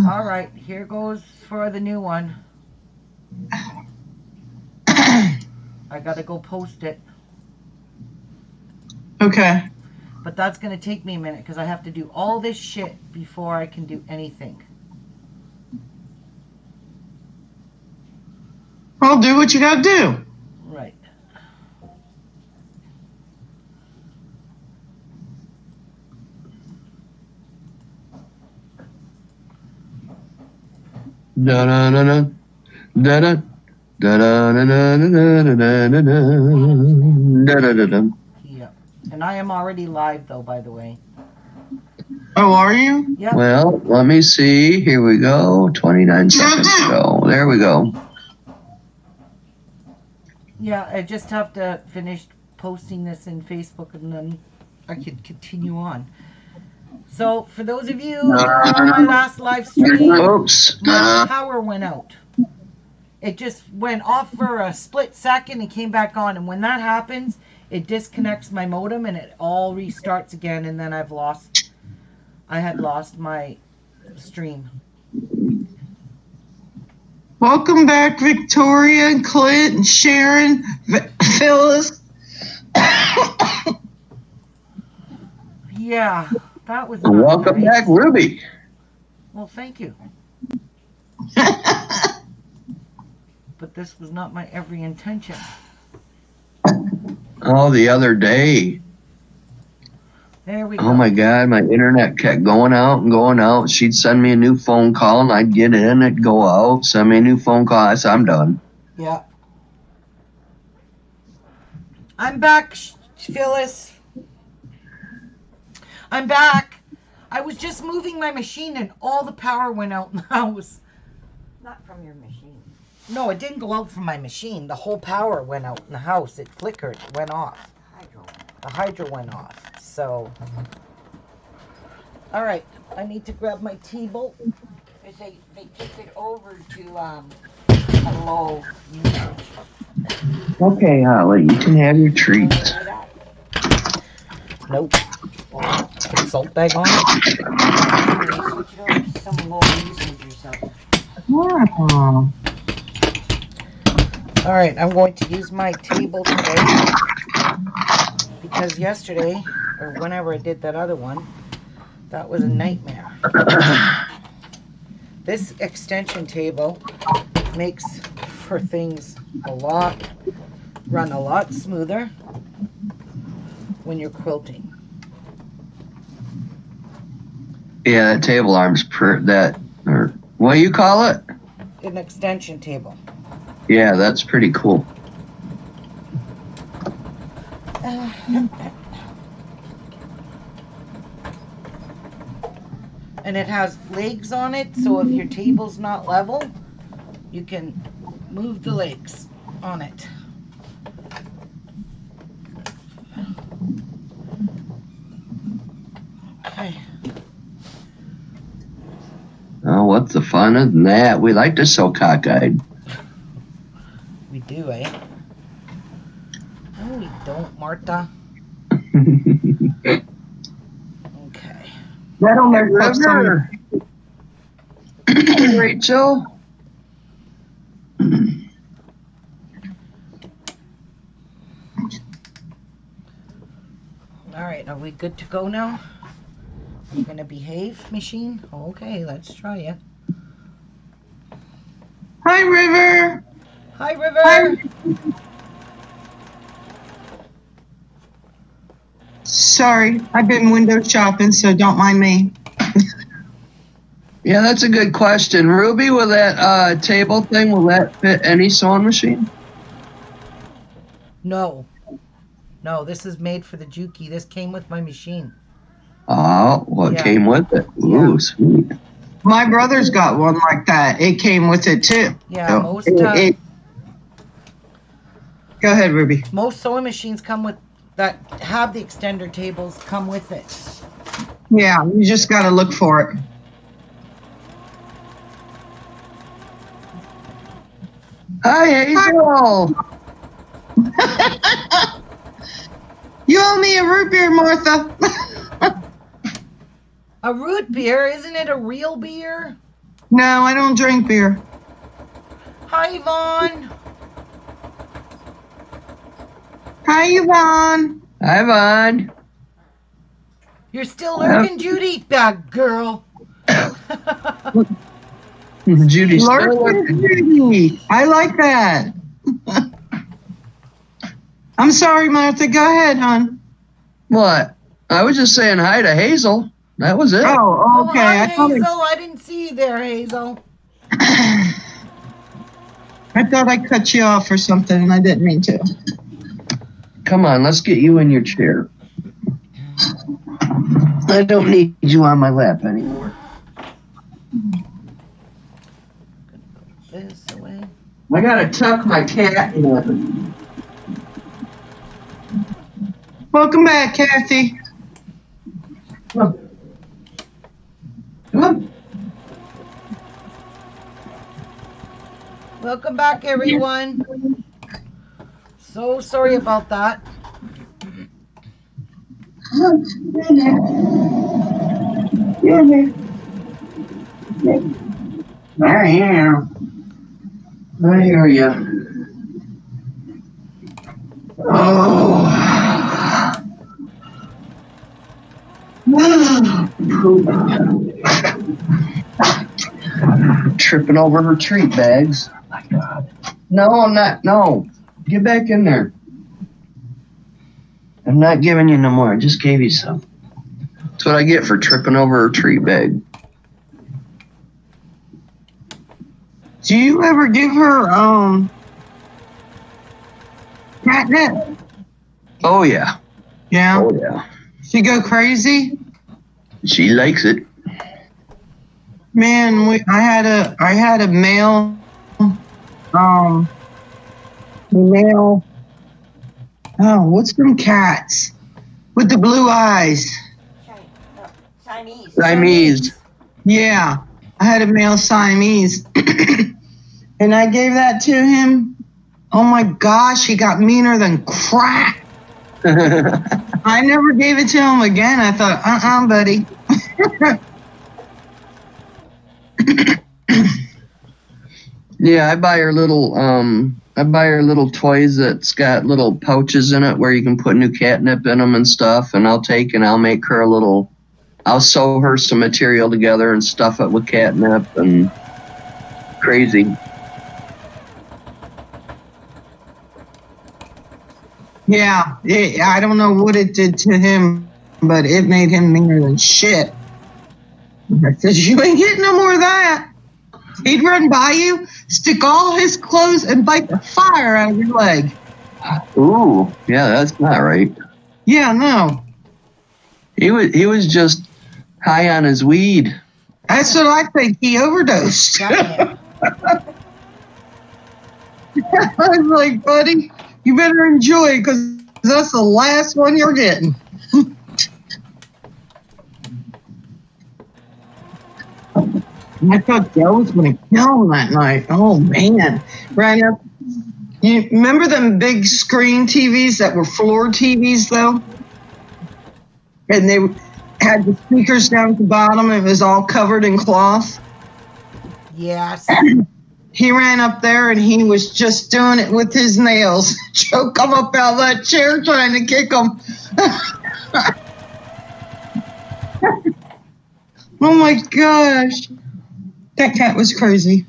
All right, here goes for the new one. I gotta go post it. Okay. But that's gonna take me a minute because I have to do all this shit before I can do anything. Well, do what you gotta do. Right. Da da da da da da da da da da da da da da. Yeah. And I am already live though, by the way. Oh, are you? Yep. Well, let me see. Here we go. 29 seconds ago. There we go. Yeah, I just have to finish posting this in Facebook and then I can continue on. So, for those of you who were on my last live stream, Oops. my power went out. It just went off for a split second and came back on. And when that happens, it disconnects my modem and it all restarts again. And then I had lost my stream. Welcome back, Victoria, and Clint, and Sharon, Phyllis. Yeah, that was not Welcome nice. back, Ruby. Well, thank you. But this was not my every intention. Oh, the other day. There we go. Oh my God, my internet kept going out and going out. She'd send me a new phone call and I'd get in, it'd go out, send me a new phone call. I said, I'm done. Yeah. I'm back, Phyllis. I'm back. I was just moving my machine and all the power went out in the house. Not from your machine. No, it didn't go out from my machine. The whole power went out in the house. It flickered. It went off. The hydro went off. So, all right. I need to grab my T-bolt. They took it over to a low usage. Okay, Holly, you can have your treats. Nope. Put a salt bag on it. Switch it over to some low usage or something. Wow. All right, I'm going to use my table today because yesterday, or whenever I did that other one, that was a nightmare. This extension table makes for things run a lot smoother when you're quilting. Yeah, that table arm's or what do you call it? An extension table. Yeah, that's pretty cool. And it has legs on it, so if your table's not level, you can move the legs on it. Okay. Oh, what's the fun in that? We like to sew cockeyed. We do, eh? No, we don't, Martha. Okay. That'll make up some. River. Rachel. All right, are we good to go now? You gonna behave, machine? Okay, let's try it. Hi, River. Hi, River. Sorry, I've been window shopping, so don't mind me. Yeah, that's a good question. Ruby, will that table thing, will that fit any sewing machine? No. No, this is made for the Juki. This came with my machine. Oh, what Yeah. came with it? Ooh, Yeah. sweet. My brother's got one like that. It came with it too. Yeah, So Go ahead, Ruby. most sewing machines that have the extender tables come with it. Yeah, you just got to look for it. Hi, Hazel. You owe me a root beer, Martha. A root beer? Isn't it a real beer? No, I don't drink beer. Hi, Yvonne. Hi, Yvonne. Hi, Vaughn. You're still lurking, Judy? Bad girl. Judy's still Lurking looking. Judy. I like that. I'm sorry, Martha. Go ahead, hon. What? I was just saying hi to Hazel. That was it. Oh, okay. Hi, I thought Hazel. I didn't see you there, Hazel. I thought I cut you off or something, and I didn't mean to. Come on, let's get you in your chair. I don't need you on my lap anymore. This away. I gotta tuck my cat in. Welcome back, Kathy. Come on. Come on. Welcome back, everyone. So sorry about that. I am. I hear you. Oh. Tripping over her treat bags. Oh my God. No, I'm not. No. Get back in there. I'm not giving you no more. I just gave you some. That's what I get for tripping over her treat bag. Do you ever give her catnip? Oh, yeah. Yeah. Oh, yeah. She go crazy? She likes it. Man, I had a male what's them cats with the blue eyes? Chinese. Siamese. Yeah, I had a male Siamese, and I gave that to him. Oh my gosh, he got meaner than crap. I never gave it to him again. I thought, buddy. Yeah, I buy her little toys that's got little pouches in it where you can put new catnip in them and stuff, and I'll make her I'll sew her some material together and stuff it with catnip and crazy. Yeah, I don't know what it did to him, but it made him meaner than shit. I said, you ain't getting no more of that. He'd run by you, stick all his clothes, and bite the fire out of your leg. Ooh, yeah, that's not right. Yeah, no. He was just high on his weed. That's what I think. He overdosed. I was like, buddy, you better enjoy it because that's the last one you're getting. I thought Joe was going to kill him that night. Oh, man. Right up. You remember them big screen TVs that were floor TVs, though? And they had the speakers down at the bottom. And it was all covered in cloth. Yes. He ran up there and he was just doing it with his nails. Joe come up out of that chair trying to kick him. Oh, my gosh. That cat was crazy.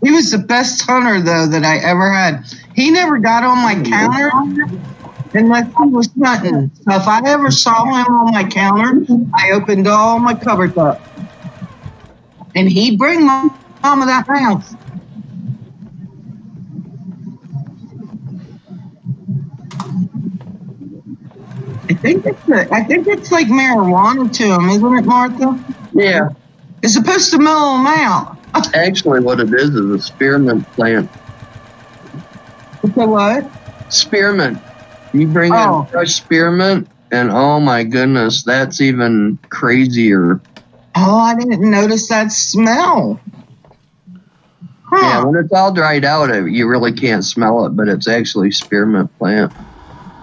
He was the best hunter, though, that I ever had. He never got on my counter unless he was hunting. So if I ever saw him on my counter, I opened all my cupboards up. And he'd bring Mom of that house. I think it's like marijuana to him, isn't it, Martha? Yeah. It's supposed to mellow him out. Actually, what it is a spearmint plant. It's a what? Spearmint. You bring in fresh spearmint, and oh my goodness, that's even crazier. Oh, I didn't notice that smell. Huh. Yeah, when it's all dried out, you really can't smell it, but it's actually spearmint plant.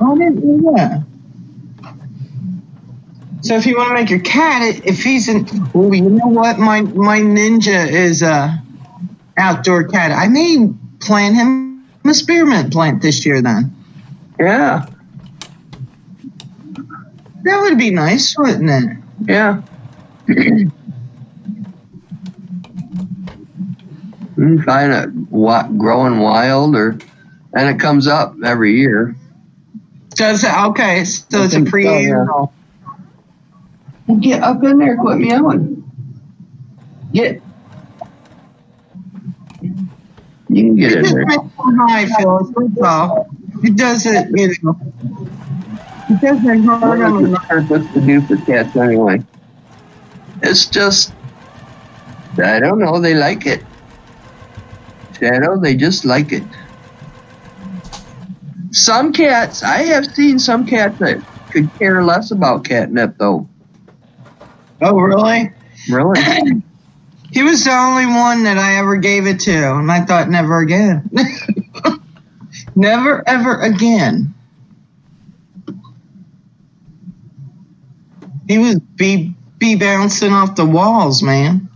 I didn't know that. So if you want to make your cat, if he's in, oh, you know what? My ninja is a outdoor cat. I may plant him a spearmint plant this year. Then Yeah, that would be nice, wouldn't it? yeah. You can find it growing wild, and it comes up every year. Does it? Okay, so I it's a think so, pre-annual. Get up in there, quit meowing. Get. You can get It in just there. makes him high, Phyllis. That's all. It doesn't, you know. It doesn't hurt What him. is it supposed to do for cats anyway? It's just, I don't know, they like it. Shadow, they just like it. Some cats, I have seen some cats that could care less about catnip, though. Oh, really? Really? He was the only one that I ever gave it to, and I thought never again. Never, ever again. He was be bouncing off the walls, man.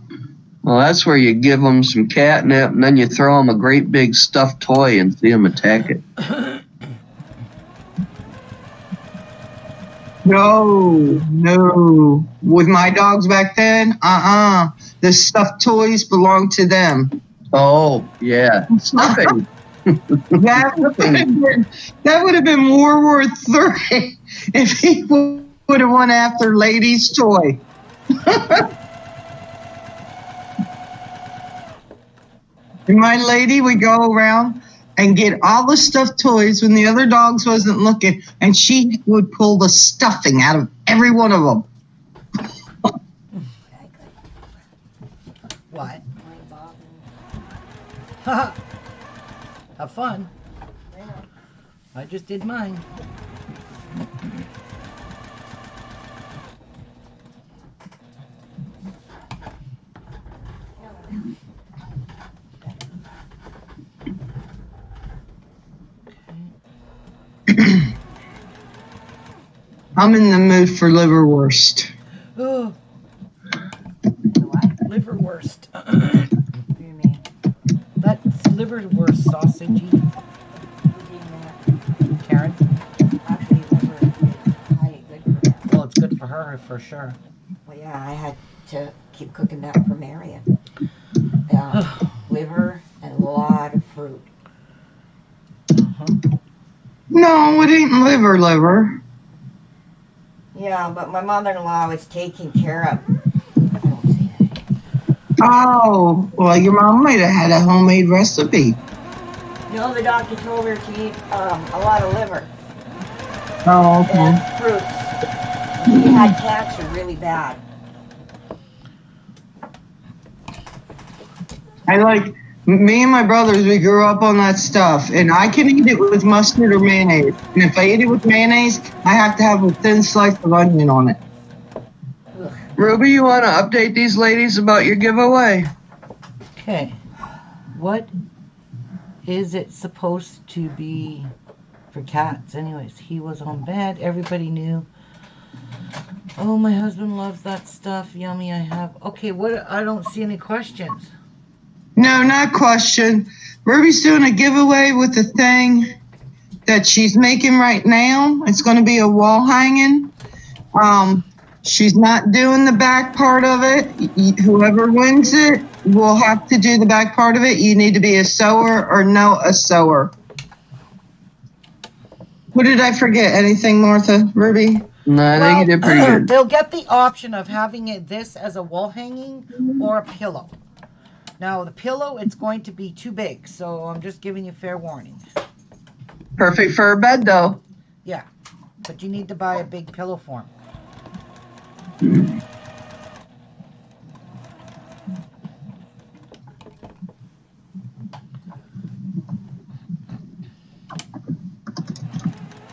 Well, that's where you give them some catnip, and then you throw them a great big stuffed toy and see them attack it. No. With my dogs back then, the stuffed toys belonged to them. Oh, yeah. Stuffing. That would have been World War III if he would have went after Lady's toy. And my lady would go around and get all the stuffed toys when the other dogs wasn't looking, and she would pull the stuffing out of every one of them. What? Have fun. I just did mine. I'm in the mood for liverwurst. Oh, liverwurst. What do you mean? That's liverwurst sausagey. Who gave me that? Karen. Actually, liver is highly good for that. Well, it's good for her for sure. Well, yeah, I had to keep cooking that for Marion. Liver and a lot of fruit. No, it ain't liver. Yeah, but my mother-in-law was taking care of. I don't see it. Oh, well, your mom might have had a homemade recipe. No, the doctor told her to eat a lot of liver Oh, okay. and fruits. She had cancer really bad. Me and my brothers, we grew up on that stuff, and I can eat it with mustard or mayonnaise. And if I eat it with mayonnaise, I have to have a thin slice of onion on it. Ugh. Ruby, you want to update these ladies about your giveaway? Okay. What is it supposed to be for cats? Anyways, he was on bed. Everybody knew. Oh, my husband loves that stuff. Yummy, I have. Okay, what? I don't see any questions. No, not question. Ruby's doing a giveaway with the thing that she's making right now. It's going to be a wall hanging. She's not doing the back part of it. Whoever wins it will have to do the back part of it. You need to be a sewer or know a sewer. What did I forget? Anything, Martha? Ruby? No, I think you did pretty good. They'll get the option of having this as a wall hanging or a pillow. Now, the pillow, it's going to be too big, so I'm just giving you fair warning. Perfect for a bed, though. Yeah, but you need to buy a big pillow for him.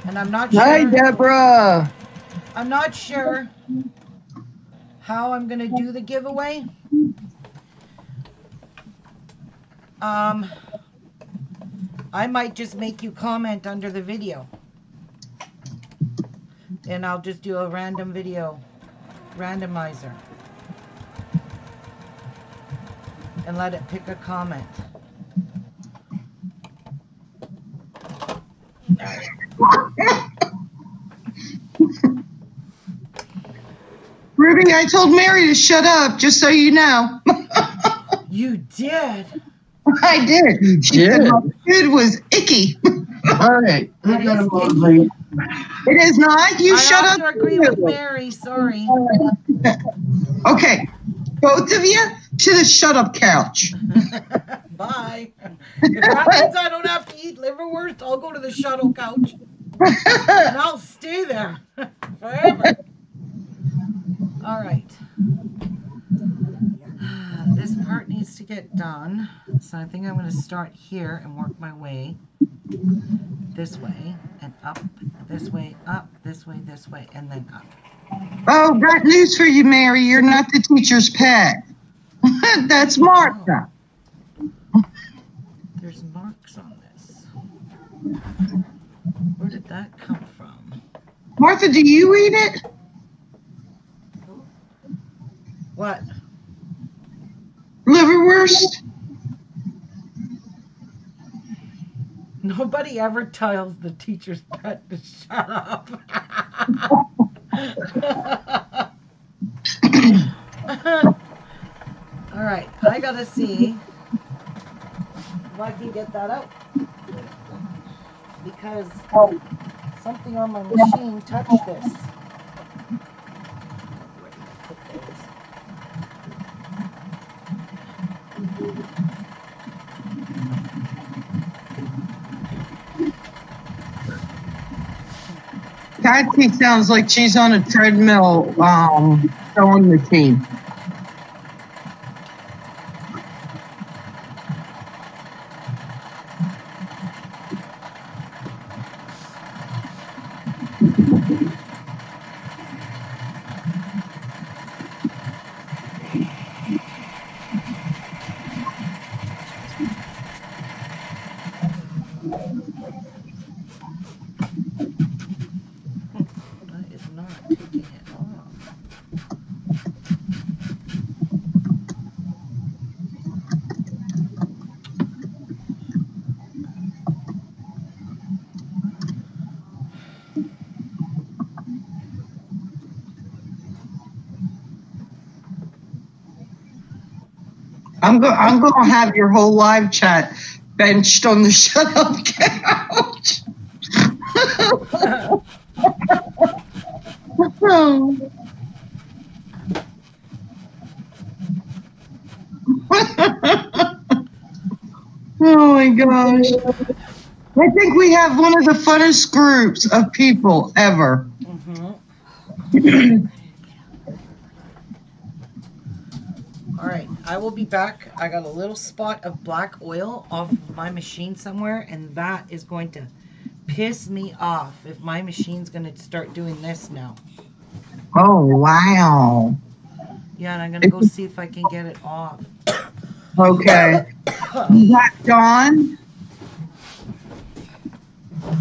And I'm not sure. Hi, Deborah. I'm not sure how I'm going to do the giveaway. I might just make you comment under the video. And I'll just do a random video randomizer and let it pick a comment. Ruby, I told Mary to shut up, just so you know. You did? I did. You She said did. my food was icky. All right. That is It is not. You I shut have up. to agree with Mary. Sorry. Okay, both of you to the shut up couch. Bye. If that means I don't have to eat liverwurst, I'll go to the shuttle couch and I'll stay there forever. All right. This part needs to get done. So I think I'm going to start here and work my way this way and up, this way, up, this way, and then up. Oh, got news for you, Mary. You're not the teacher's pet. That's Martha. There's marks on this. Where did that come from? Martha, do you eat it? What? Liverwurst? Nobody ever tells the teacher's pet to shut up. All right, I gotta see if I can get that out because something on my machine touched this. Where did I put those? Patsy sounds like she's on a treadmill sewing machine. That is not taking it off. I'm gonna have your whole live chat benched on the shut up couch. Oh my gosh. I think we have one of the funnest groups of people ever. All right, I will be back. I got a little spot of black oil off my machine somewhere, and that is going to piss me off if my machine's going to start doing this now. Oh, wow. Yeah, and I'm going to go see if I can get it off. Okay. You got Dawn?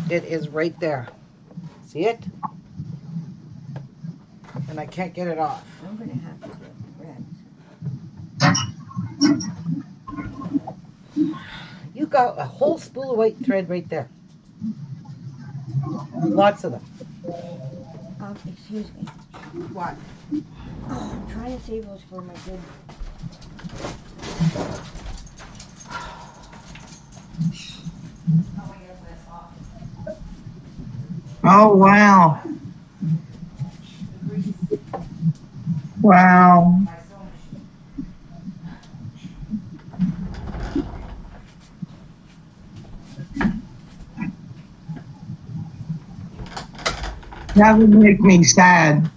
It is right there. See it? And I can't get it off. I'm gonna have to get red. You got a whole spool of white thread right there. Lots of them. Excuse me. What? Oh, I'm trying to save those for my good. Oh, wow. Wow. That would make me sad.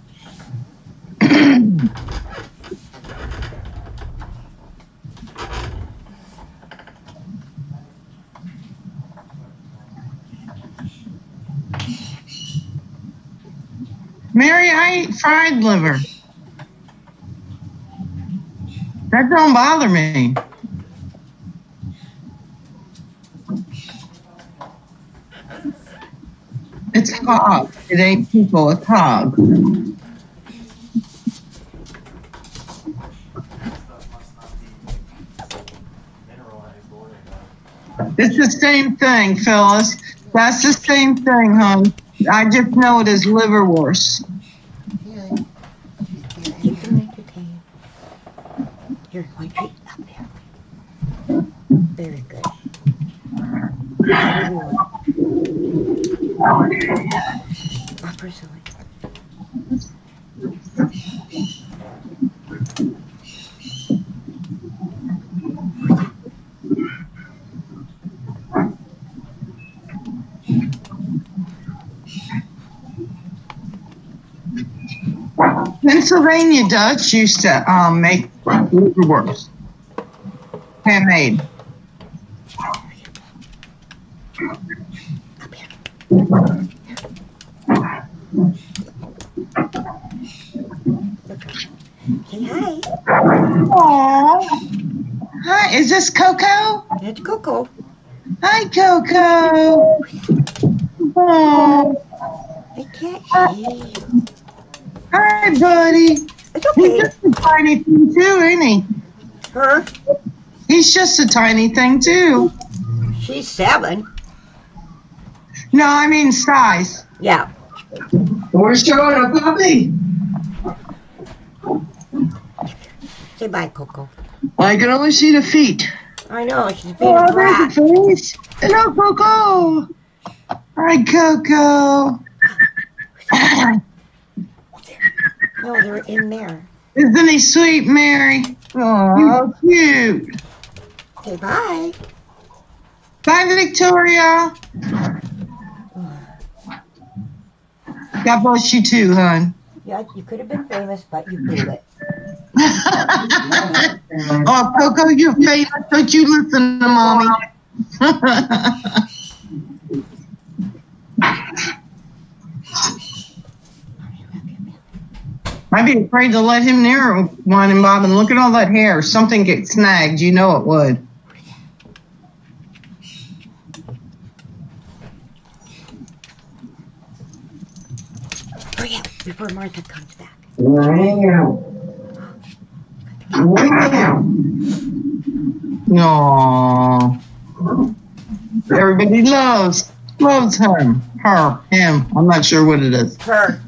Mary, I eat fried liver. That don't bother me. It's hog. It ain't people. It's hog. It's the same thing, Phyllis. That's the same thing, hon. I just know it as liverwurst. Yeah. Keep them entertained. Here, my treat up there. Very good. Very well. Upper side. Pennsylvania Dutch used to make liverwurst, handmade. Up here. Look up. Say hi. Aww. Hi, is this Coco? That's Coco. Hi, Coco. Aww. I can't see you. Hi, buddy. It's He's okay. just a tiny thing too, ain't he? Her, He's just a tiny thing too. she's 7. No, I mean size. Yeah. We're showing a puppy. Say bye, Coco. I can only see the feet. I know, she's being Oh, a brat. there's a face. Hello, Coco. Hi, Coco. No, they're in there. Isn't he sweet, Mary? Oh, cute. Say bye. Bye, Victoria. God bless you too, hon. Yeah, you could have been famous, but you blew it. Oh, Coco, you're famous. Don't you listen to mommy. I'd be afraid to let him near Wine Bob, and look at all that hair. Something gets snagged. You know it would. Hurry up before Martha comes back. Aww. Everybody loves him. Him. I'm not sure what it is. Her.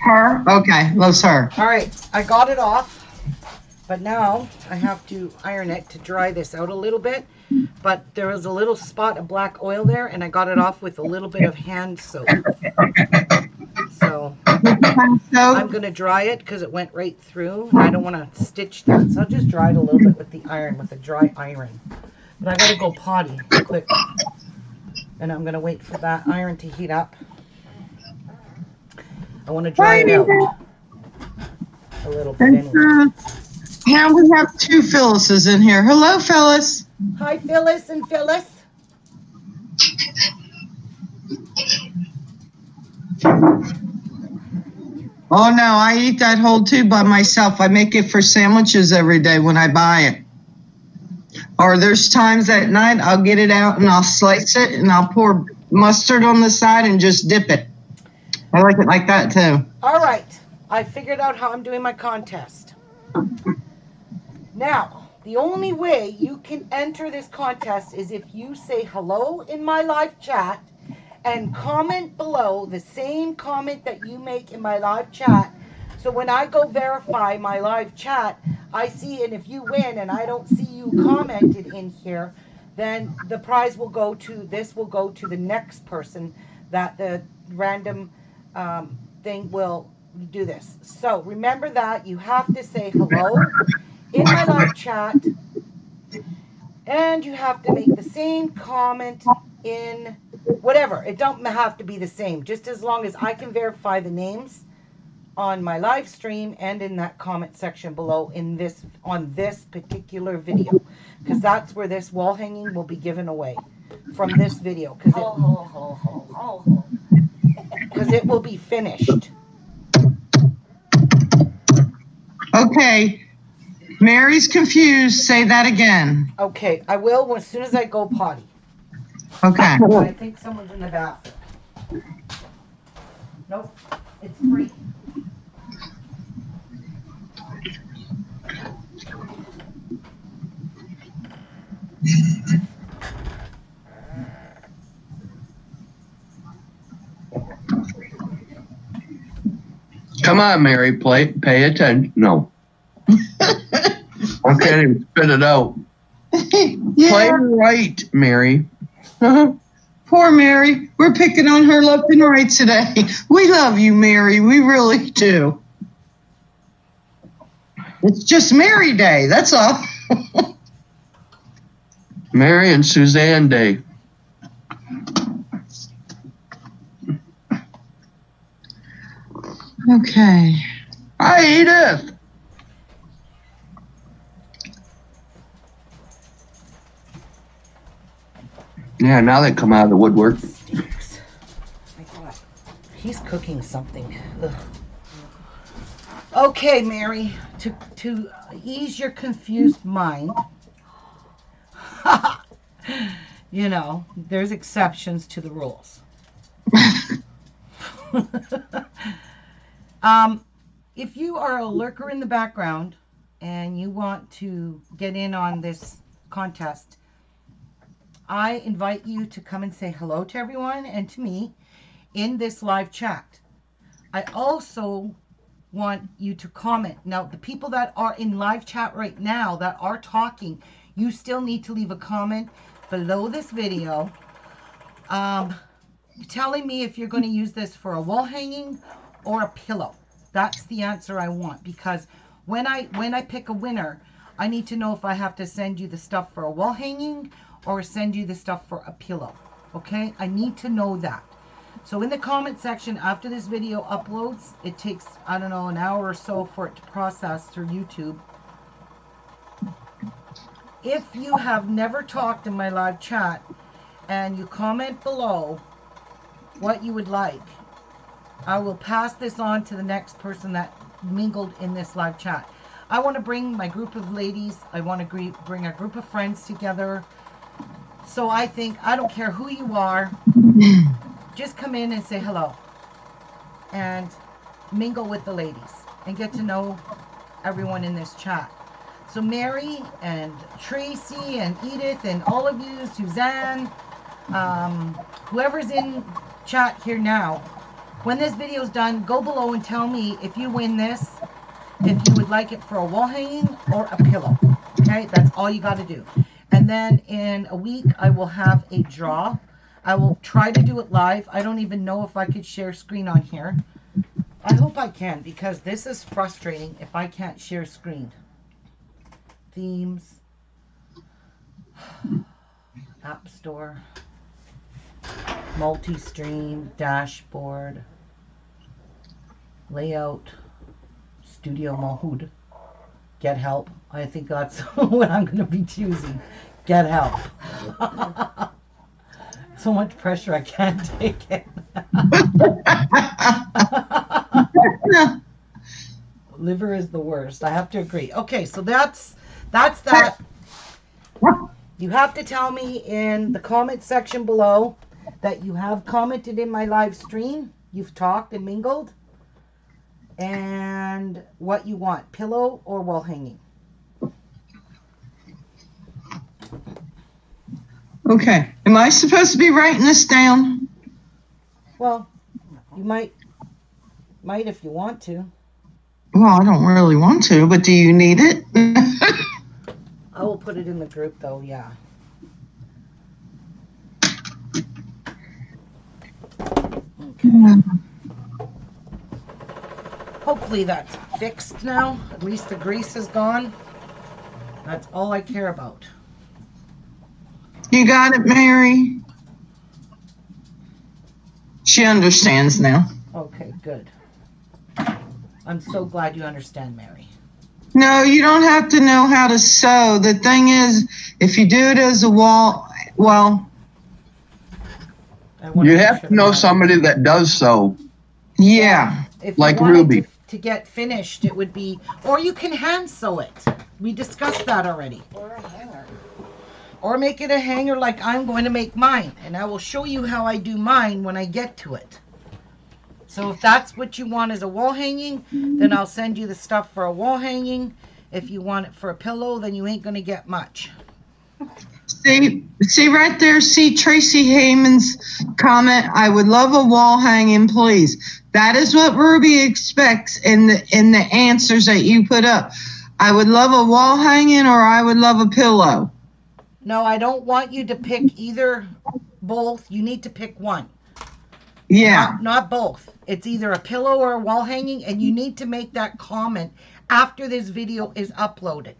Her? Okay, loves her. All right, I got it off, but now I have to iron it to dry this out a little bit. But there was a little spot of black oil there, and I got it off with a little bit of hand soap. So I'm going to dry it because it went right through, and I don't want to stitch that. So I'll just dry it a little bit with the iron, with a dry iron. But I got to go potty quick, and I'm going to wait for that iron to heat up. I want to dry it out a little bit anyway. Now we have 2 Phyllises in here. Hello, Phyllis. Hi, Phyllis and Phyllis. Oh no, I eat that whole tube by myself. I make it for sandwiches every day when I buy it. Or there's times at night I'll get it out and I'll slice it and I'll pour mustard on the side and just dip it. I like it like that too. All right, I figured out how I'm doing my contest. Now, the only way you can enter this contest is if you say hello in my live chat and comment below the same comment that you make in my live chat. So when I go verify my live chat, I see, and if you win and I don't see you commented in here, then the prize will go to, this will go to the next person that the random thing will do this. So remember that you have to say hello in my live chat, and you have to make the same comment in whatever. It don't have to be the same, just as long as I can verify the names on my live stream and in that comment section below in this, on this particular video, because that's where this wall hanging will be given away from this video, because it will be finished. Okay. Mary's confused. Say that again. Okay, I will as soon as I go potty. Okay. I think someone's in the bathroom. Nope, it's free. Come on, Mary, pay attention. No. I can't even spit it out. Yeah. Play right, Mary. Poor Mary. We're picking on her left and right today. We love you, Mary. We really do. It's just Mary Day. That's all. Mary and Suzanne Day. Okay. Hi, Edith. Yeah, now they come out of the woodwork. My God. He's cooking something. Ugh. Okay, Mary, to ease your confused mind, you know, there's exceptions to the rules. If you are a lurker in the background and you want to get in on this contest, I invite you to come and say hello to everyone and to me in this live chat. I also want you to comment. Now, the people that are in live chat right now that are talking, you still need to leave a comment below this video telling me if you're going to use this for a wall hanging or a pillow. That's the answer I want, because when I pick a winner, I need to know if I have to send you the stuff for a wall hanging or send you the stuff for a pillow. Okay? I need to know that. So in the comment section after this video uploads, it takes, I don't know, an hour or so for it to process through YouTube. If you have never talked in my live chat and you comment below what you would like, I will pass this on to the next person that mingled in this live chat. I want to bring my group of ladies, I want to bring a group of friends together. So I think, I don't care who you are, just come in and say hello and mingle with the ladies and get to know everyone in this chat. So Mary and Tracy and Edith and all of you, Suzanne, whoever's in chat here now, when this video's done, go below and tell me if you win this, if you would like it for a wall hanging or a pillow. Okay, that's all you got to do. And then in a week, I will have a draw. I will try to do it live. I don't even know if I could share screen on here. I hope I can, because this is frustrating if I can't share screen. Themes. App Store. Multi-stream. Dashboard. Layout. Studio mode. Get help. I think that's what I'm going to be choosing. Get help. So much pressure, I can't take it. Liver is the worst. I have to agree. Okay, so that's that. You have to tell me in the comment section below that you have commented in my live stream. You've talked and mingled. And what you want, pillow or wall hanging. Okay. Am I supposed to be writing this down? Well, you might if you want to. Well, I don't really want to, but do you need it? I will put it in the group though, yeah. Okay. Hopefully that's fixed now. At least the grease is gone. That's all I care about. You got it, Mary? She understands now. Okay, good. I'm so glad you understand, Mary. No, you don't have to know how to sew. The thing is, if you do it as a wall, well, you have to know somebody that does sew. Yeah. If like you wanted Ruby. to get finished, it would be, or you can hand sew it. We discussed that already. Or a hanger. Or make it a hanger like I'm going to make mine. And I will show you how I do mine when I get to it. So if that's what you want as a wall hanging, then I'll send you the stuff for a wall hanging. If you want it for a pillow, then you ain't going to get much. See right there, see Tracy Heyman's comment, I would love a wall hanging, please. That is what Ruby expects in the answers that you put up. I would love a wall hanging, or I would love a pillow. No, I don't want you to pick either, both. You need to pick one. Yeah. Not both. It's either a pillow or a wall hanging, and you need to make that comment after this video is uploaded.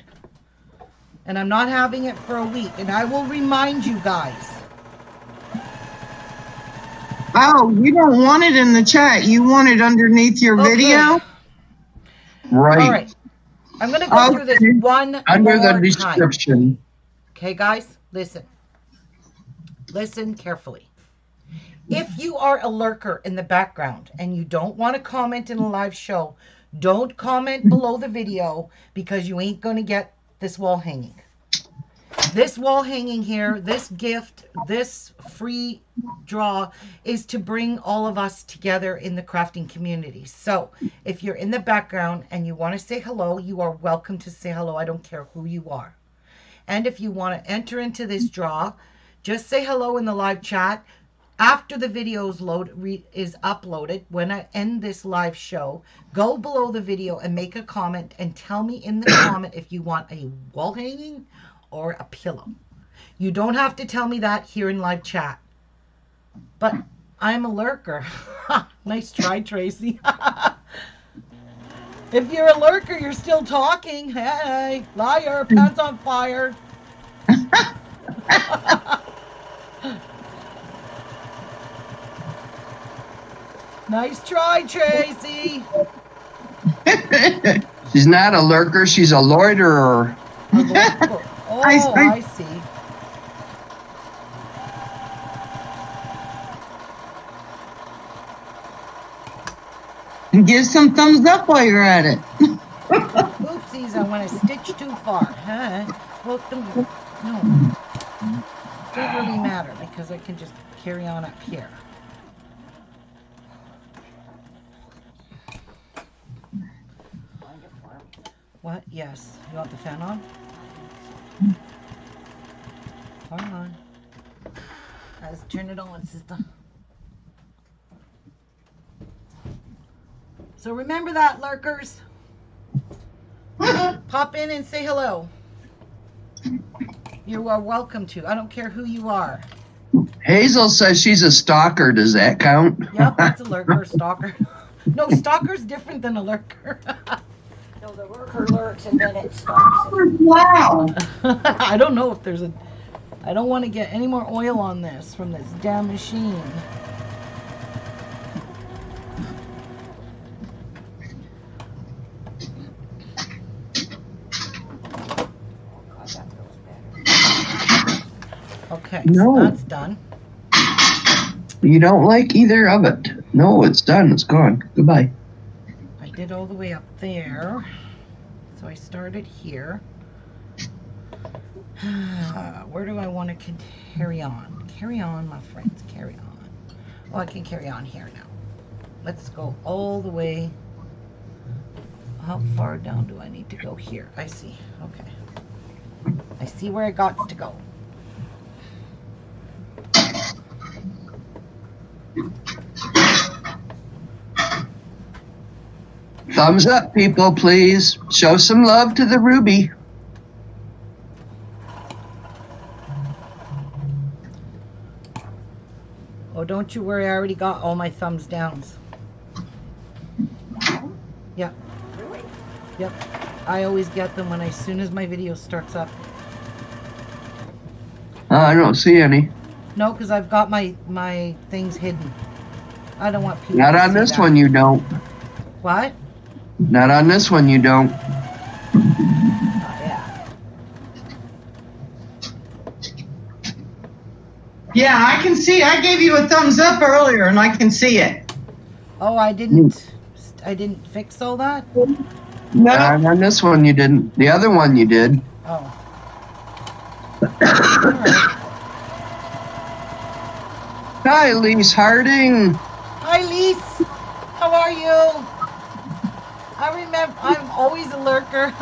And I'm not having it for a week, and I will remind you guys. Oh, you don't want it in the chat. You want it underneath your video? Right. All right. I'm going to go through this one Under more the description. time. Okay, guys, listen. Listen carefully. If you are a lurker in the background and you don't want to comment in a live show, don't comment below the video, because you ain't going to get this wall hanging. This wall hanging here, this gift, this free draw is to bring all of us together in the crafting community. So if you're in the background and you want to say hello, you are welcome to say hello. I don't care who you are. And if you want to enter into this draw, just say hello in the live chat. After the video is uploaded, when I end this live show, go below the video and make a comment and tell me in the comment if you want a wall hanging or a pillow. You don't have to tell me that here in live chat. But I'm a lurker. Nice try, Tracy. If you're a lurker, you're still talking. Hey, liar, pants on fire. Nice try, Tracy. She's not a lurker, she's a loiterer. Oh, I see. And give some thumbs up while you're at it. Oopsies, I went a stitch too far. Huh? Well, no. Doesn't really matter, because I can just carry on up here. What? Yes. You want the fan on? Hold on. Let's turn it on, sister. So remember that, lurkers. Pop in and say hello. You are welcome to. I don't care who you are. Hazel says she's a stalker. Does that count? Yep, that's a lurker, stalker. No, stalker's different than a lurker. No, the lurker lurks and then it stops. Wow. I don't know if there's a... I don't want to get any more oil on this from this damn machine. Okay, No. so that's done. You don't like either of it. No, it's done. It's gone. Goodbye. I did all the way up there. So I started here. Where do I want to carry on? Carry on, my friends. Carry on. Oh, I can carry on here now. Let's go all the way. How far down do I need to go here? I see. Okay. I see where I got to go. Thumbs up, people, please. Show some love to the Ruby. Oh, don't you worry. I already got all my thumbs downs. Yep. Really? Yep. I always get them as soon as my video starts up. I don't see any. No, because I've got my things hidden. I don't want people Not to on see this that. one, you don't. What? Not on this one, you don't. Oh, yeah. Yeah, I can see. I gave you a thumbs up earlier, and I can see it. Oh, I didn't fix all that? No. Not on this one, you didn't. The other one, you did. Oh. All right. Hi, Lise Harding. Hi, Lise. How are you? I remember, I'm always a lurker.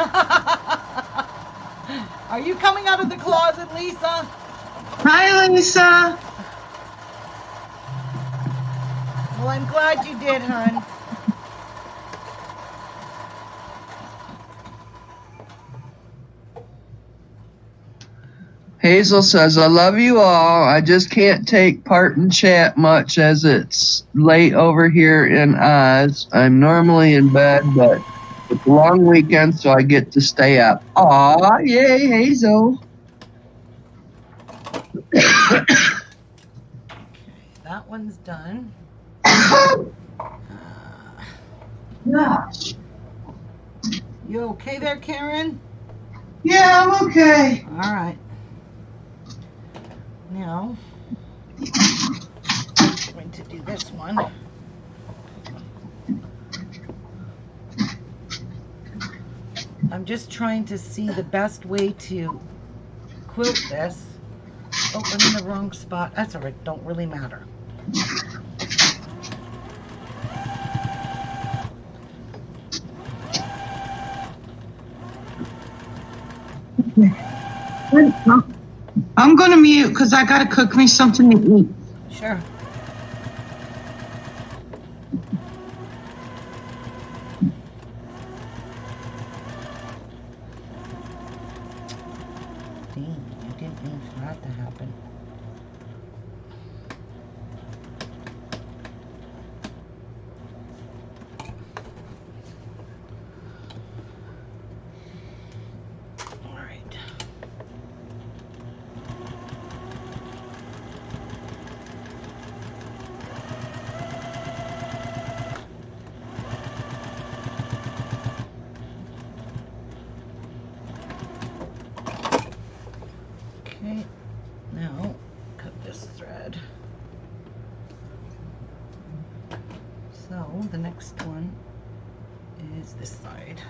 Are you coming out of the closet, Lisa? Hi, Lisa. Well, I'm glad you did, hon. Hazel says, I love you all. I just can't take part in chat much as it's late over here in Oz. I'm normally in bed, but it's a long weekend, so I get to stay up. Aw, yay, Hazel. That one's done. Gosh. You okay there, Karen? Yeah, I'm okay. All right. Now, I'm going to do this one. I'm just trying to see the best way to quilt this. Oh, I'm in the wrong spot. That's all right. Don't really matter. I'm going to mute because I got to cook me something to eat. Sure. Dang, I didn't mean for that to happen. All right. Okay, now cut this thread. So the next one is this side.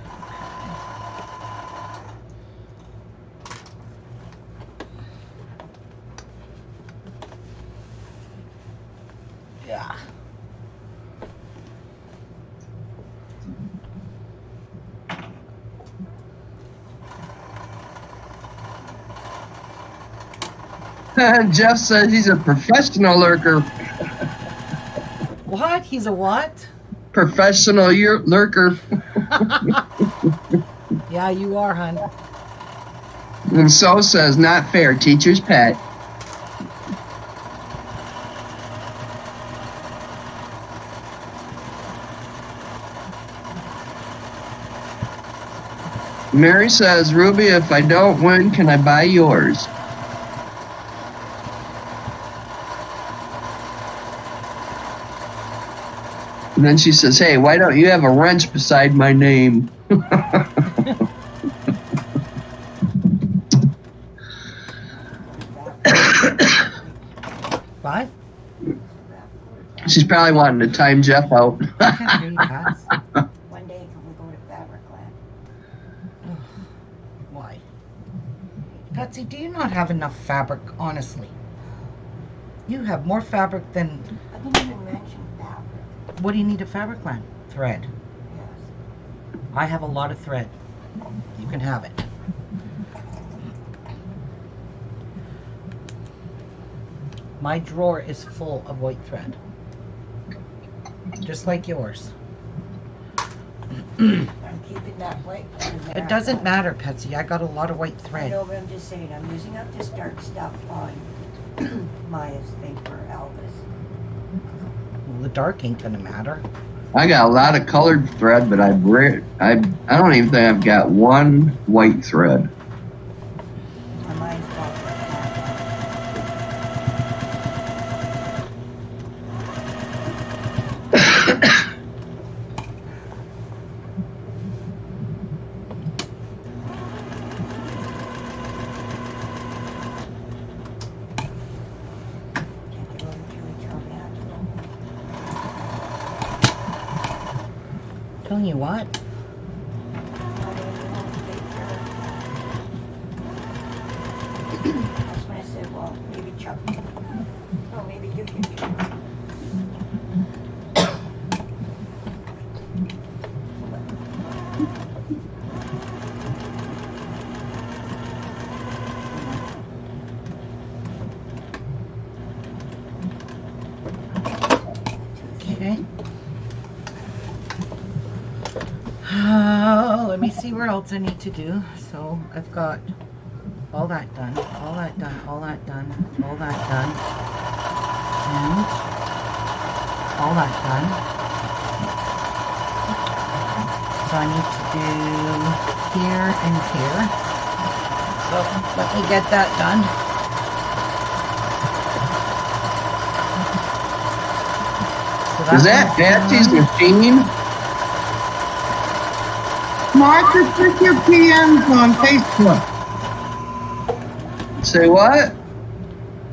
Yeah. Jeff says he's a professional lurker. What? He's a what? Professional lurker. Yeah, you are, hon. And so says, not fair, teacher's pet. Mary says, Ruby, if I don't win, can I buy yours? And then she says, hey, why don't you have a wrench beside my name? What? She's probably wanting to time Jeff out. I can't hear you, Pat. One day can we go to Fabricland? Why? Patsy, do you not have enough fabric, honestly? You have more fabric than... I didn't even mention fabric. What do you need a fabric land? Thread. Yes. I have a lot of thread. You can have it. My drawer is full of white thread. Just like yours. I'm keeping that white. It doesn't matter, Patsy. I got a lot of white I thread. know, but I'm just saying, I'm using up this dark stuff on Maya's thing for Elvis. Well, the dark ain't gonna matter. I got a lot of colored thread, but I don't even think I've got one white thread. Mine's got Telling you what? That's when I said, well, maybe Chuck. Oh, maybe you can do it. where else I need to do. So I've got all that done, all that done, all that done, all that done, and all that done. So I need to do here and here. So let me get that done. So Is that Patsy's machine? Martha, check your PMs on Facebook. Say what?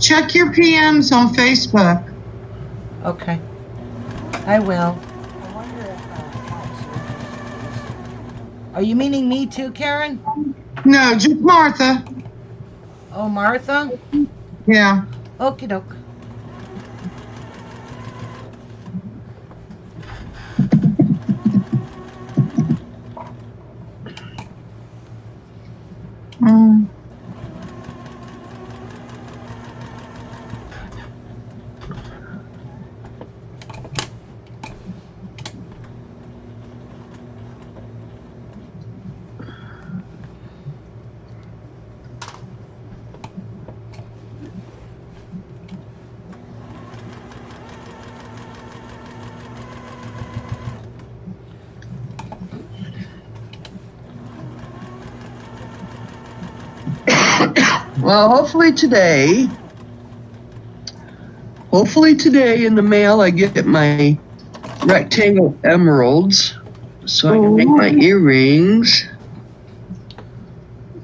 Check your PMs on Facebook. Okay, I will. I wonder if Are you meaning me too, Karen? No, just Martha. Oh, Martha? Yeah. Okie doke. Mm. Well, hopefully today in the mail I get my rectangle emeralds so I can make my earrings.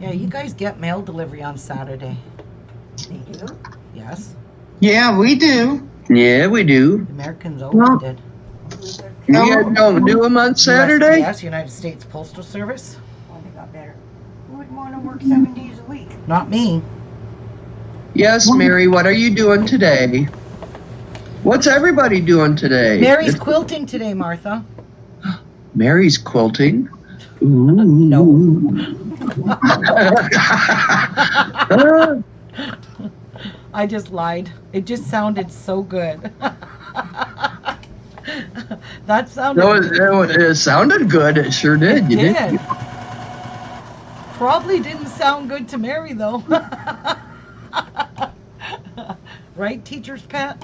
Yeah, you guys get mail delivery on Saturday. they do. Yes, Yeah, we do. Yeah, we do. the Americans always No. did. You guys don't do them on Saturday? Yes, United States Postal Service. Oh, they got better. Who would want to work 7 days a week? Not me. Yes, Mary, what are you doing today? What's everybody doing today? Mary's quilting today, Martha. Mary's quilting. Ooh. No. I just lied. It just sounded so good. That sounded It sounded good. It sure did. It You did. Probably didn't sound good to Mary though. Right, teacher's pet?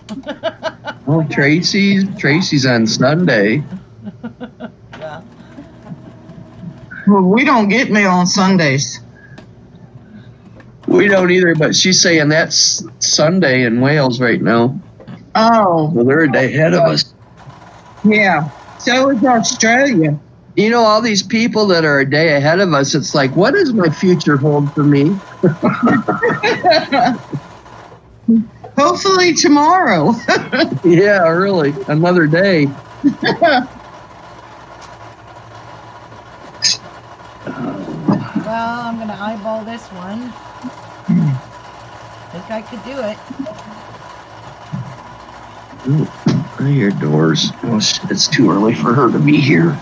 Oh, Tracy's on Sunday. Yeah. Well, we don't get mail on Sundays. We don't either, but she's saying that's Sunday in Wales right now. Oh, Well, they're a day ahead of us. yeah. So is Australia. You know, all these people that are a day ahead of us, it's like, what does my future hold for me? Hopefully tomorrow. Yeah, really. Another day. Well, I'm gonna eyeball this one. Think I could do it. Ooh, I hear doors. Oh, shit, it's too early for her to be here.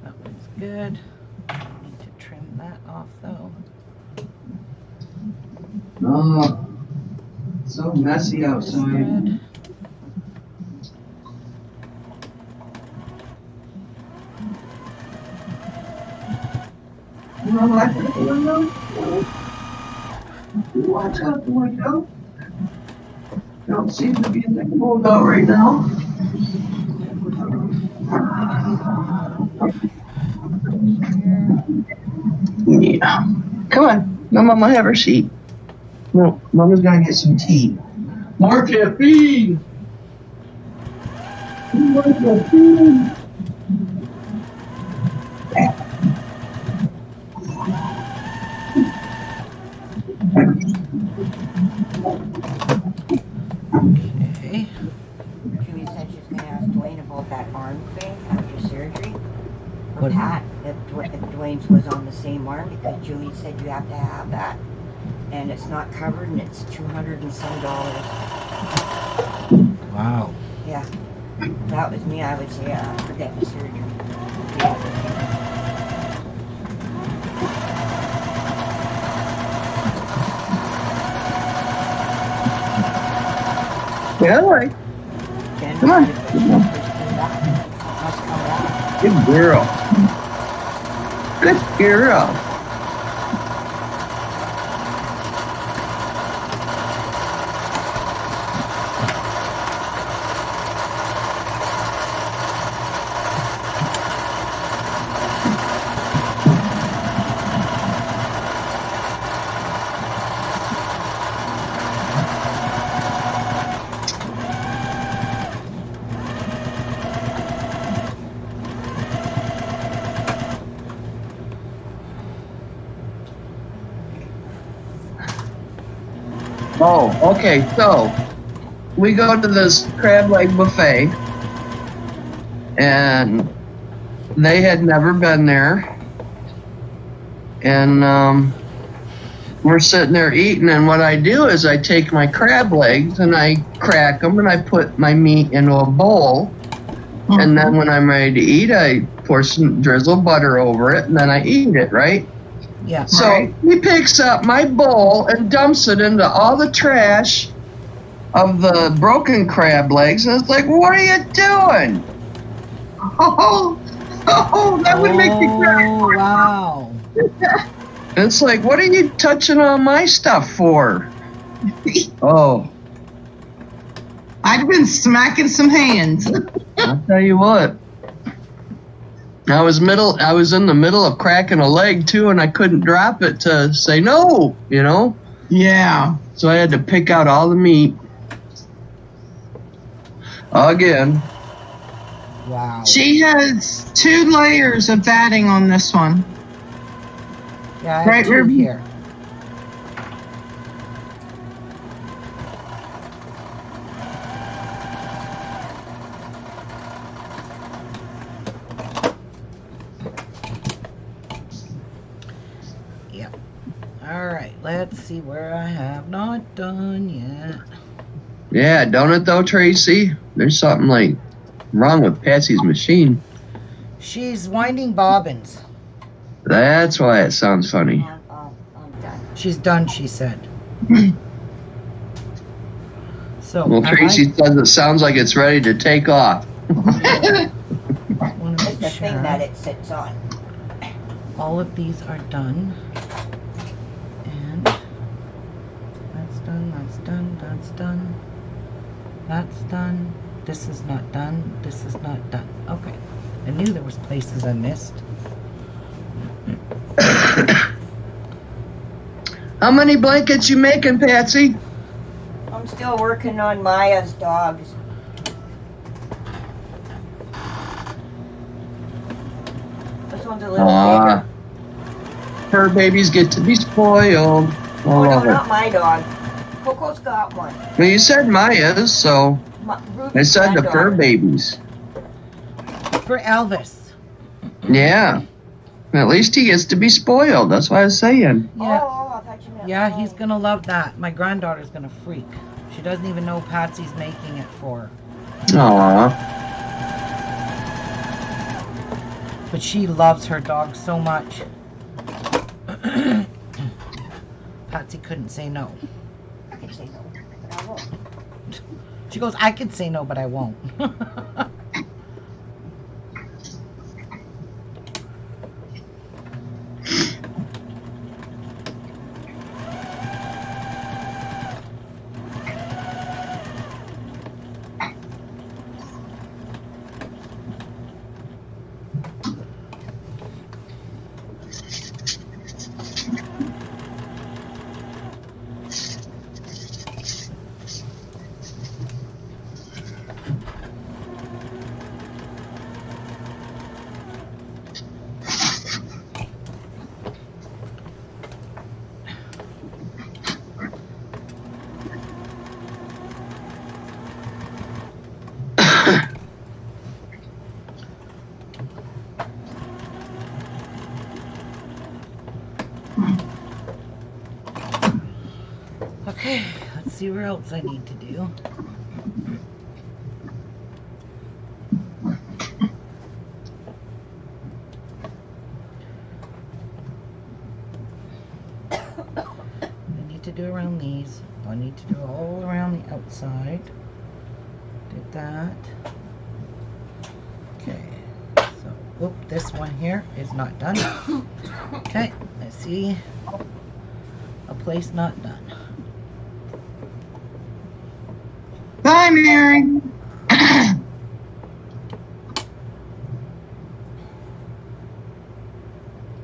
That one's good. Need to trim that off though. Oh, so messy This outside. thread. Watch out the window. Don't seem to be in the cold out right now. Yeah. Come on. No, Mama, have her seat. No, Mama's gonna get some tea. More caffeine. More caffeine. Okay. Julie said she's going to ask Dwayne about that arm thing after surgery. Or What? Pat, if Dwayne's was on the same arm, because Julie said you have to have that. And it's not covered and it's $200 and some dollars. Wow. Yeah. If that was me, I would say, forget the surgery. Really? Jen Come on. tried it, but she was too back. Must come back. Good girl. Good girl. Oh, okay. So we go to this crab leg buffet, and they had never been there, and we're sitting there eating. And what I do is I take my crab legs and I crack them, and I put my meat into a bowl, and then when I'm ready to eat, I pour some drizzle butter over it, and then I eat it. Right. Yeah. So Right. he picks up my bowl and dumps it into all the trash of the broken crab legs. And it's like, what are you doing? Oh, that would make me cry. Oh, wow. And it's like, what are you touching on my stuff for? Oh, I'd have been smacking some hands. I'll tell you what. I was in the middle of cracking a leg too, and I couldn't drop it to say no, you know? Yeah. So I had to pick out all the meat. Again. Wow. She has 2 layers of batting on this one. Yeah, I have Right, 2 Ruby? here. Yep. All right, let's see where I have not done yet. Yeah, don't it though, Tracy? There's something like wrong with Patsy's machine. She's winding bobbins. That's why it sounds funny. I'm done. She's done, she said. So, Well, Tracy says it sounds like it's ready to take off. wanna It's make the sure thing that it sits on. all of these are done. And that's done, that's done, that's done. That's done. This is not done. This is not done. Okay. I knew there was places I missed. How many blankets you making, Patsy? I'm still working on Maya's dogs. This one's a little bigger. Fur babies get to be spoiled. I Oh no, love it. not my dog. Coco's got one. Well, you said Maya's, so Ruby's I said the fur granddaughter. babies. For Elvis. Yeah. At least he gets to be spoiled. That's what I was saying. Yeah. Oh, I thought you meant Yeah, mine. he's gonna love that. My granddaughter's gonna freak. She doesn't even know Patsy's making it for her. Aw. But she loves her dog so much. Patsy couldn't say no. I can say no, but I won't. She goes, I could say no, but I won't. Okay, let's see where else I need to do. I need to do around these. I need to do all around the outside. Did that. Okay. So, whoop, this one here is not done. Okay, I see a place not done. Bye, Mary.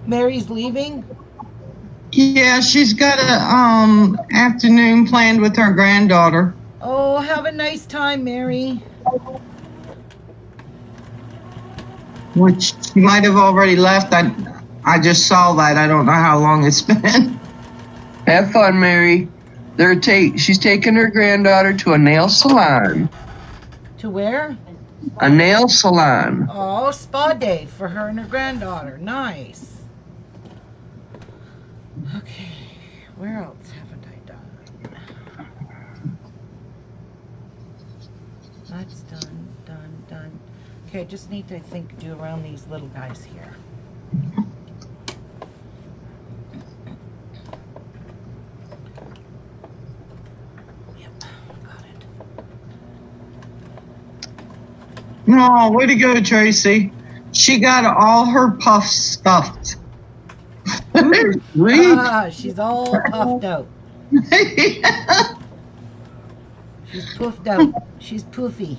Mary's leaving? Yeah, she's got a afternoon planned with her granddaughter. Oh, have a nice time, Mary. Which she might have already left. I just saw that. I don't know how long it's been. Have fun, Mary. She's taking her granddaughter to a nail salon. To where? A nail salon. Oh, spa day for her and her granddaughter. Nice. Okay, where else haven't I done? That's done, done, done. Okay, I just need to do around these little guys here. Yep, got it. Oh, way to go, Tracy. She got all her puffs stuffed. Sweet. Ah, she's all puffed out. She's puffed out. She's poofy.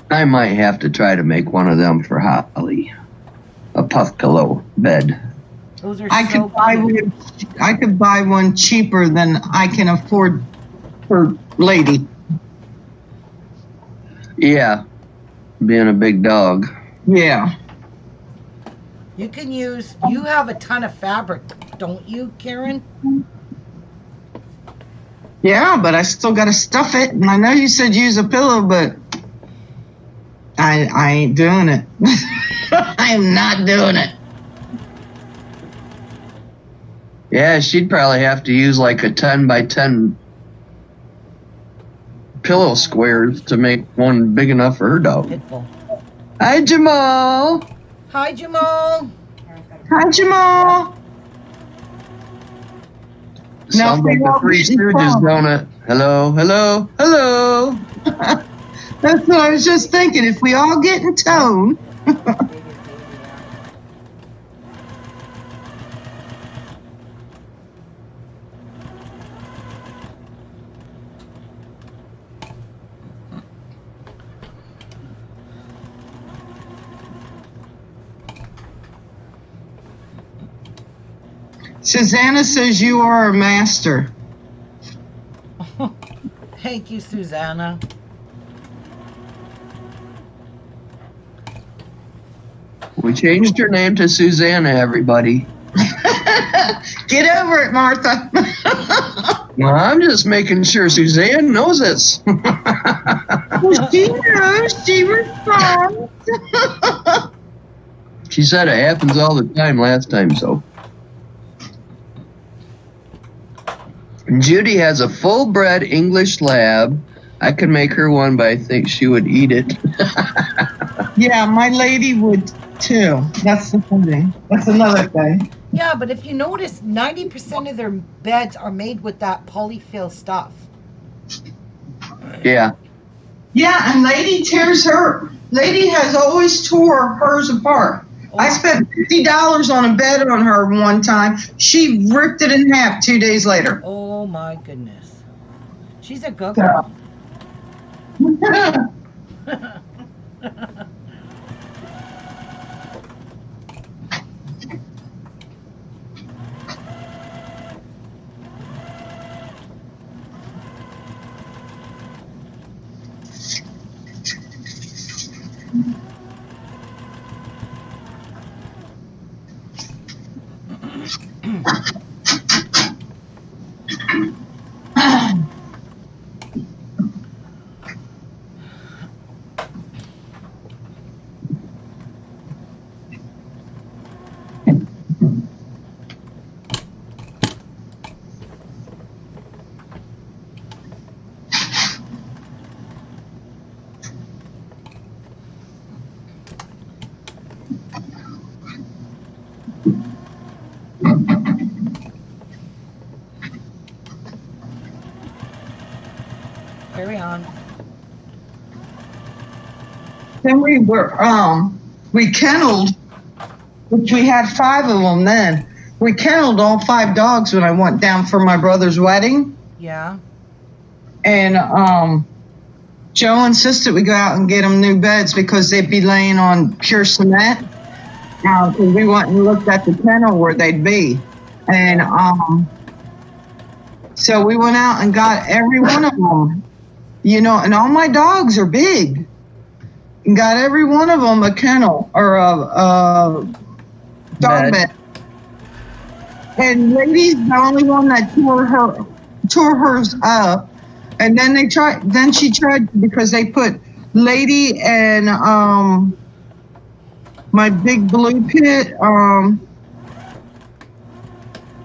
I might have to try to make one of them for Holly. A puff pillow bed. Those are I so could buy one cheaper than I can afford for lady. Yeah. Being a big dog. Yeah. You have a ton of fabric, don't you, Karen? Yeah, but I still got to stuff it. And I know you said use a pillow, but I ain't doing it. I am not doing it. Yeah, she'd probably have to use like a 10 by 10 pillow squares to make one big enough for her dog. Pitbull. Hi, Jamal. Hi, Jamal. Hi, Jamal. Sounds like the Three Stooges, don't it? Hello, hello, hello. That's what I was just thinking. If we all get in tone. Susanna says you are a master. Thank you, Susanna. We changed her name to Susanna, everybody. Get over it, Martha. Well, I'm just making sure Suzanne knows this. She knows. She responds. She said it happens all the time last time, so. Judy has a full-bred English lab. I could make her one, but I think she would eat it. Yeah, my lady would too. That's the thing. That's another thing. Yeah, but if you notice, 90% of their beds are made with that polyfill stuff. Yeah. Yeah, and lady tears her. Lady has always tore hers apart. I spent $50 on a bed on her one time. She ripped it in half 2 days later. Oh my goodness. She's a good girl. Carry on. Then we kenneled, which we had 5 of them then. We kenneled all 5 dogs when I went down for my brother's wedding. Yeah. And Joe insisted we go out and get them new beds because they'd be laying on pure cement. Because we went and looked at the kennel where they'd be. And so we went out and got every one of them. You know, and all my dogs are big. And got every one of them a kennel or a dog bed. And Lady's the only one that tore hers up. And then she tried, because they put Lady and my big blue pit,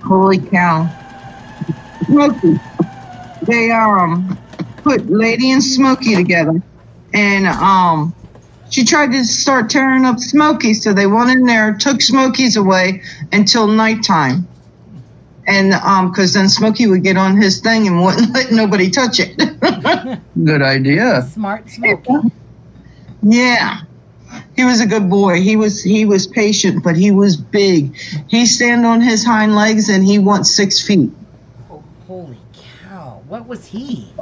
holy cow, Smokey. They put Lady and Smokey together. And she tried to start tearing up Smokey, so they went in there, took Smokey's away until nighttime. And because then Smokey would get on his thing and wouldn't let nobody touch it. Good idea. Smart Smokey. Yeah. He was a good boy. He was patient, but he was big. He stand on his hind legs and he went 6 feet. Oh, holy cow. What was he?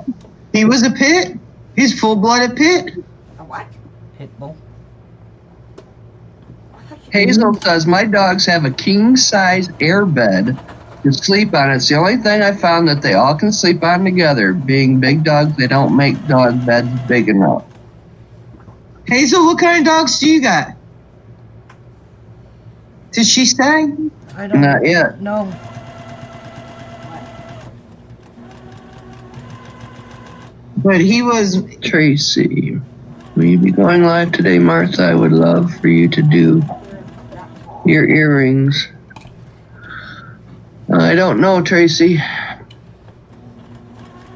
He was a pit. He's full-blooded pit. A what? Pitbull. Hazel says, my dogs have a king-size air bed to sleep on. It's the only thing I found that they all can sleep on together. Being big dogs, they don't make dog beds big enough. Hazel, what kind of dogs do you got? Did she say? I don't Not yet. No. But he was... Tracy, will you be going live today, Martha? I would love for you to do your earrings. I don't know, Tracy.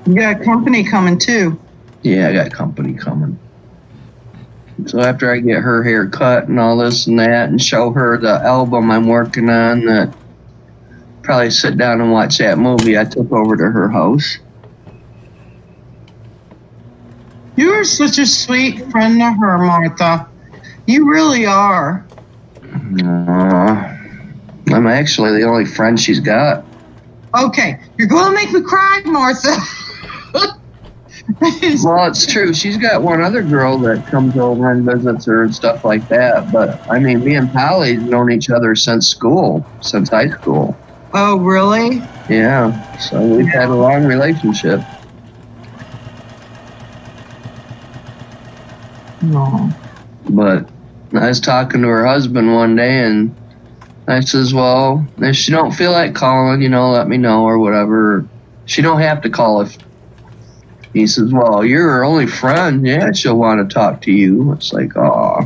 You got company coming, too. Yeah, I got company coming. So after I get her hair cut and all this and that and show her the album I'm working on, that probably sit down and watch that movie, I took over to her house. You are such a sweet friend to her, Martha. You really are. I'm actually the only friend she's got. Okay, you're going to make me cry, Martha. Well, it's true. She's got one other girl that comes over and visits her and stuff like that. But, I mean, me and Polly's known each other since high school. Oh, really? Yeah, so we've had a long relationship. No. But I was talking to her husband one day, and I says, well, if she don't feel like calling, let me know or whatever. She don't have to call if... He says, well, you're her only friend. Yeah, she'll want to talk to you. It's like, aw.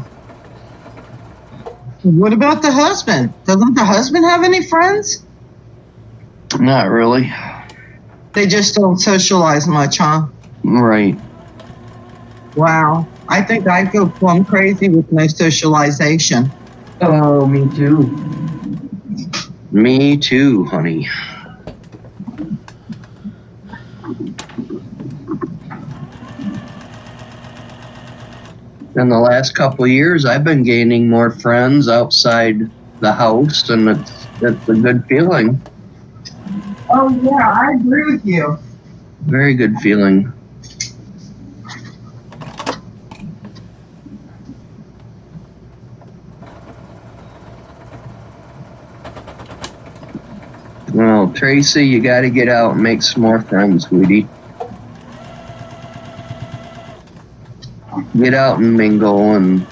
What about the husband? Doesn't the husband have any friends? Not really. They just don't socialize much, huh? Right. Wow. I think I'd go plumb crazy with no socialization. Oh, me too. Me too, honey. In the last couple of years, I've been gaining more friends outside the house, and it's a good feeling. Oh, yeah, I agree with you. Very good feeling. Well, Tracy, you got to get out and make some more friends, sweetie. Get out and mingle and,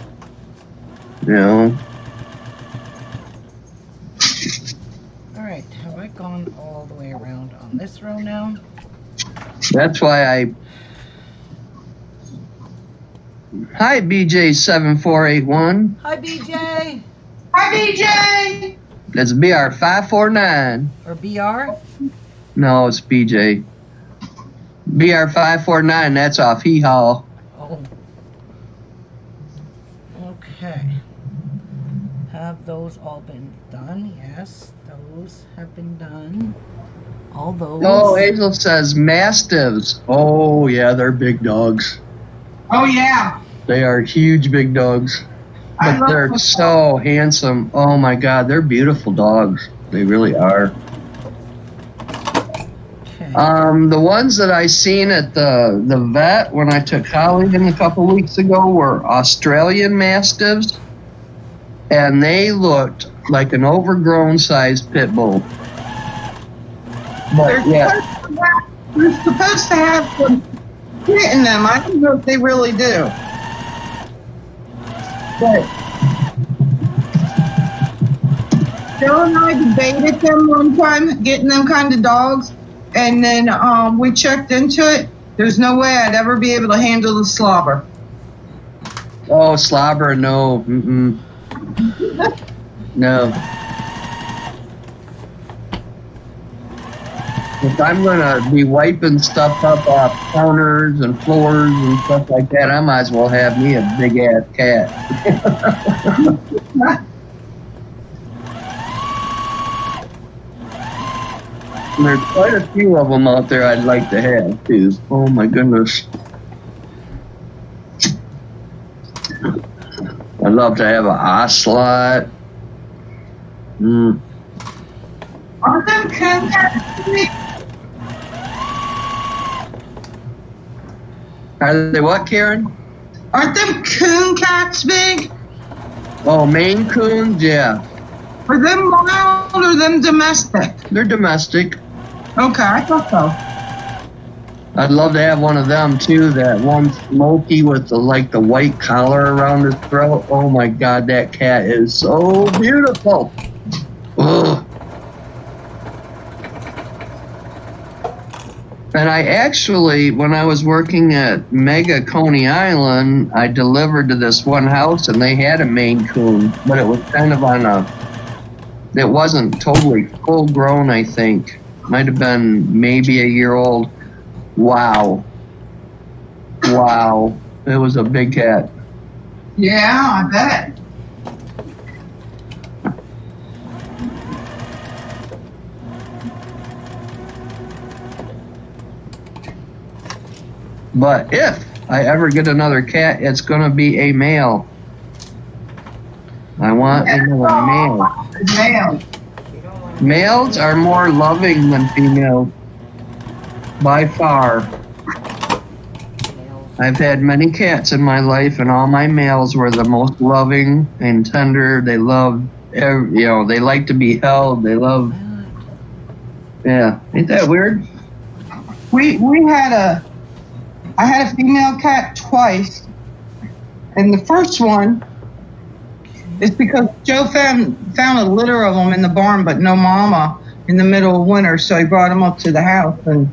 All right, have I gone all the way around on this row now? That's why Hi, BJ7481. Hi, BJ. Hi, BJ. That's BR549. Or BR? No, it's BJ. BR549, that's off Hee Haw. Oh. Okay. Have those all been done? Yes, those have been done. All those. Oh, Hazel says Mastiffs. Oh, yeah, they're big dogs. Oh yeah. They are huge big dogs. I But love they're them. so handsome. Oh, my God, they're beautiful dogs. They really are. Okay. The ones that I seen at the vet when I took Holly in a couple weeks ago were Australian Mastiffs, and they looked like an overgrown sized pit bull. But yeah, They're supposed to have some shit in them. I don't know if they really do. But Joe and I debated them one time, getting them kind of dogs, and then we checked into it. There's no way I'd ever be able to handle the slobber. oh, slobber, no, no. If I'm gonna be wiping stuff up off counters and floors and stuff like that, I might as well have me a big ass cat. And there's quite a few of them out there I'd like to have too. Oh my goodness. I'd love to have an ocelot. Aren't them coon cats big? Are they what, Karen? Aren't them coon cats big? Oh, Maine Coons? Yeah. Are them wild or them domestic? They're domestic. Okay, I thought so. I'd love to have one of them too. That one Smokey with the white collar around his throat. Oh my God, that cat is so beautiful. Ugh. And I actually, when I was working at Mega Coney Island, I delivered to this one house and they had a Maine Coon, but it was kind of it wasn't totally full grown, I think. Might have been maybe a year old. Wow. Wow. It was a big cat. Yeah, I bet. But if I ever get another cat, it's going to be a male. I want another male. Damn. You don't want to Males are more loving than females. By far. males. I've had many cats in my life, and all my males were the most loving and tender. They love, they like to be held. They love, yeah. Ain't that weird? I had a female cat twice, and the first one is because Joe found a litter of them in the barn, but no mama in the middle of winter, so he brought them up to the house, and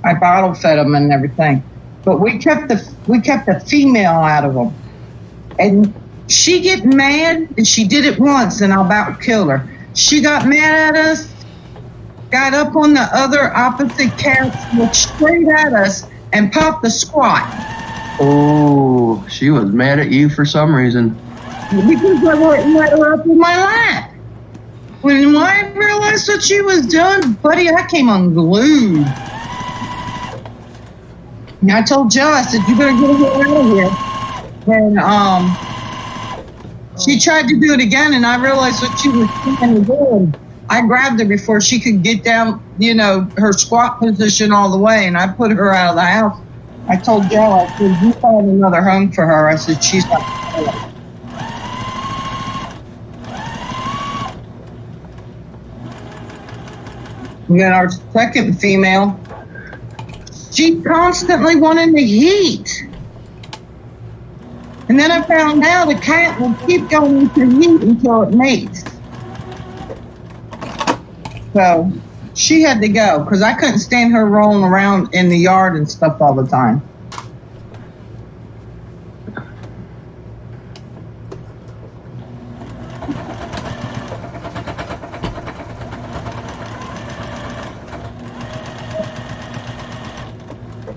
I bottle fed them and everything. But we kept the female out of them, and she get mad, and she did it once, and I about killed her. She got mad at us, got up on the other opposite cats, looked straight at us, and popped the squat. Oh, she was mad at you for some reason. Because I wouldn't let her up in my lap. When I realized what she was doing, buddy, I came unglued. And I told Joe, I said, you better get her out of here. And she tried to do it again, and I realized what she was trying to do. I grabbed her before she could get down, her squat position all the way, and I put her out of the house. I told Joe, I said, you find another home for her. I said, she's not. And then our second female, she constantly wanted the heat. And then I found out a cat will keep going into heat until it mates. So she had to go because I couldn't stand her rolling around in the yard and stuff all the time.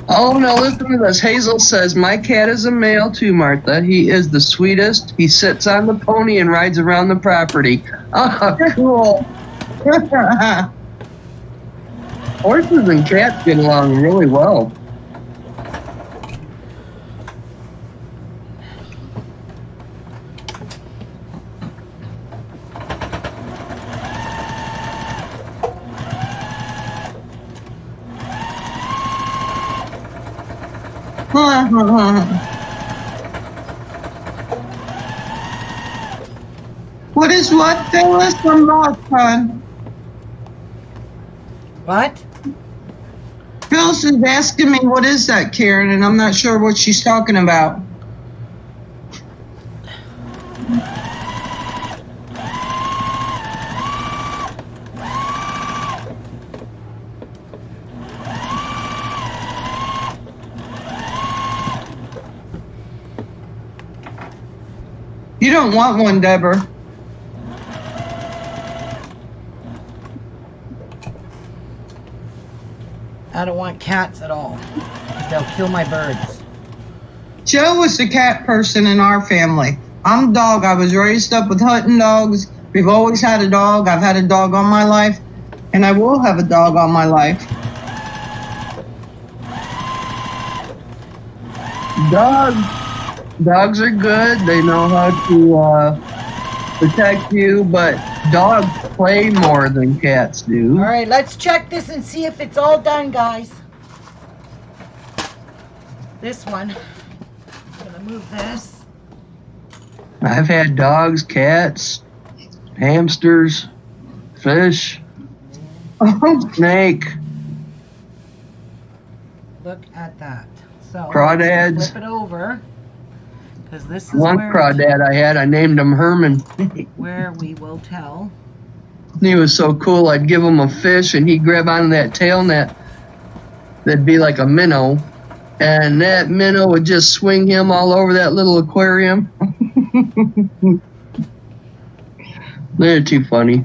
Oh, now listen to this. Hazel says, my cat is a male too, Martha. He is the sweetest. He sits on the pony and rides around the property. Oh, cool. Horses and cats get along really well. What is what, Phyllis? I'm lost, hon. What? Phyllis is asking me what is that, Karen, and I'm not sure what she's talking about. You don't want one, Deborah. I don't want cats at all. They'll kill my birds. Joe was the cat person in our family. I'm a dog. I was raised up with hunting dogs. We've always had a dog. I've had a dog all my life, and I will have a dog all my life. Dogs are good. They know how to protect you, but dogs play more than cats do. All right, let's check this and see if it's all done, guys. This one. I'm gonna move this. I've had dogs, cats, hamsters, fish, snake, Look at that. So crawdads. flip it over, because this is One where, crawdad I had, I named him Herman. where we will tell. He was so cool. I'd give him a fish, and he'd grab onto that tail net. That'd be like a minnow, and that minnow would just swing him all over that little aquarium. They're too funny.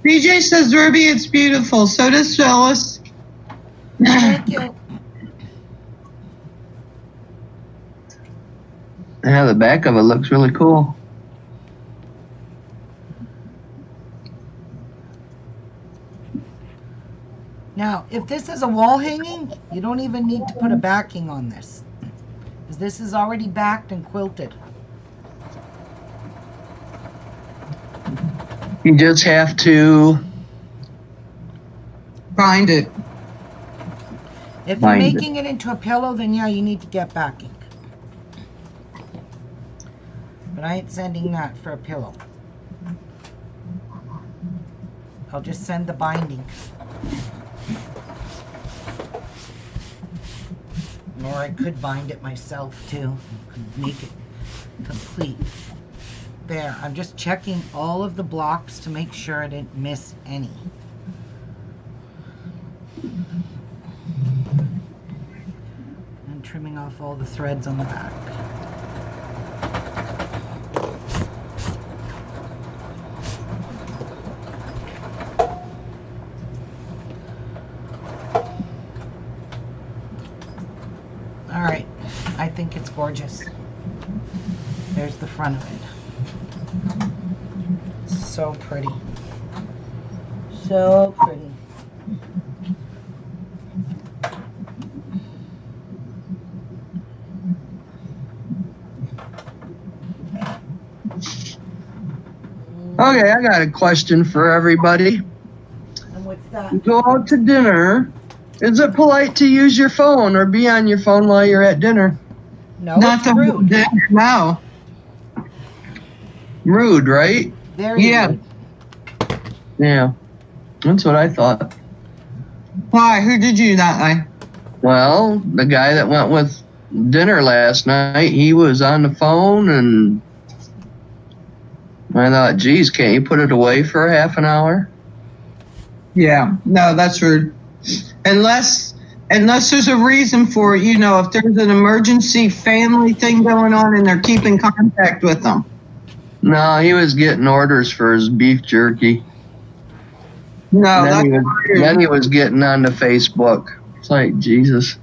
BJ says, Ruby, it's beautiful. So does Phyllis. Thank you. Yeah, the back of it looks really cool. Now, if this is a wall hanging, you don't even need to put a backing on this, because this is already backed and quilted. You just have to Find it. If you're Bind it. making it into a pillow, then yeah, you need to get backing. But I ain't sending that for a pillow. I'll just send the binding. Or I could bind it myself too. Could make it complete. There, I'm just checking all of the blocks to make sure I didn't miss any. And trimming off all the threads on the back. All right, I think it's gorgeous. There's the front of it. So pretty. So pretty. Okay, I got a question for everybody. And what's that? You go out to dinner. Is it polite to use your phone or be on your phone while you're at dinner? No, Not it's the rude. No. Rude, right? Very Yeah. rude. Yeah. That's what I thought. Why? Who did you that way? Well, the guy that went with dinner last night, he was on the phone, and I thought, geez, can't you put it away for half an hour? Yeah. No, that's rude. Unless unless there's a reason for it, you know, if there's an emergency family thing going on and they're keeping contact with them. No, he was getting orders for his beef jerky. No, Then that's he was getting onto Facebook. It's like, Jesus,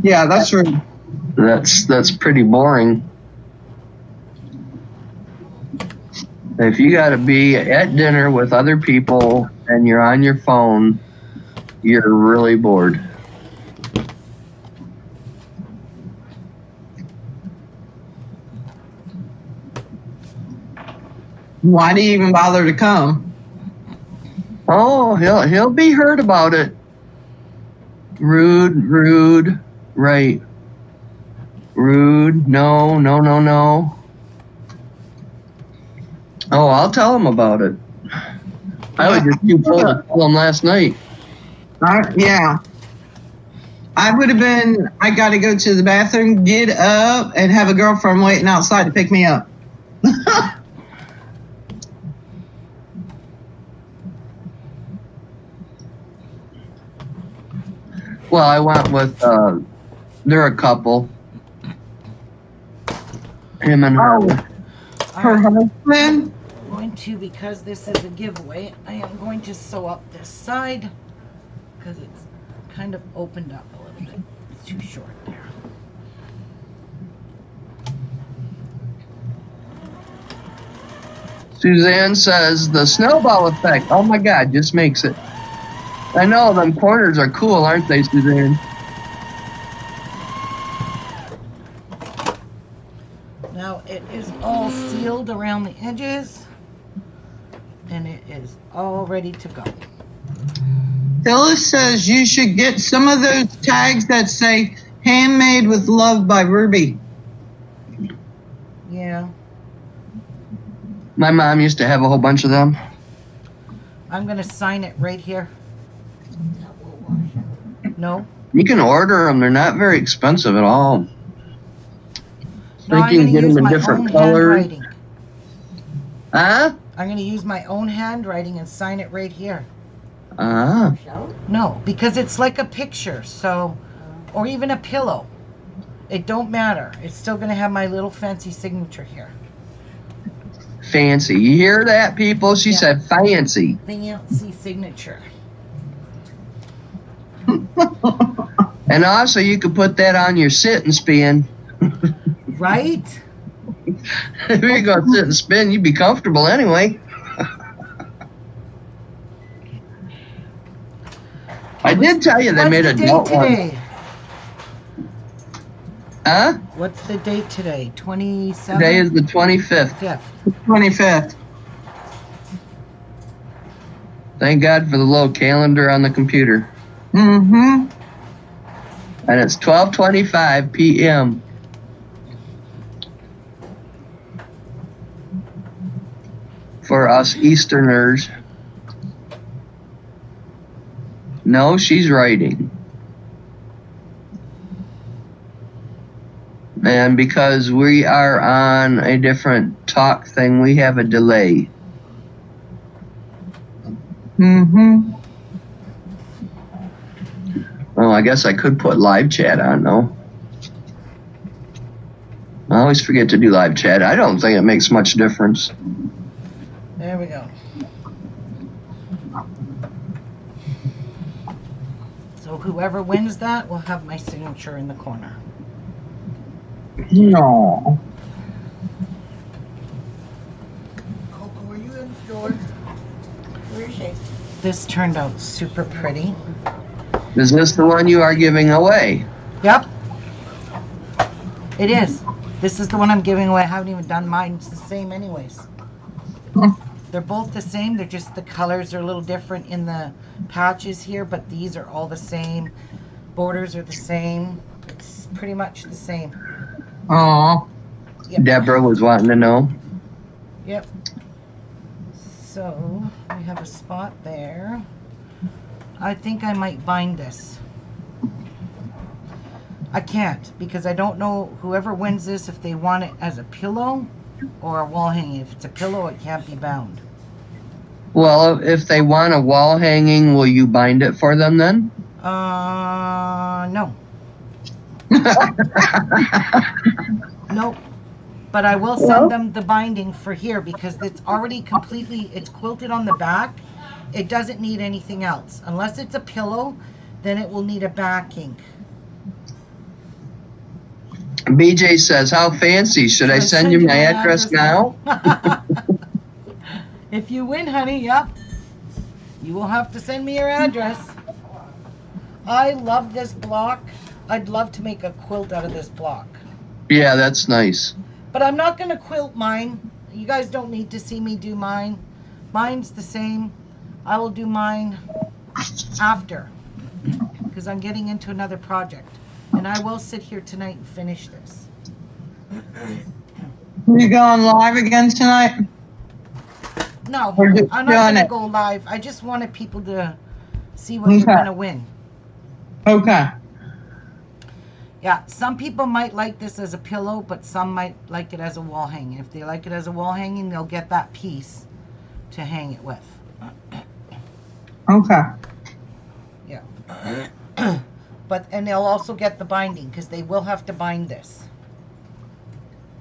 yeah, that's right. that's pretty boring. If you got to be at dinner with other people and you're on your phone, you're really bored. Why do you even bother to come? Oh, he'll be heard about it. Rude, right. Rude, no. Oh, I'll tell him about it. I was just too full to tell him last night. Yeah. I would have been, I got to go to the bathroom, get up, and have a girlfriend waiting outside to pick me up. Well, I went with, they're a couple. Him and her. Her husband? I'm going to, because this is a giveaway, I am going to sew up this side because it's kind of opened up a little bit. It's too short there. Suzanne says the snowball effect. Oh my God, just makes it. I know, them corners are cool, aren't they, Suzanne? Now it is all sealed around the edges and it is all ready to go. Phyllis says you should get some of those tags that say handmade with love by Ruby. Yeah, My mom used to have a whole bunch of them. I'm going to sign it right here. No? You can order them. They're not very expensive at all. No, You I'm can going to get use them in my different own colors. handwriting. Huh? I'm going to use my own handwriting and sign it right here. Ah. No, because it's like a picture, so, or even a pillow. It don't matter. It's still going to have my little fancy signature here. Fancy. You hear that, people? She Yeah. said fancy. Fancy signature. And also, you could put that on your sit and spin. Right? If you're going to sit and spin, you'd be comfortable anyway. I did tell you they made a What's the date adult one. today? Huh? What's the date today? 27th? Today is the 25th. 5th. 25th. Thank God for the little calendar on the computer. Mm-hmm. And it's 12:25 p.m. for us Easterners. No, she's writing. And because we are on a different talk thing, we have a delay. Mm-hmm. Well, I guess I could put live chat on, though. I always forget to do live chat. I don't think it makes much difference. There we go. So whoever wins that will have my signature in the corner. No. Coco, were you in the store? Where is she? This turned out super pretty. Is this the one you are giving away? Yep. It is. This is the one I'm giving away. I haven't even done mine. It's the same anyways. They're both the same. They're just the colors are a little different in the patches here, but these are all the same. Borders are the same. It's pretty much the same. Oh. Yep. Deborah was wanting to know. Yep. So we have a spot there. I think I might bind this. I can't because I don't know whoever wins this if they want it as a pillow or a wall hanging. If it's a pillow, it can't be bound. Well, if they want a wall hanging, will you bind it for them then? No. Nope. But I will Well- send them the binding for here because it's already completely, it's quilted on the back. It doesn't need anything else. Unless it's a pillow, then it will need a backing. BJ says, how fancy. Should I send you my address now? If you win, honey, yep. You will have to send me your address. I love this block. I'd love to make a quilt out of this block. Yeah, that's nice. But I'm not going to quilt mine. You guys don't need to see me do mine. Mine's the same. I will do mine after because I'm getting into another project. And I will sit here tonight and finish this. You going live again tonight? No, Or just I'm not doing going to it? go live. I just wanted people to see what you're Okay. going to win. Okay. Yeah, some people might like this as a pillow, but some might like it as a wall hanging. If they like it as a wall hanging, they'll get that piece to hang it with. Okay. And they'll also get the binding because they will have to bind this.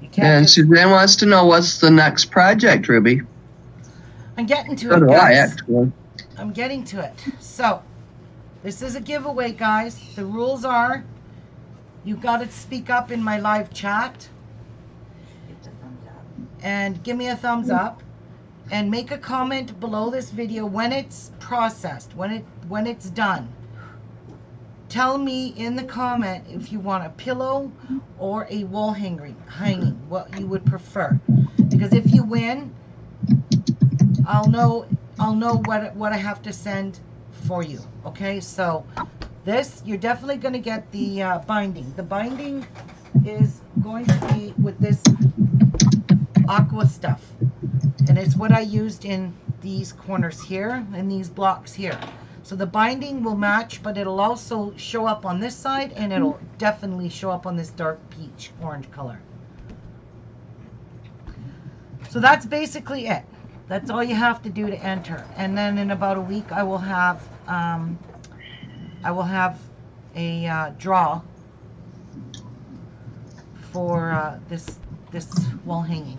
You can't And just, Suzanne wants to know what's the next project, Ruby. I'm getting to So it, do I, guys. actually. I'm getting to it. So, this is a giveaway, guys. The rules are you got to speak up in my live chat Give the thumbs up. and give me a thumbs up and make a comment below this video when it's processed, when it's done. Tell me in the comment if you want a pillow or a wall hanging, what you would prefer. Because if you win, I'll know what I have to send for you. Okay, so this, you're definitely going to get the binding. The binding is going to be with this aqua stuff. And it's what I used in these corners here and these blocks here. So the binding will match, but it'll also show up on this side and it'll definitely show up on this dark peach orange color. So that's basically it. That's all you have to do to enter. And then in about a week I will have a draw for this wall hanging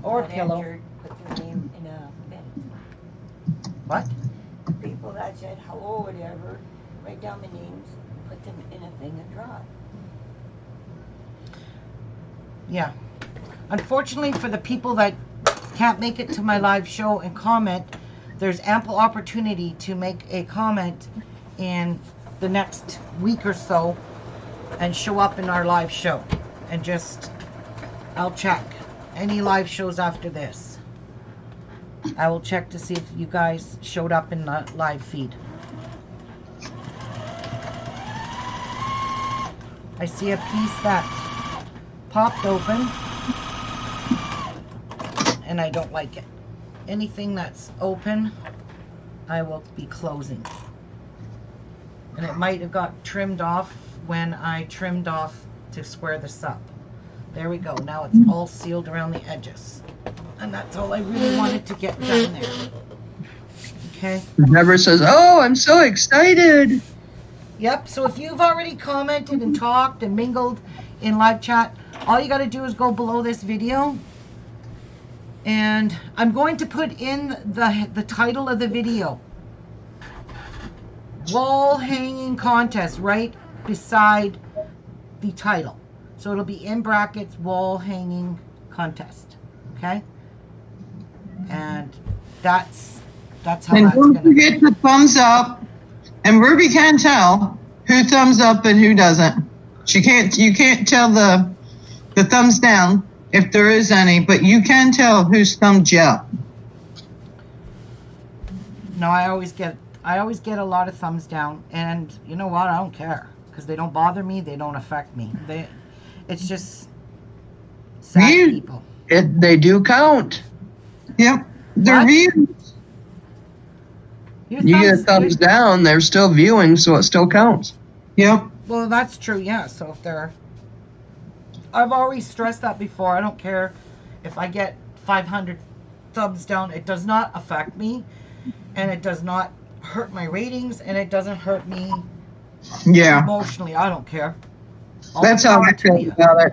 or Not pillow. entered, put their name in a thing. What? People that said hello, whatever, write down the names, put them in a thing and draw it. Yeah. Unfortunately for the people that can't make it to my live show and comment, there's ample opportunity to make a comment in the next week or so and show up in our live show. And just, I'll check any live shows after this. I will check to see if you guys showed up in the live feed. I see a piece that popped open and I don't like it. Anything that's open, I will be closing. And it might have got trimmed off when I trimmed off to square this up. There we go. Now it's all sealed around the edges. And that's all I really wanted to get done there. Okay. Deborah says, oh, I'm so excited. Yep, so if you've already commented and talked and mingled in live chat, all you got to do is go below this video. And I'm going to put in the title of the video. Wall hanging contest right beside the title. So it'll be in brackets, wall hanging contest. Okay? And that's how And that's don't going to be. forget the thumbs up. And Ruby can tell who thumbs up and who doesn't. You can't tell the thumbs down if there is any, but you can tell who's thumbs up. No, I always get a lot of thumbs down, and you know what? I don't care because they don't bother me. They don't affect me. It's just sad You- people. They do count. Yep. They're What? views. Your You get a thumbs down, they're still viewing, so it still counts. Yep. Well, that's true. Yeah. So if they're, I've always stressed that before. I don't care if I get 500 thumbs down. It does not affect me, and it does not hurt my ratings, and it doesn't hurt me Yeah, Emotionally, I don't care. All that's the how power I to feel you. about it.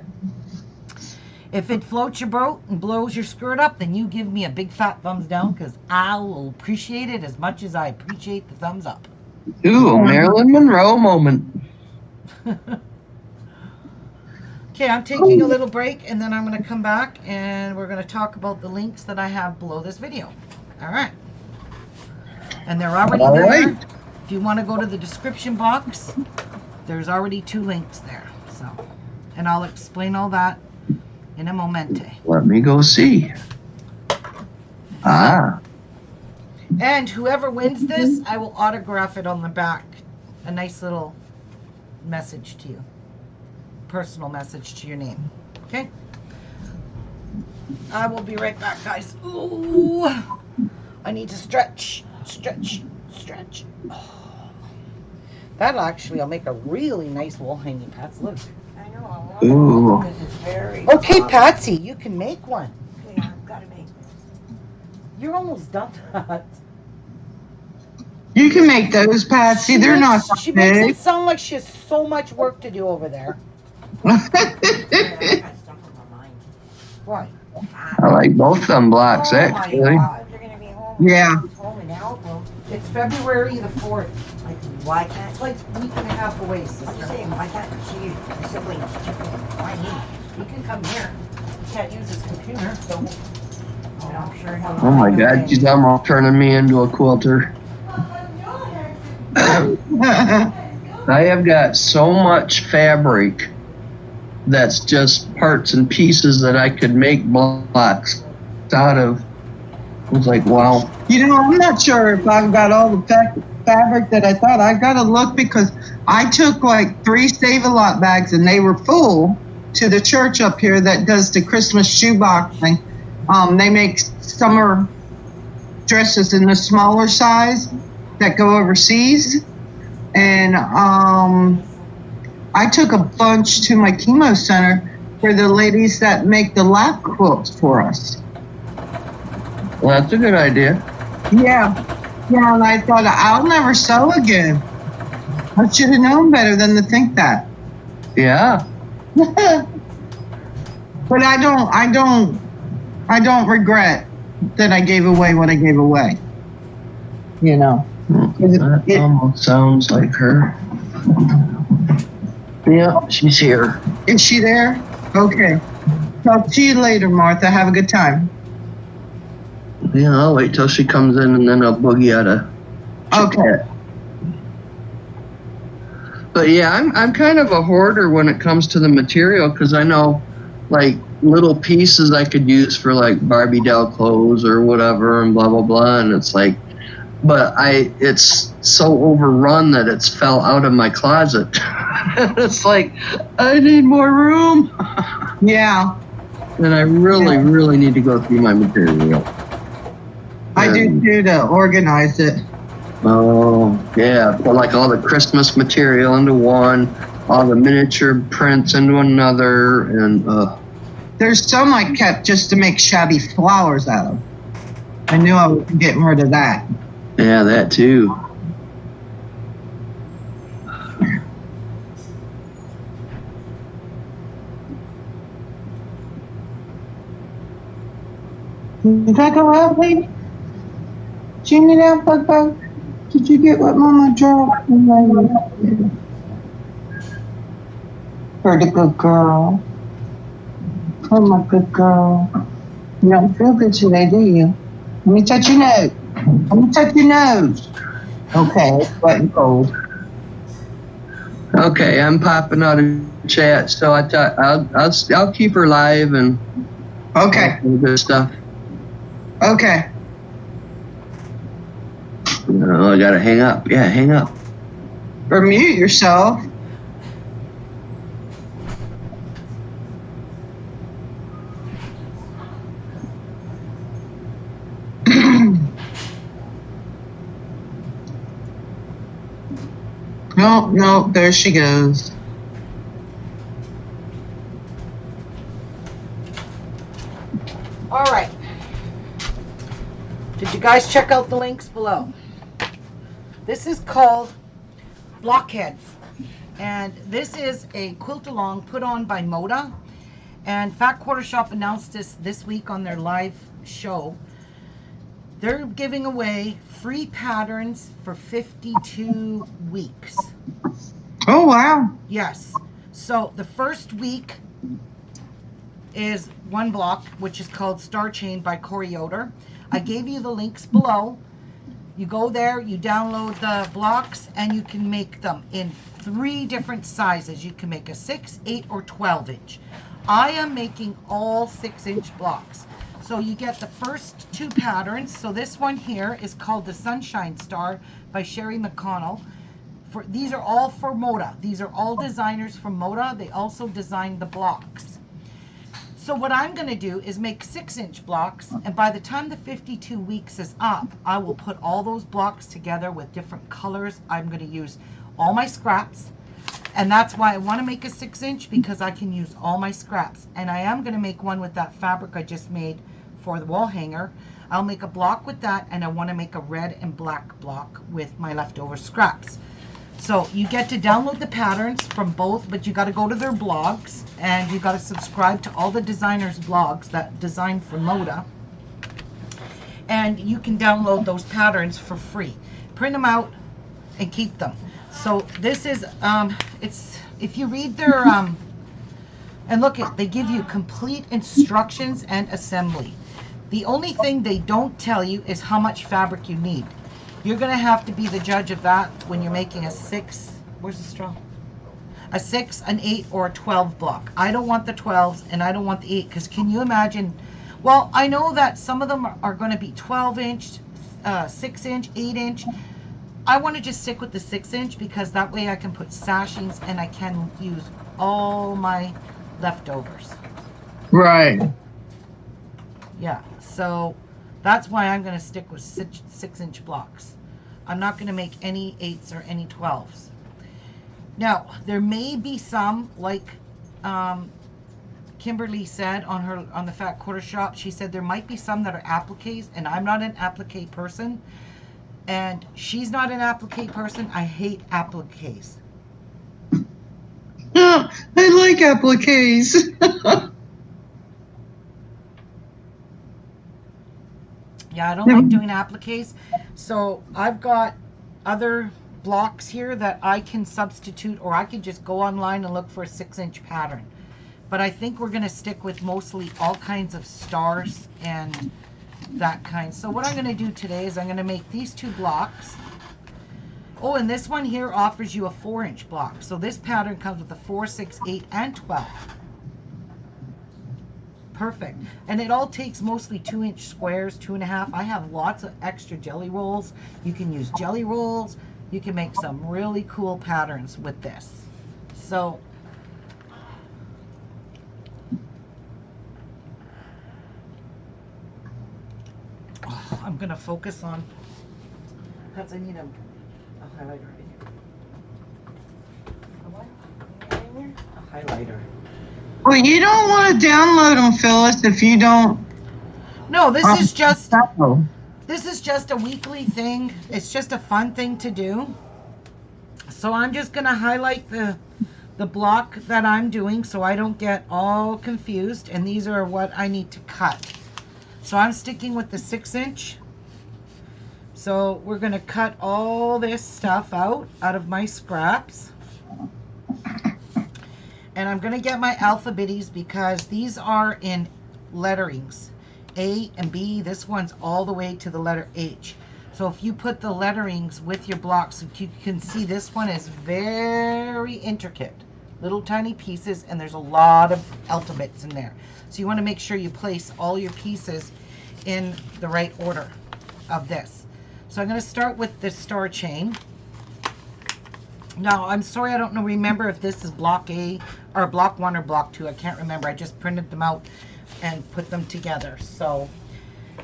If it floats your boat and blows your skirt up, then you give me a big fat thumbs down because I will appreciate it as much as I appreciate the thumbs up. Ooh, a Marilyn Monroe moment. Okay, I'm taking a little break and then I'm going to come back and we're going to talk about the links that I have below this video. All right. And they're already All there. right. If you want to go to the description box, there's already 2 links there. So, and I'll explain all that in a momente. Let me go see. Ah. And whoever wins this, I will autograph it on the back. A nice little message to you. Personal message to your name. Okay? I will be right back, guys. Ooh. I need to stretch. Stretch. Stretch. Oh. That'll actually, I'll make a really nice wall hanging, Patsy. Look. I know, I want Ooh. it because it's very Okay, soft. Patsy, you can make one. Okay, I've got to make this. You're almost done that. You can make those, Patsy. They're not She makes big. it sound like she has so much work to do over there. Yeah, I got stuff on my mind. What? I like both them blocks, Oh my actually. God. You're going to be home. Yeah. Home and out. Well, It's February the 4th. like, why can't It's like a week and a half away, I'm just sister. saying, why can't she, the siblings, why me? He can come here. He can't use his computer, so. And I'm sure he'll. Oh my God, she's almost turning me into a quilter. I have got so much fabric that's just parts and pieces that I could make blocks out of. I was like, wow. You know, I'm not sure if I've got all the fabric that I thought. I got to look because I took like 3 Save-A-Lot bags and they were full to the church up here that does the Christmas shoebox thing. They make summer dresses in the smaller size that go overseas. And I took a bunch to my chemo center for the ladies that make the lap quilts for us. Well, that's a good idea. Yeah. Yeah, and I thought, I'll never sew again. I should have known better than to think that. Yeah. But I don't regret that I gave away what I gave away. You know. That almost sounds like her. Yeah, she's here. Is she there? Okay. Talk to you later, Martha. Have a good time. Yeah, I'll wait till she comes in and then I'll boogie out of. Okay. But yeah, I'm kind of a hoarder when it comes to the material because I know like little pieces I could use for like Barbie doll clothes or whatever and blah blah blah, and it's like, but it's so overrun that it's fell out of my closet. It's like I need more room. Yeah. And I really need to go through my material. I do too, to organize it. Oh, yeah. Put like all the Christmas material into one, all the miniature prints into another, and There's some I kept just to make shabby flowers out of. I knew I was getting rid of that. yeah, that too. Did I go out, baby? Did you get out, Bug? Did you get what Mama dropped? Pretty good girl. Oh, my good girl. You don't feel good today, do you? Let me touch your nose. Let me touch your nose. Okay, it's wet and cold. Okay, I'm popping out of chat, so I'll keep her live and Okay, all the good stuff. okay. Oh, I gotta hang up. Yeah, hang up. Or mute yourself. No, there she goes. All right. Did you guys check out the links below? This is called blockheads. And this is a quilt along put on by Moda. And Fat Quarter Shop announced this week on their live show. They're giving away free patterns for 52 weeks. Oh, wow. Yes. So the first week is one block, which is called Star Chain by Corey Yoder. I gave you the links below. You go there, you download the blocks, and you can make them in 3 different sizes. You can make a 6, 8, or 12 inch. I am making all 6-inch blocks. So you get the first 2 patterns. So this one here is called the Sunshine Star by Sherry McConnell. These are all for Moda. These are all designers from Moda. They also designed the blocks. So what I'm going to do is make 6-inch blocks, and by the time the 52 weeks is up, I will put all those blocks together with different colors. I'm going to use all my scraps, and that's why I want to make a 6-inch, because I can use all my scraps. And I am going to make one with that fabric I just made for the wall hanger. I'll make a block with that, and I want to make a red and black block with my leftover scraps. So you get to download the patterns from both, but you got to go to their blogs, and you got to subscribe to all the designers' blogs that design for Moda. And you can download those patterns for free. Print them out and keep them. So this is, it's, if you read their, and look at, they give you complete instructions and assembly. The only thing they don't tell you is how much fabric you need. You're going to have to be the judge of that when you're making a 6, where's the straw? A 6, an 8, or a 12 block. I don't want the 12s and I don't want the 8, because can you imagine? Well, I know that some of them are going to be 12-inch, 6-inch, 8-inch. I want to just stick with the 6-inch, because that way I can put sashings and I can use all my leftovers. Right. Yeah, so that's why I'm going to stick with 6-inch blocks. I'm not going to make any 8s or any 12s. Now, there may be some, like Kimberly said on the Fat Quarter Shop, she said there might be some that are appliques, and I'm not an applique person, and she's not an applique person. I hate appliques. I like appliques. Yeah, I don't like doing appliques. So I've got other blocks here that I can substitute, or I can just go online and look for a 6-inch pattern. But I think we're going to stick with mostly all kinds of stars and that kind. So what I'm going to do today is I'm going to make these 2 blocks. Oh, and this one here offers you a 4-inch block. So this pattern comes with a 4, 6, 8, and 12. Perfect. And it all takes mostly 2-inch squares, 2.5. I have lots of extra jelly rolls. You can use jelly rolls. You can make some really cool patterns with this. So I'm going to focus on, because I need a highlighter right here. A highlighter. Well, you don't want to download them, Phyllis, if you don't. No, this is just Oh. this is just a weekly thing. It's just a fun thing to do. So I'm just going to highlight the block that I'm doing so I don't get all confused, and these are what I need to cut. So I'm sticking with the 6-inch. So we're going to cut all this stuff out of my scraps. And I'm going to get my alphabetties, because these are in letterings. A and B, this one's all the way to the letter H. So if you put the letterings with your blocks, you can see this one is very intricate. Little tiny pieces, and there's a lot of alphabets in there. So you want to make sure you place all your pieces in the right order of this. So I'm going to start with the star chain. Now, I'm sorry, I don't remember if this is block A or block 1 or block 2. I can't remember. I just printed them out and put them together. So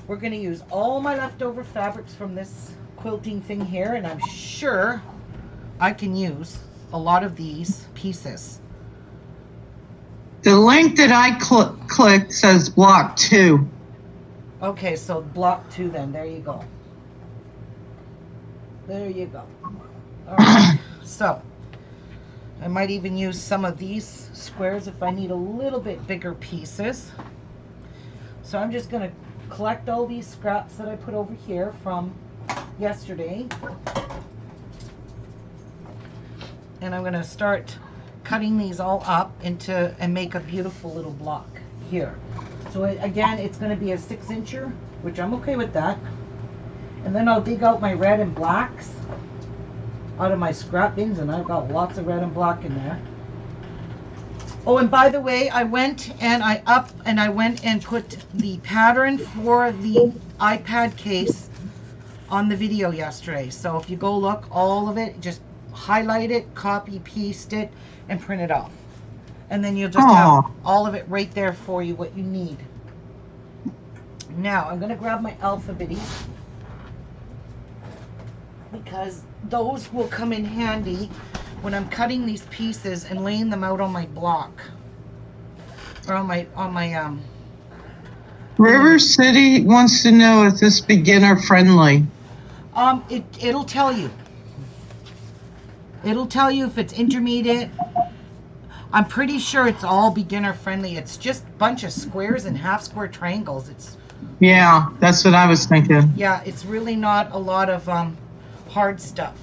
we're going to use all my leftover fabrics from this quilting thing here, and I'm sure I can use a lot of these pieces. The link that I clicked says block 2. Okay, so block 2 then. There you go. There you go. All right. So I might even use some of these squares if I need a little bit bigger pieces. So I'm just going to collect all these scraps that I put over here from yesterday. And I'm going to start cutting these all up into and make a beautiful little block here. So again, it's going to be a 6-incher, which I'm okay with that. And then I'll dig out my red and blacks out of my scrap bins, and I've got lots of red and black in there. Oh, and by the way, I went and put the pattern for the iPad case on the video yesterday. So if you go look, all of it, just highlight it, copy, paste it, and print it off. And then you'll just have all of it right there for you, what you need. Now, I'm going to grab my Alpha Bitties, because those will come in handy when I'm cutting these pieces and laying them out on my block. Or on my River City wants to know if this beginner friendly. It'll tell you. It'll tell you if it's intermediate. I'm pretty sure it's all beginner friendly. It's just a bunch of squares and half square triangles. Yeah, that's what I was thinking. Yeah, it's really not a lot of hard stuff.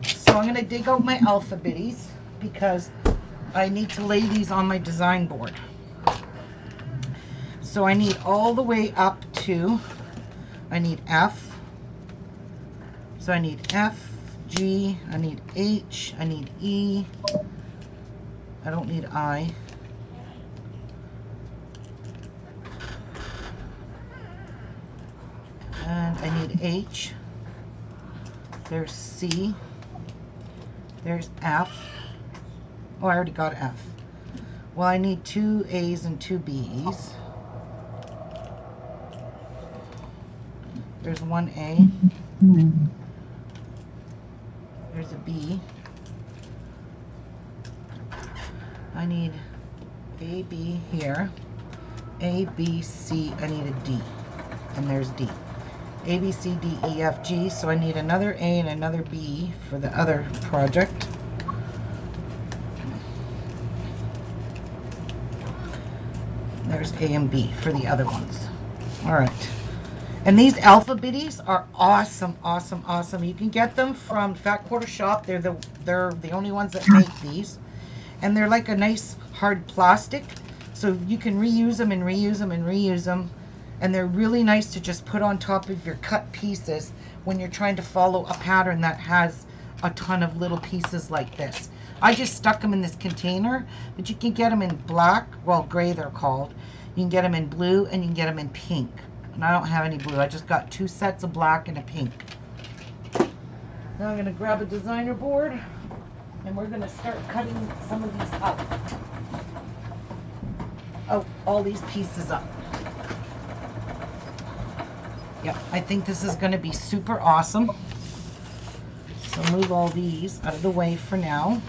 So I'm going to dig out my Alpha Bitties because I need to lay these on my design board. So I need all the way up to, I need F. So I need F, G, I need H, I need E. I don't need I. And I need H. There's C. There's F. Oh, I already got F. Well, I need 2 A's and 2 B's. There's 1 A. There's a B. I need A, B here. A, B, C. I need a D. And there's D. A, B, C, D, E, F, G. So I need another A and another B for the other project. There's A and B for the other ones. All right. And these Alpha Bitties are awesome, awesome, awesome. You can get them from Fat Quarter Shop. They're the only ones that make these. And they're like a nice hard plastic. So you can reuse them and reuse them and reuse them. And they're really nice to just put on top of your cut pieces when you're trying to follow a pattern that has a ton of little pieces like this. I just stuck them in this container, but you can get them in black, well, gray they're called. You can get them in blue and you can get them in pink. And I don't have any blue. I just got 2 sets of black and a pink. Now I'm going to grab a designer board and we're going to start cutting some of these out. Oh, all these pieces up. Yep, I think this is going to be super awesome. So move all these out of the way for now.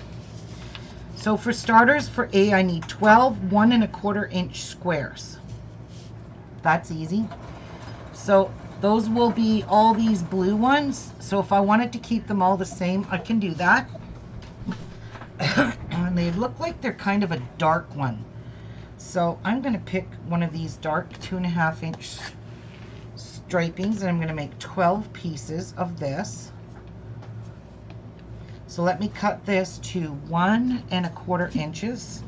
So for starters, for A, I need 12 1 1/4 inch squares. That's easy. So those will be all these blue ones. So if I wanted to keep them all the same, I can do that. And they look like they're kind of a dark one. So I'm going to pick one of these dark 2.5 inch stripings and I'm going to make 12 pieces of this. So let me cut this to 1 1/4 inches.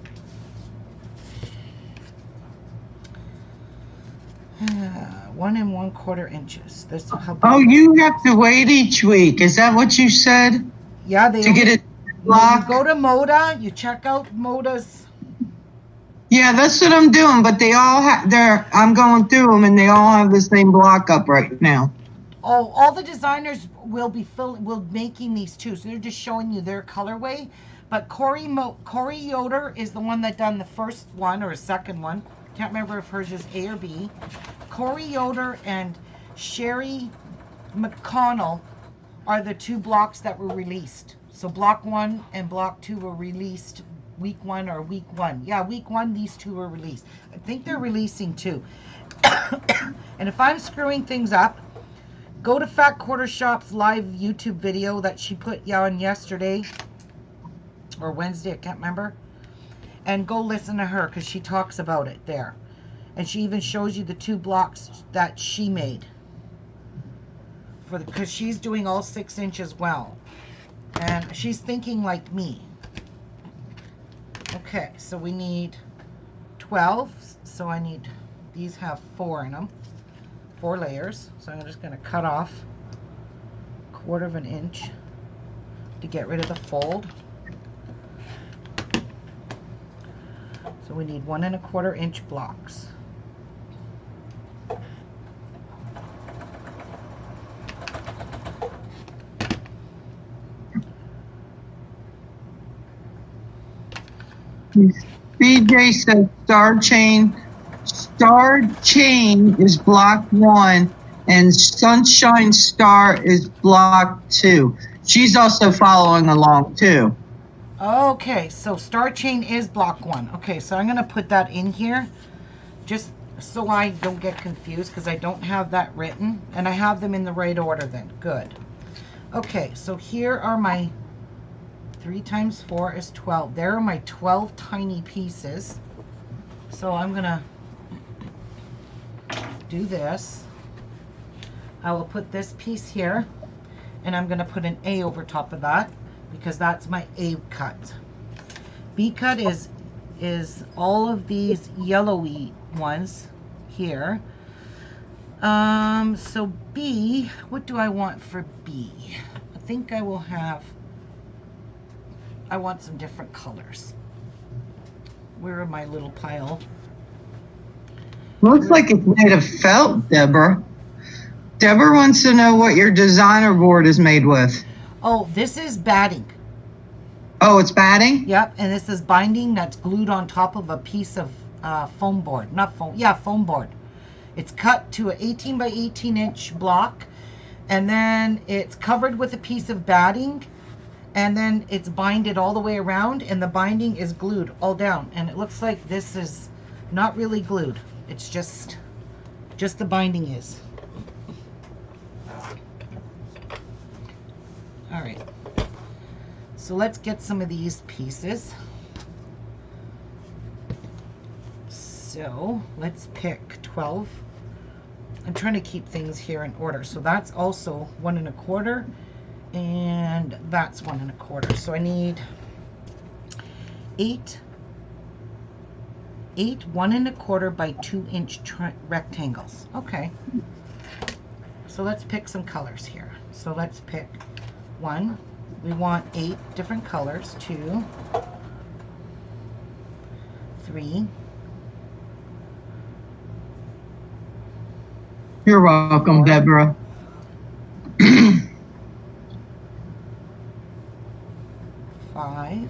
1 1/4 inches. This how big. Oh, you have to wait each week. Is that what you said? Yeah, they To get it you blocked? go to Moda, you check out Moda's. Yeah, that's what I'm doing. But they all have. I'm going through them, and they all have the same block up right now. Oh, all the designers will be making these too. So they're just showing you their colorway. But Corey Yoder is the one that done the first one or a second one. Can't remember if hers is A or B. Corey Yoder and Sherry McConnell are the 2 blocks that were released. So block 1 and block 2 were released week 1 or week 1. Yeah, week 1, these 2 were released. I think they're releasing 2. And if I'm screwing things up, go to Fat Quarter Shop's live YouTube video that she put on yesterday. or Wednesday, I can't remember. And go listen to her because she talks about it there. And she even shows you the 2 blocks that she made. Because she's doing all 6 inch as well. And she's thinking like me. Okay, so we need 12. So I need, these have 4 in them. 4 layers. So I'm just going to cut off 1/4 inch to get rid of the fold. So we need 1 1/4 inch blocks. BJ says star chain is block 1 and sunshine star is block 2. She's also following along too. Okay, so star chain is block 1. Okay, so I'm going to put that in here just so I don't get confused because I don't have that written. And I have them in the right order then. Good. Okay, so here are my 3 times 4 is 12. There are my 12 tiny pieces. So I'm going to do this. I will put this piece here and I'm going to put an A over top of that because that's my A cut. B cut is all of these yellowy ones here. So B, what do I want for B? I think I will have, I want some different colors. Where are my little pile? Looks like it's made of felt, Deborah. Deborah wants to know what your designer board is made with. Oh, this is batting. Oh, it's batting? Yep, and this is binding that's glued on top of a piece of foam board. Not foam, yeah, foam board. It's cut to an 18 by 18 inch block, and then it's covered with a piece of batting, and then it's binded all the way around, and the binding is glued all down. And it looks like this is not really glued. It's just the binding is. All right. So let's get some of these pieces. So let's pick 12. I'm trying to keep things here in order. So that's also 1 1/4, and that's 1 1/4. So I need 8 1 1/4 by 2 inch rectangles. Okay. So let's pick some colors here. So let's pick 1. We want 8 different colors. 2, 3. You're welcome, Deborah. 5,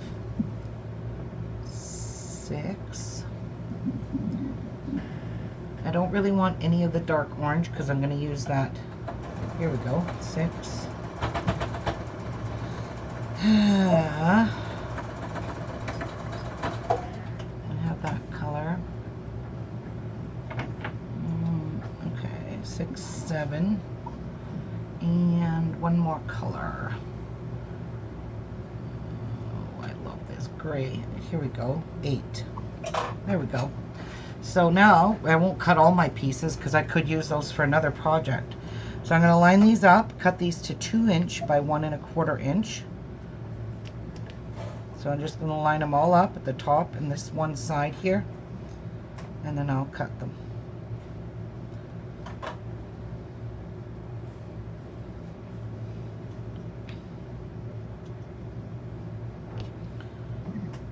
6. I don't really want any of the dark orange because I'm going to use that. Here we go. 6. I have that color. Okay, 6, 7, and one more color. Oh, I love this gray. Here we go. 8. There we go. So now I won't cut all my pieces because I could use those for another project. So I'm going to line these up, cut these to 2 inch by 1 1/4 inch. So I'm just going to line them all up at the top and this one side here, and then I'll cut them.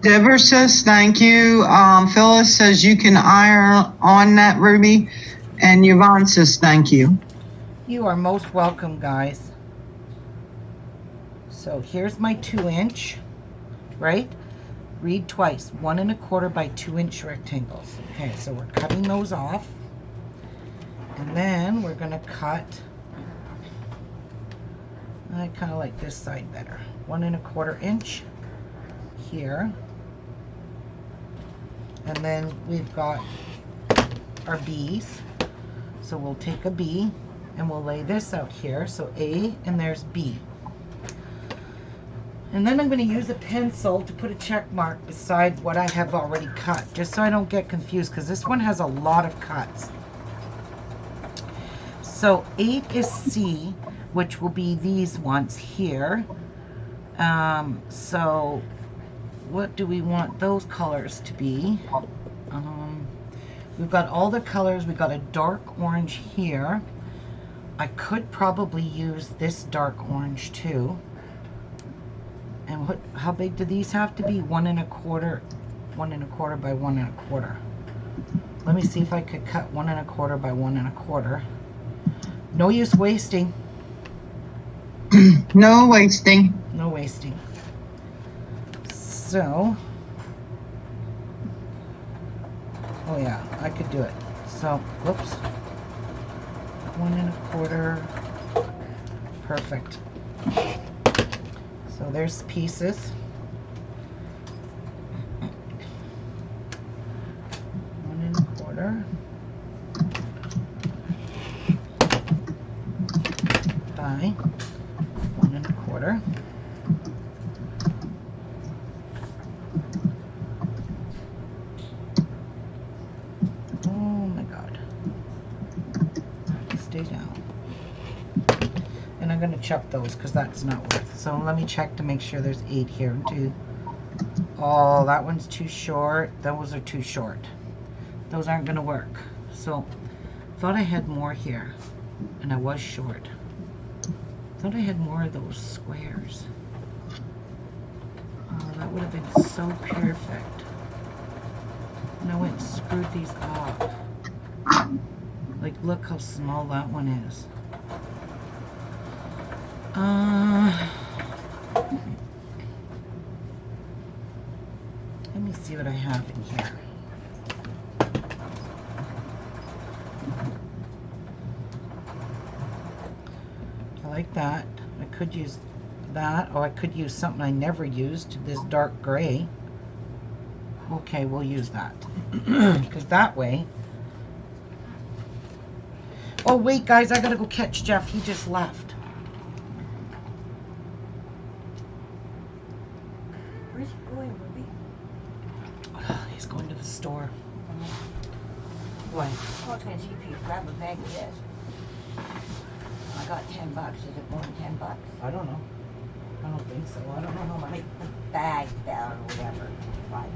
Deborah says thank you. Phyllis says you can iron on that, Ruby. And Yvonne says thank you. You are most welcome, guys. So here's my 2 inch. Right? Read twice. 1 1/4 by 2 inch rectangles. Okay, so we're cutting those off. And then we're going to cut, I kind of like this side better. 1 1/4 inch here. And then we've got our B's. So we'll take a B and we'll lay this out here. So A, and there's B. And then I'm going to use a pencil to put a check mark beside what I have already cut, just so I don't get confused, because this one has a lot of cuts. So 8 is C, which will be these ones here. So what do we want those colors to be? We've got all the colors. We've got a dark orange here. I could probably use this dark orange too. And how big do these have to be? 1 1/4, 1 1/4 by 1 1/4. Let me see if I could cut 1 1/4 by 1 1/4. No use wasting. No wasting. No wasting. So, oh yeah, I could do it. So, whoops. 1 1/4. Perfect. So there's the pieces. 1 1/4 by 1 1/4. Oh my God. Stay down. And I'm going to chuck those because that's not worth. So let me check to make sure there's 8 here too. Oh, that one's too short. Those are too short. Those aren't going to work. So thought I had more here, and I was short. Thought I had more of those squares. Oh, that would have been so perfect. And I went and screwed these off. Like, look how small that one is. Let me see what I have in here. I like that. I could use that, or I could use something I never used, this dark gray. Okay, we'll use that. Because that way... Oh, wait, guys, I gotta go catch Jeff. He just left. Where's he going, Ruby? He's going to the store. Why? I was going to see if you grab a bag of this. I got $10. Is it more than $10? I don't know. I don't think so. I don't know how much. Make the bag down or whatever. Right.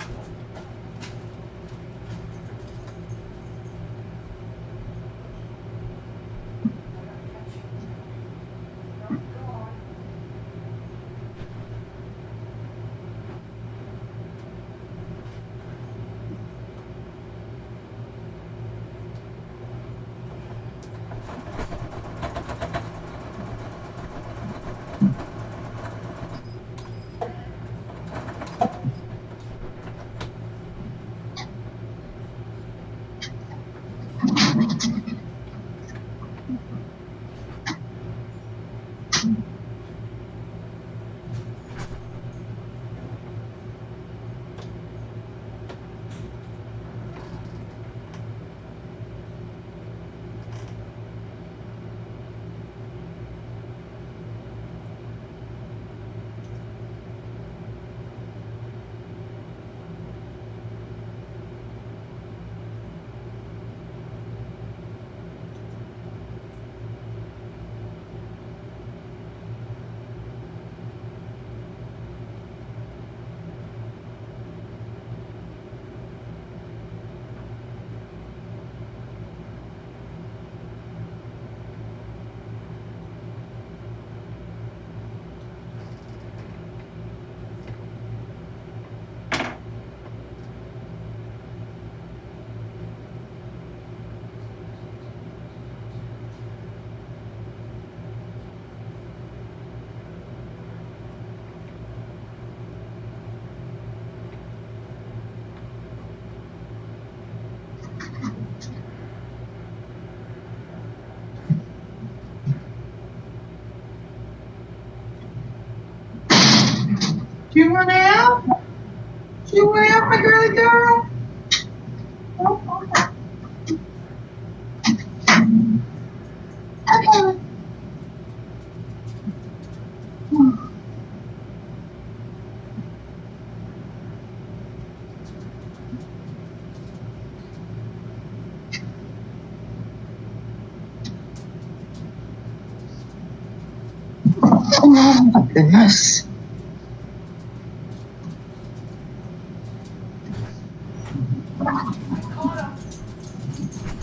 You want out? You want out, my girly girl? Okay. Oh my goodness.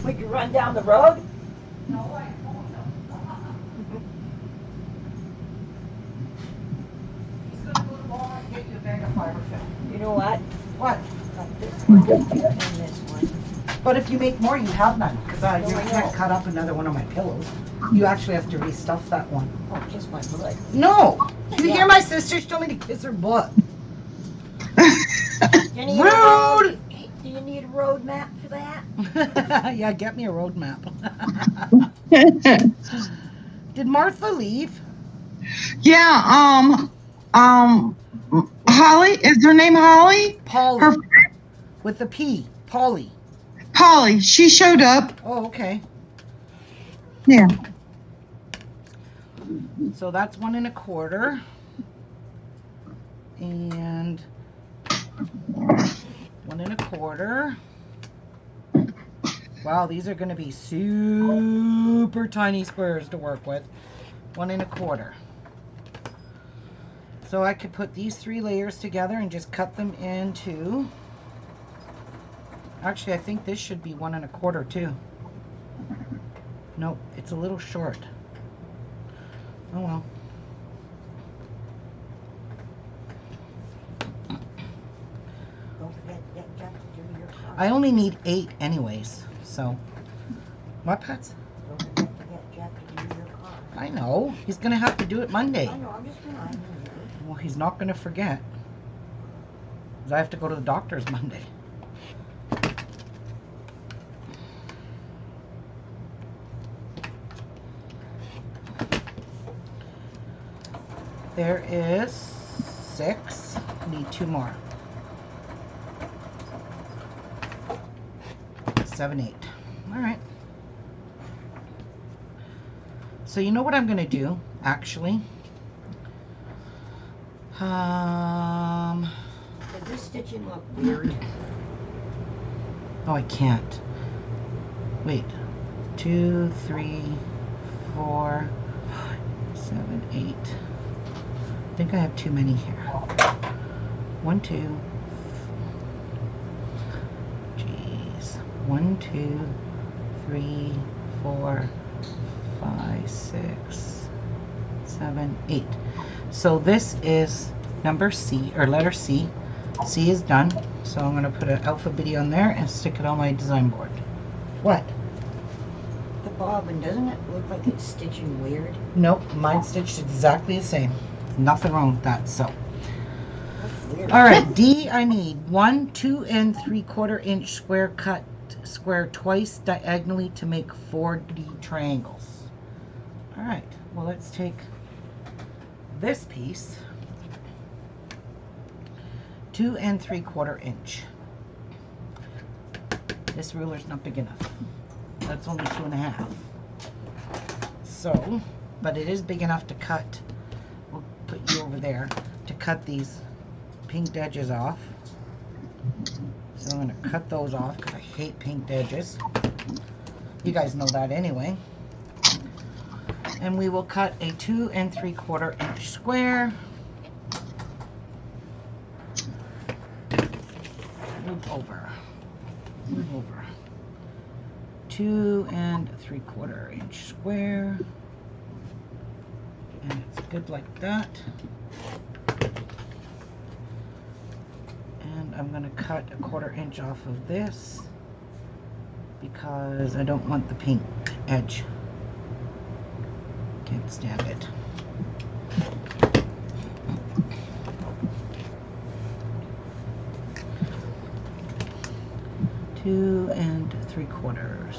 Would you run down the road? No, I told him. He's gonna go to Walmart and get you a bag of fiber fill. You know what? What? Got this one and this one. But if you make more, you have none, because No, you I can't know. cut up another one of my pillows. You actually have to restuff that one. Oh, kiss my butt. No! You Yeah. hear my sister? She told me to kiss her butt. You need a road- Rude! Do you need a road map for that? Yeah, get me a road map. Did Martha leave? Yeah, Holly, is her name Holly? Polly. Her With the P. Polly. Polly, she showed up. Oh, okay. Yeah. So that's 1 1/4. And 1 1/4. Wow, these are going to be super tiny squares to work with. 1 1/4. So I could put these 3 layers together and just cut them into... Actually, I think this should be 1 1/4 too. Nope, it's a little short. Oh well. Don't forget to get Jeff to do your car. I only need 8 anyways, so. What, Pets? Don't forget to get Jeff to do your car. I know. He's gonna have to do it Monday. I know, I'm just reminding you. Well, he's not gonna forget. 'Cause I have to go to the doctor's Monday. There is 6. Need 2 more. 7, 8. All right. So you know what I'm gonna do, actually? Does this stitching look weird? Oh, I can't. Wait. 2, 3, 4, 5, 7, 8. I think I have too many here. 1, 2. Jeez. 1, 2, 3, 4, 5, 6, 7, 8. So this is number C, or letter C. C is done. So I'm going to put an alphabet on there and stick it on my design board. What? The bobbin, doesn't it look like it's stitching weird? Nope, mine's stitched exactly the same. Nothing wrong with that. So, That's weird. all right, D. I need 1 2 3/4 inch square cut square twice diagonally to make 4D triangles. All right. Well, let's take this piece. 2 3/4 inch. This ruler's not big enough. That's only 2 1/2. So, but it is big enough to cut. We'll put you over there to cut these pinked edges off. So I'm going to cut those off because I hate pinked edges. You guys know that anyway. And we will cut a 2 3/4 inch square. Move over. Move over. 2 3/4 inch square. And it's good like that. And I'm going to cut a 1/4 inch off of this because I don't want the pink edge. Can't stand it. Two 3/4.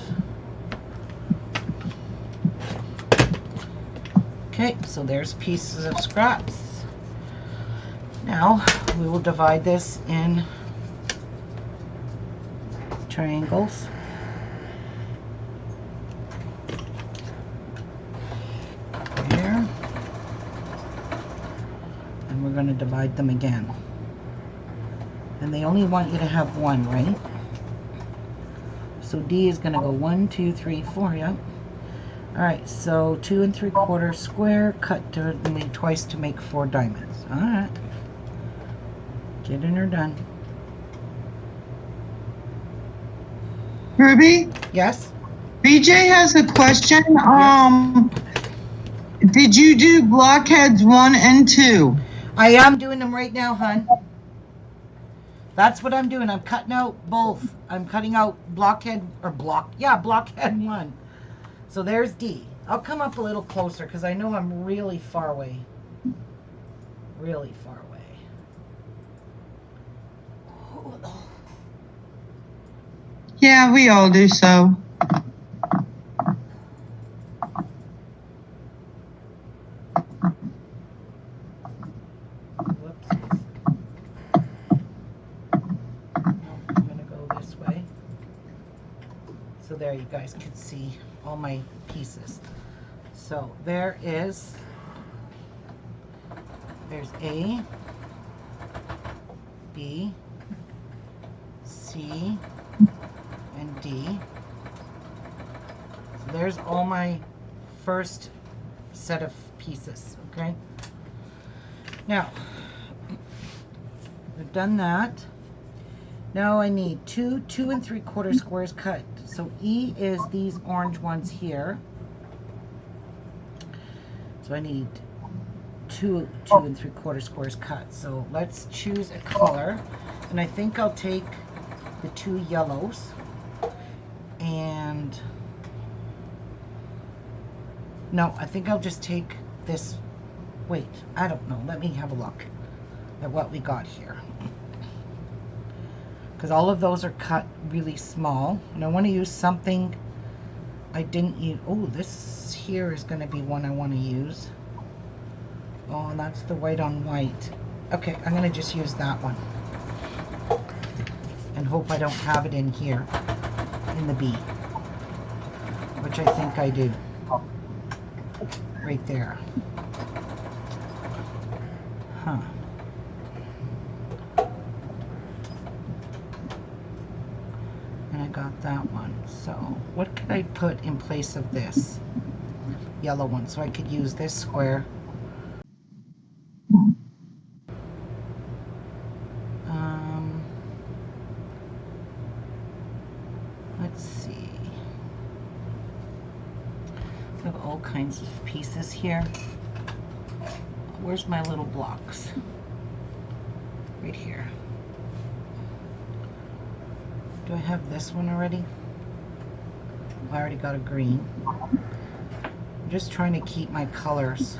Okay, so there's pieces of scraps. Now we will divide this in triangles. There. And we're going to divide them again. And they only want you to have one, right? So D is going to go 1 2 3 4, yeah. Alright, so 2 3/4 square, cut diagonally twice to make 4 diamonds. Alright. Getting her done. Ruby, Yes? BJ has a question. Did you do blockheads 1 and 2? I am doing them right now, hun. That's what I'm doing. I'm cutting out both. I'm cutting out blockhead blockhead 1. So there's D. I'll come up a little closer because I know I'm really far away. Really far away. Yeah, we all do so. Whoopsies. No, I'm gonna go this way. So there you guys can see all my pieces. So there's A, B, C, and D. So there's all my first set of pieces, okay? Now, I've done that. Now I need 2 3/4 squares cut. So E is these orange ones here. So I need 2 3/4 squares cut. So let's choose a color. And I think I'll take the 2 yellows. And no, I think I'll just take this. Wait, I don't know. Let me have a look at what we got here. Because all of those are cut really small. And I want to use something I didn't use. Oh, this here is going to be one I want to use. Oh, and that's the white on white. Okay, I'm going to just use that one. And hope I don't have it in here, in the B. Which I think I do. Right there. Huh. And I got that one. So what could I put in place of this yellow one? So I could use this square. Let's see. I have all kinds of pieces here. Where's my little blocks? Right here. Do I have this one already? I already got a green. I'm just trying to keep my colors.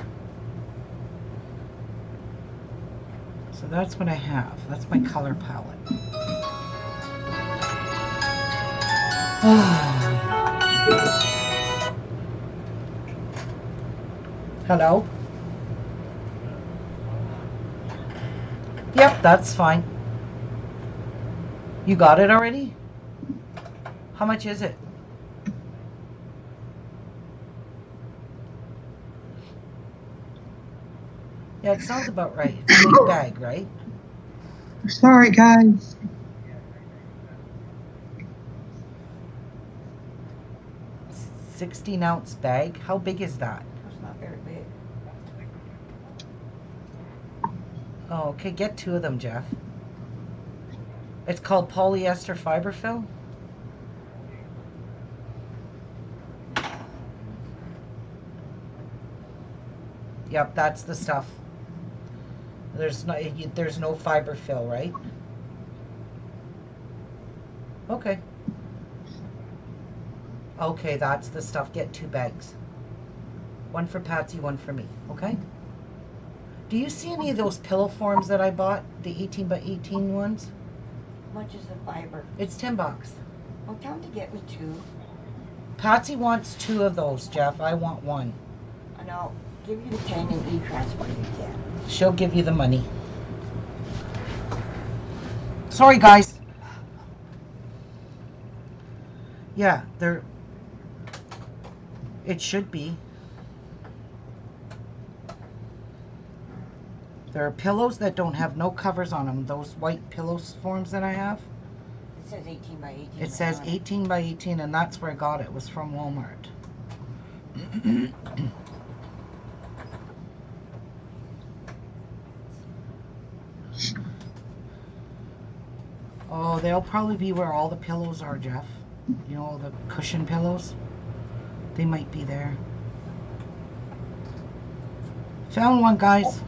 So that's what I have. That's my color palette. Hello? Yep, that's fine. You got it already? How much is it? Yeah, it sounds about right. It's a big bag, right? Sorry, guys. $16-ounce bag. How big is that? It's not very big. Oh, okay. Get 2 of them, Jeff. It's called polyester fiber fill. Yep, that's the stuff. There's no fiber fill, right? Okay. Okay, that's the stuff. Get 2 bags. One for Patsy, one for me. Okay? Do you see any of those pillow forms that I bought? The 18 by 18 ones? How much is the fiber? It's $10. Well, tell them to get me 2. Patsy wants 2 of those, Jeff. I want 1. And I'll give you the 10 in e-transfer you can. She'll give you the money. Sorry, guys. Yeah, it should be. There are pillows that don't have no covers on them. Those white pillow forms that I have. It says 18 by 18. It says 18 by 18, and that's where I got it. It was from Walmart. Oh, they'll probably be where all the pillows are, Jeff. You know, all the cushion pillows? They might be there. Found one, guys.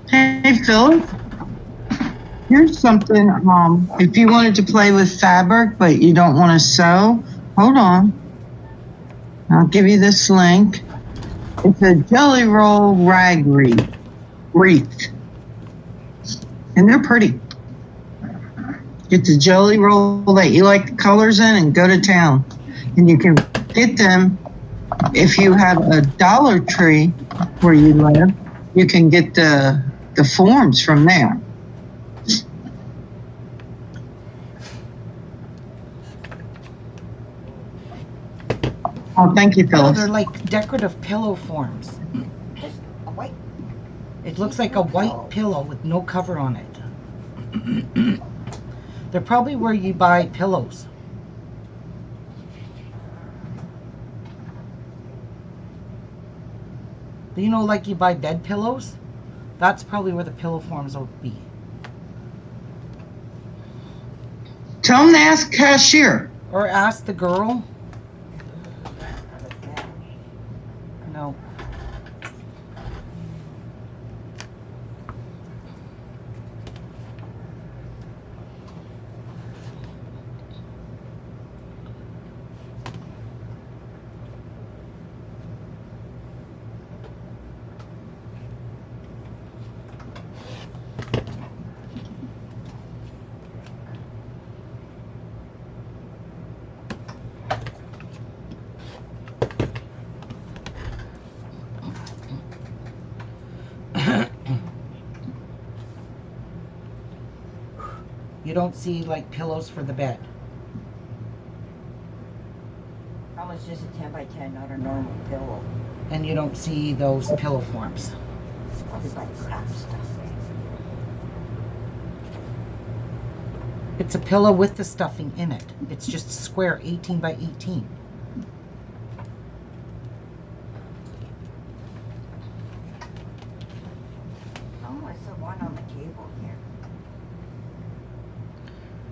Hey, Phil, here's something. If you wanted to play with fabric, but you don't want to sew, hold on. I'll give you this link. It's a Jelly Roll rag wreath. And they're pretty. Get the Jelly Roll that you like the colors in and go to town. And you can get them if you have a Dollar Tree where you live. You can get the forms from there. Oh, thank you, No, Phyllis. they're like decorative pillow forms. Just a white. It looks like a white pillow with no cover on it. They're probably where you buy pillows. You know, like you buy bed pillows? That's probably where the pillow forms will be. Tell them to ask cashier. Or ask the girl. No. You don't see like pillows for the bed. Almost just a 10 by 10, not a normal pillow. And you don't see those pillow forms. It's probably like craft stuff. It's a pillow with the stuffing in it. It's just a square 18 by 18. Oh, I saw one on the table here.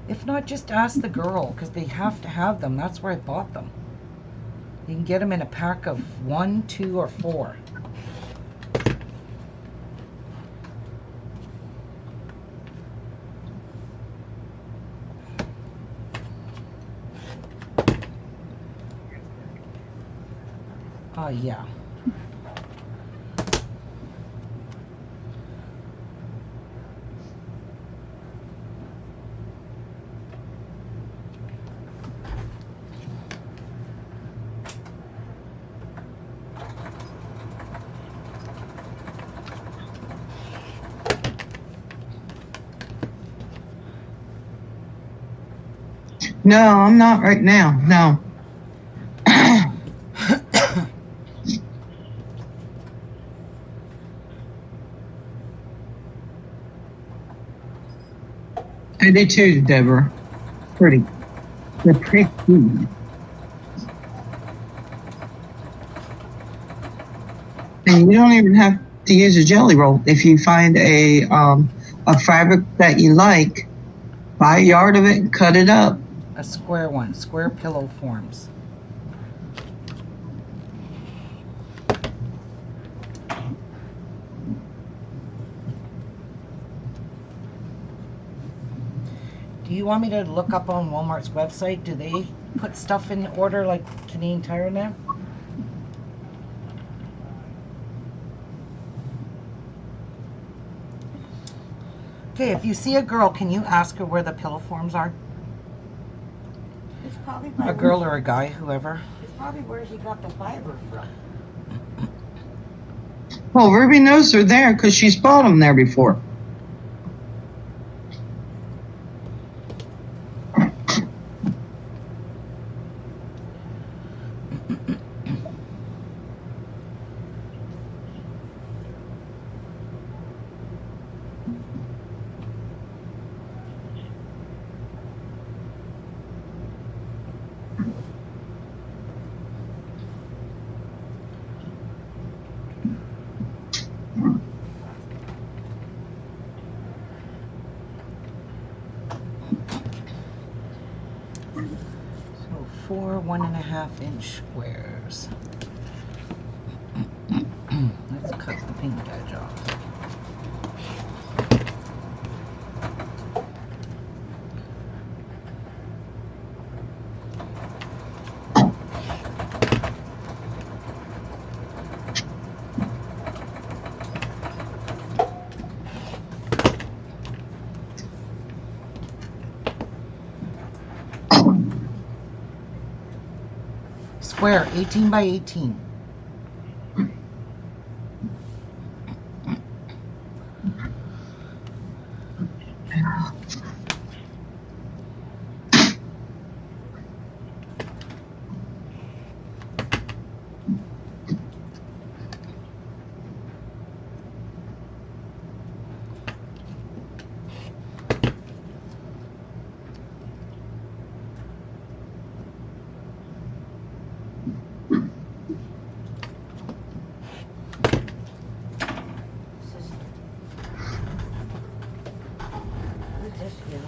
If not, just ask the girl, because they have to have them. That's where I bought them. You can get them in a pack of 1, 2, or 4. Yeah. No, I'm not right now. No. I did too, Deborah. Pretty. They're pretty. And you don't even have to use a jelly roll. If you find a fabric that you like, buy a yard of it and cut it up. A square one. Square pillow forms. Do you want me to look up on Walmart's website? Do they put stuff in order like Canadian Tire now? Okay, if you see a girl, can you ask her where the pillow forms are? It's probably A girl or a guy, whoever. It's probably where she got the fiber from. Well, Ruby knows they're there because she's bought them there before. 4 1.5-inch squares. Let's cut the pink edge off. Square, 18 by 18. Who's this you?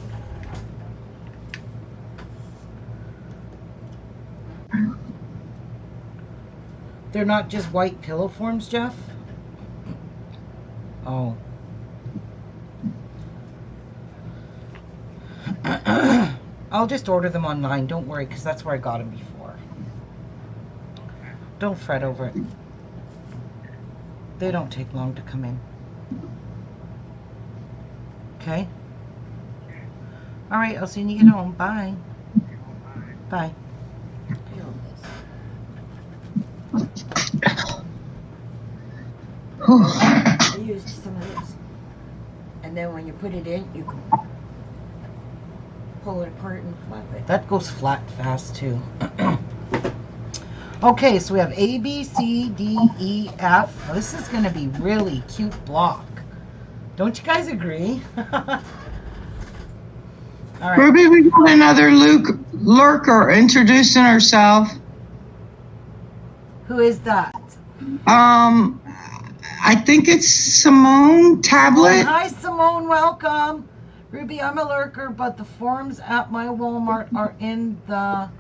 They're not just white pillow forms, Jeff? Oh. I'll just order them online, don't worry, because that's where I got them before. Don't fret over it. They don't take long to come in. Okay? Alright, I'll see you when you get home. Bye. Bye. Feel this. I used some of this. And then when you put it in, you can pull it apart and flip it. That goes flat fast too. Okay, so we have A, B, C, D, E, F. Now, this is going to be really cute block. Don't you guys agree? All right. Ruby, we got another lurker introducing herself. Who is that? I think it's Simone Tablet. Hi, Simone. Welcome. Ruby, I'm a lurker, but the forms at my Walmart are in the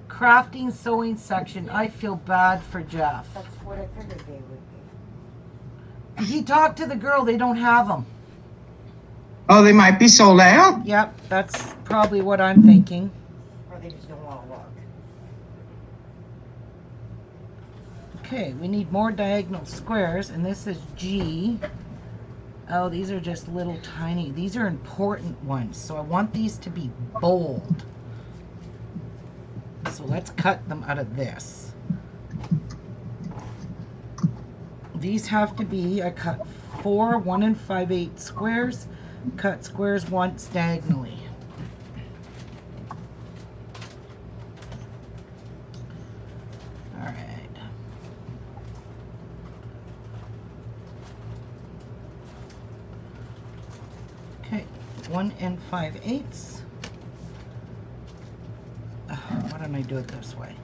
crafting sewing section. I feel bad for Jeff. That's what I figured they would be. He talked to the girl. They don't have them. Oh, they might be sold out. Yep, that's probably what I'm thinking. Or they just don't want to look. Okay, we need more diagonal squares, and this is G. Oh, these are just little tiny. These are important ones, so I want these to be bold. So let's cut them out of this. These have to be, I cut 4 1 5/8 squares, cut squares once diagonally. All right. Okay, 1 5/8. Why don't I do it this way?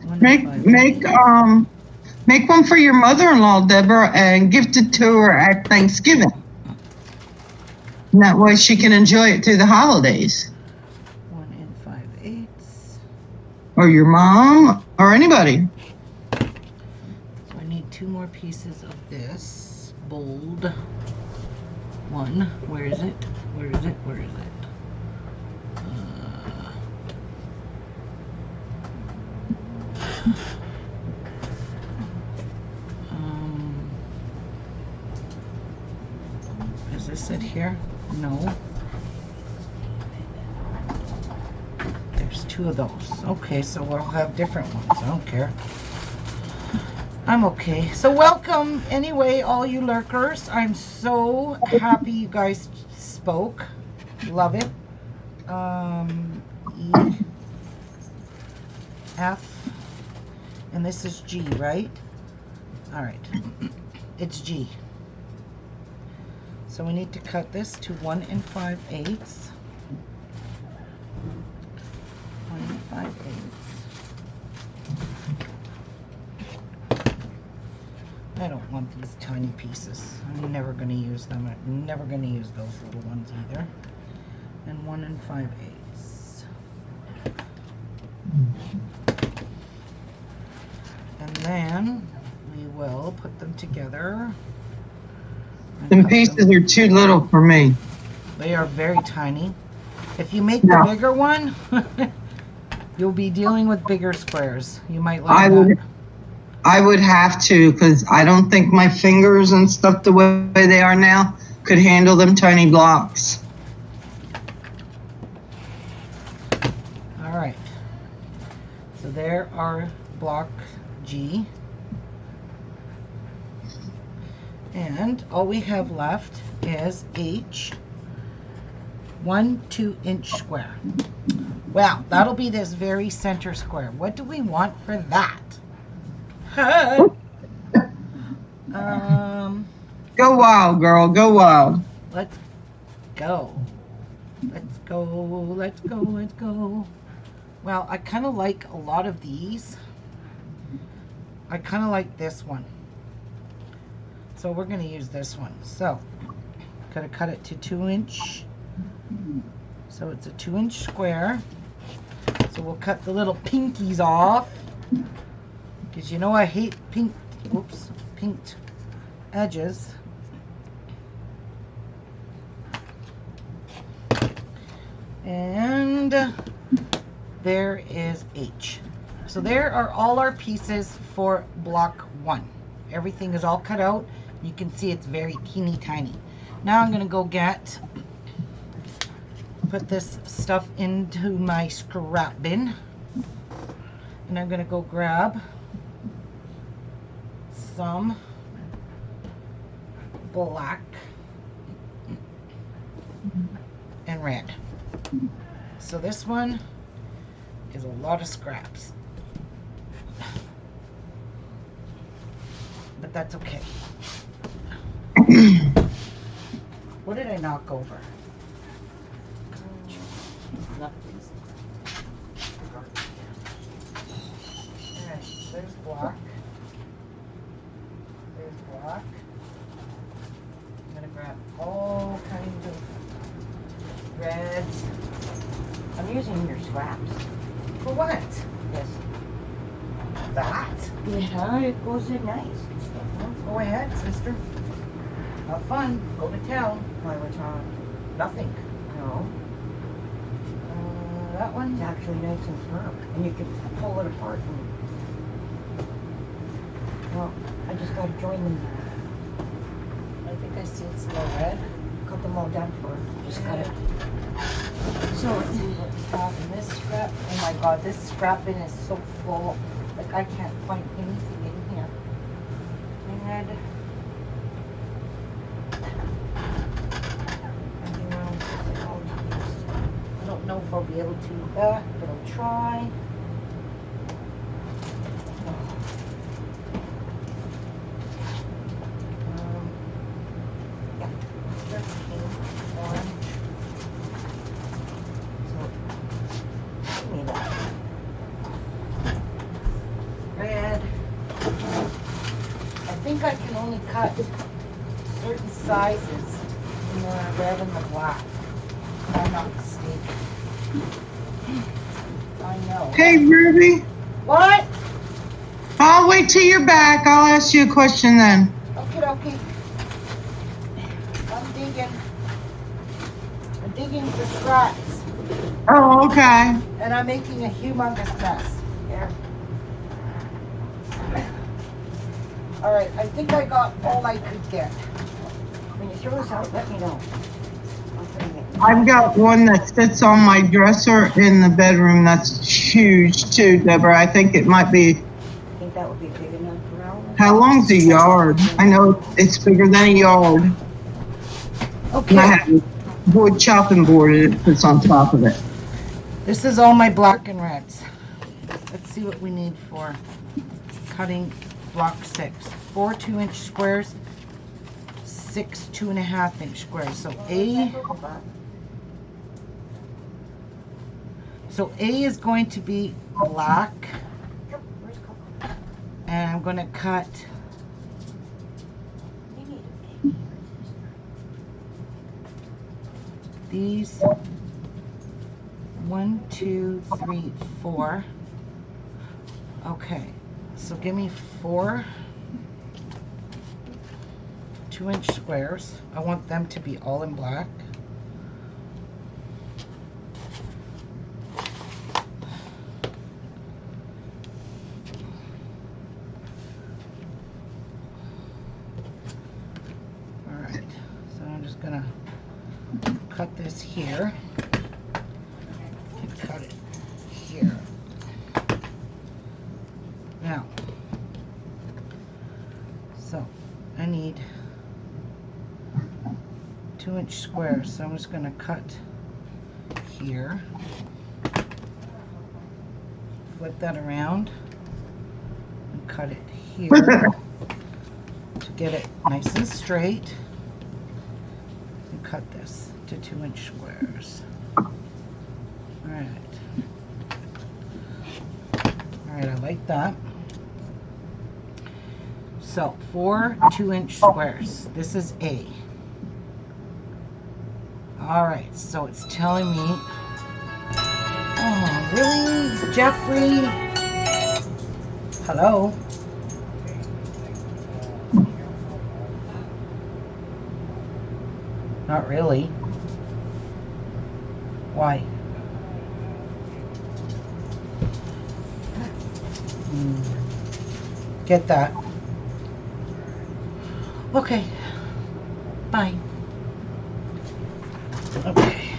1 5/8. Make one for your mother-in-law, Deborah, and gift it to her at Thanksgiving. And that way she can enjoy it through the holidays. 1 5/8. Or your mom, or anybody. So I need 2 more pieces of this. Bold. 1. Where is it? Where is it? Where is it? Is this it here? No. There's 2 of those. Okay, so we'll have different ones. I don't care. I'm okay. So welcome anyway, all you lurkers. I'm so happy you guys spoke. Love it. E, F, and this is G, right? All right. It's G. So we need to cut this to 1 5/8. 1 5/8. I don't want these tiny pieces. I'm never going to use them. I'm never going to use those little ones either. And 1 5/8. And then we will put them together. and Them cut pieces them. are too little for me. They are very tiny. If you make the No. bigger one, you'll be dealing with bigger squares. You might I like that. I would have to, because I don't think my fingers and stuff the way they are now could handle them tiny blocks. All right. So there are block G. And all we have left is H, 1 2-inch square. Well, that'll be this very center square. What do we want for that? Go wild, girl. Go wild. Let's go. Let's go, let's go, let's go. Well, I kind of like a lot of these. I kind of like this one. So we're going to use this one. So, going to cut it to 2-inch. So it's a 2-inch square. So we'll cut the little pinkies off. Because you know I hate pinked edges. And there is H. So there are all our pieces for block 1. Everything is all cut out. You can see it's very teeny tiny. Now I'm going to go put this stuff into my scrap bin. And I'm going to go grab some black and red. So this one is a lot of scraps. But that's okay. What did I knock over? Nothing. Alright, there's black. There's black. I'm gonna grab all kinds of reds. I'm using your scraps. For what? Yes. That? Yeah, it goes in nice. Go ahead, sister. Have fun. Go to town. Why, what's wrong? Nothing. No. That one? It's actually nice and firm. And you can pull it apart and... Well, I just gotta join them. I think I see it's still red. Cut them all down for it. Just cut it. So let's see what we have in this scrap. Oh my god, this scrap bin is so full. Like I can't find anything in here. Red. I don't know if I'll be able to do that, but I'll try. Yeah, 13, orange. So, give me that. Red. I think I can only cut certain sizes in the red and the black. If I'm not mistaken. I know. Hey, Ruby. What? I'll wait till you're back. I'll ask you a question then. Okay. I'm digging. I'm digging for scraps. Oh, okay. And I'm making a humongous mess. Here. Alright, I think I got all I could get. When you throw this out, let me know. I'll put it in. I've got one that sits on my dresser in the bedroom that's huge too, Deborah. I think it might be, Think that would be big enough for Alan? how long's a yard? I know it's bigger than a yard. And I Okay. have a wood chopping board and it puts on top of it. This is all my black and reds. Let's see what we need for cutting block 6. 4 2-inch squares, 6 2.5-inch squares. So A is going to be black, Where's Coco? and I'm going to cut You need a big. these 1 2 3 4 Okay, so give me 4 2-inch squares. I want them to be all in black. Alright, so I'm just gonna cut this here and cut it here. Now, so I need 2-inch squares, so I'm just going to cut here, flip that around, and cut it here to get it nice and straight, and cut this to 2-inch squares. Alright, I like that. So 4 2-inch squares. This is A. Alright, so it's telling me. Oh, really? Jeffrey? Hello? Not really. Why? Get that. Okay. Bye. Okay.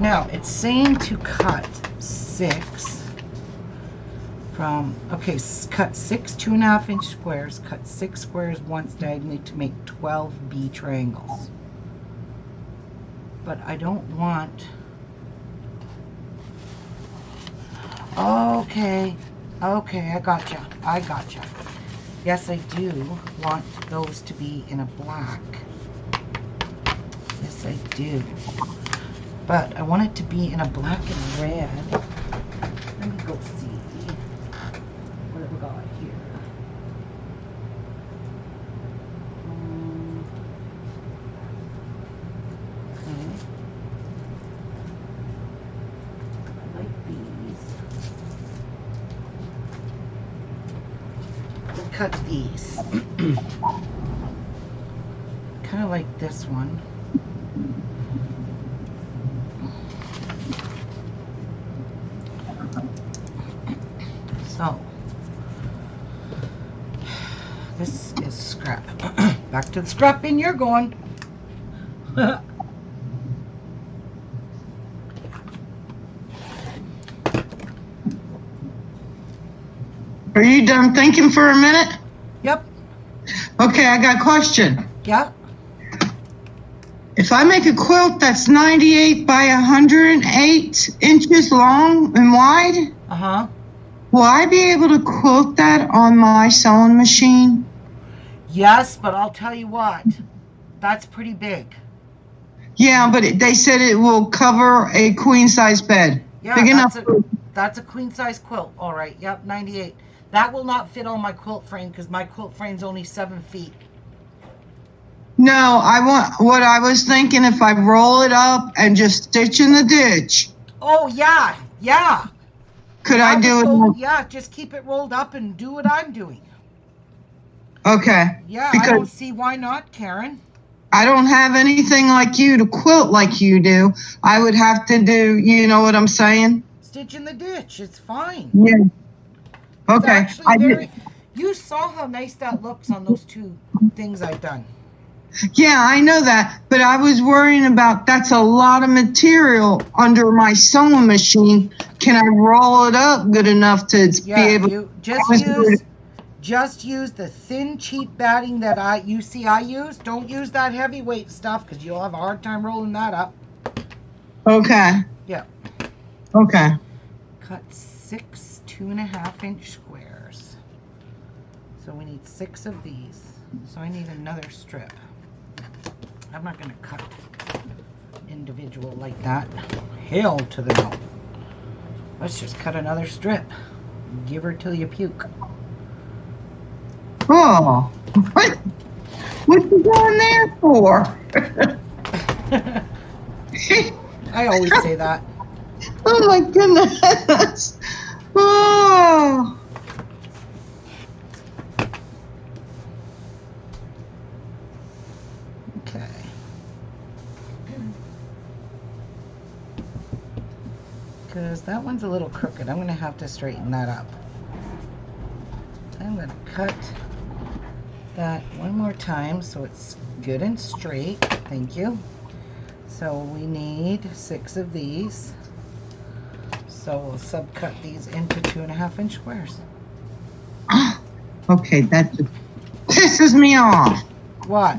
Now, it's saying to cut 6 from, okay, cut 6 2.5-inch squares, cut 6 squares once diagonally to make 12 B triangles. But I don't want, okay, I gotcha. Yes, I do want those to be in a black. Yes, I do. But I want it to be in a black and red. Let me go see. What have we got here? Okay. I like these. We'll cut these. Kind of like this one. So, this is scrap. Back to the scrap bin you're going. Are you done thinking for a minute? Yep. Okay, I got a question. Yep. If I make a quilt that's 98 by 108 inches long and wide, Uh-huh. will I be able to quilt that on my sewing machine? Yes, but I'll tell you what. That's pretty big. Yeah, but they said it will cover a queen size bed. Yeah, Big enough. that's a queen size quilt. All right. Yep, 98. That will not fit on my quilt frame because my quilt frame's only 7 feet. No, what I was thinking, if I roll it up and just stitch in the ditch, Oh, yeah. Yeah. could I do it? Yeah, just keep it rolled up and do what I'm doing. Okay. Yeah, I Because don't see why not, Karen. I don't have anything like you to quilt like you do. I would have to do, you know what I'm saying? Stitch in the ditch. It's fine. Yeah. It's Okay. actually you saw how nice that looks on those 2 things I've done. Yeah, I know that, but I was worrying about that's a lot of material under my sewing machine. Can I roll it up good enough to be able You just use the thin, cheap batting that I use. Don't use that heavyweight stuff because you'll have a hard time rolling that up. Okay. Yeah. Okay. Cut 6 2.5-inch squares. So we need 6 of these. So I need another strip. I'm not going to cut individual like that. Hell to the no. Let's just cut another strip. Give her till you puke. Oh, what you going there for? I always say that. Oh my goodness. Oh. Okay. Because that one's a little crooked. I'm going to have to straighten that up. I'm going to cut that one more time so it's good and straight. Thank you. So we need 6 of these. So we'll subcut these into 2.5-inch squares. Okay, that just pisses me off. What?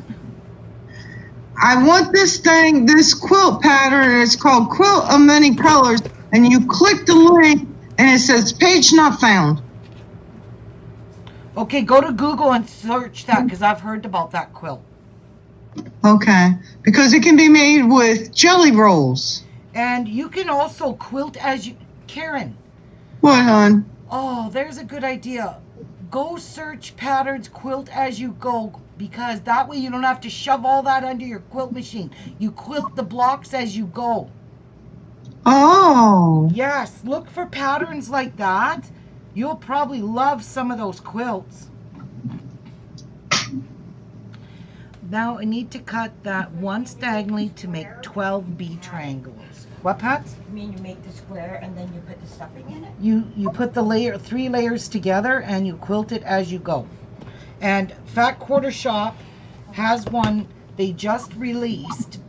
I want this thing, this quilt pattern, it's called Quilt of Many Colors, and you click the link and it says page not found. Okay, go to Google and search that because I've heard about that quilt. Okay, because it can be made with jelly rolls. And you can also quilt as you... Karen. What, hon? Oh, there's a good idea. Go search patterns, quilt as you go, because that way you don't have to shove all that under your quilt machine. You quilt the blocks as you go. Oh. Yes, look for patterns like that. You'll probably love some of those quilts. Now I need to cut that once diagonally to make 12 B triangles. What, Pat? You mean you make the square and then you put the stuffing in it? You put the 3 layers together and you quilt it as you go. And Fat Quarter Shop has one they just released.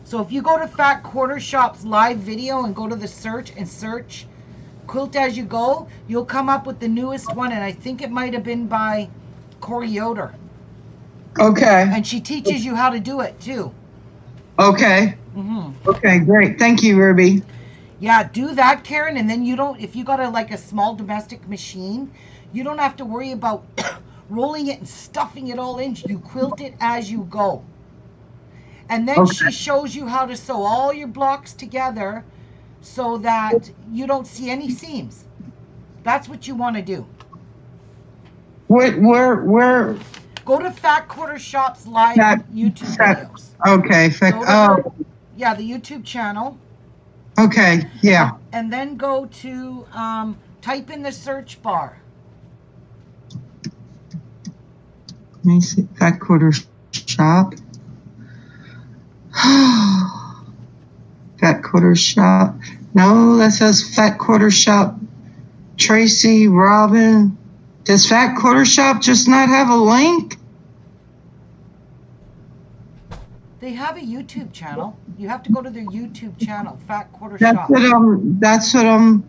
So if you go to Fat Quarter Shop's live video and go to the search and search Quilt As You Go, you'll come up with the newest one, and I think it might have been by Corey Yoder. Okay. And she teaches you how to do it too. Okay. Okay, great. Thank you, Ruby. Yeah, do that, Karen, and then you don't, if you got a small domestic machine, you don't have to worry about rolling it and stuffing it all in. You quilt it as you go. And then she shows you how to sew all your blocks together so that you don't see any seams. That's what you want to do. Where? Go to Fat Quarter Shop's live YouTube videos. Okay. Yeah, the YouTube channel. Okay, yeah. And then go to, type in the search bar. Let me see. Fat Quarter Shop. Fat Quarter Shop. No, that says Fat Quarter Shop. Tracy, Robin. Does Fat Quarter Shop just not have a link? They have a YouTube channel. You have to go to their YouTube channel, Fat Quarter That's Shop.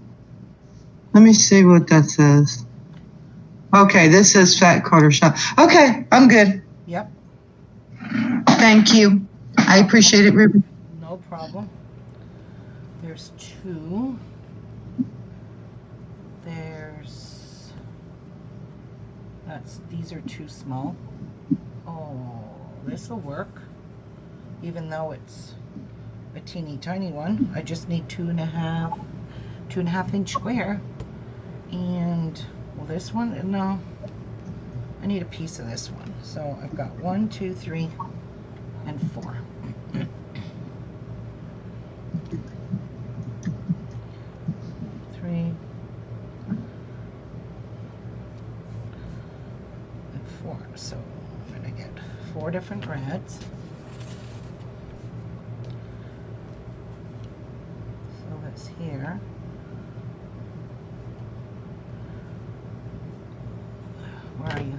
Let me see what that says. Okay, this is Fat Quarter Shop. Okay, I'm good. Yep. Thank you. I appreciate it, Ruby. No problem. There's 2. These are too small. Oh, this will work. Even though it's a teeny tiny one. I just need 2.5-inch square. And, well, this one, no. I need a piece of this one. So I've got 1, 2, 3, and 4. 3 and 4. So I'm gonna get 4 different reds. So that's here. Where are you?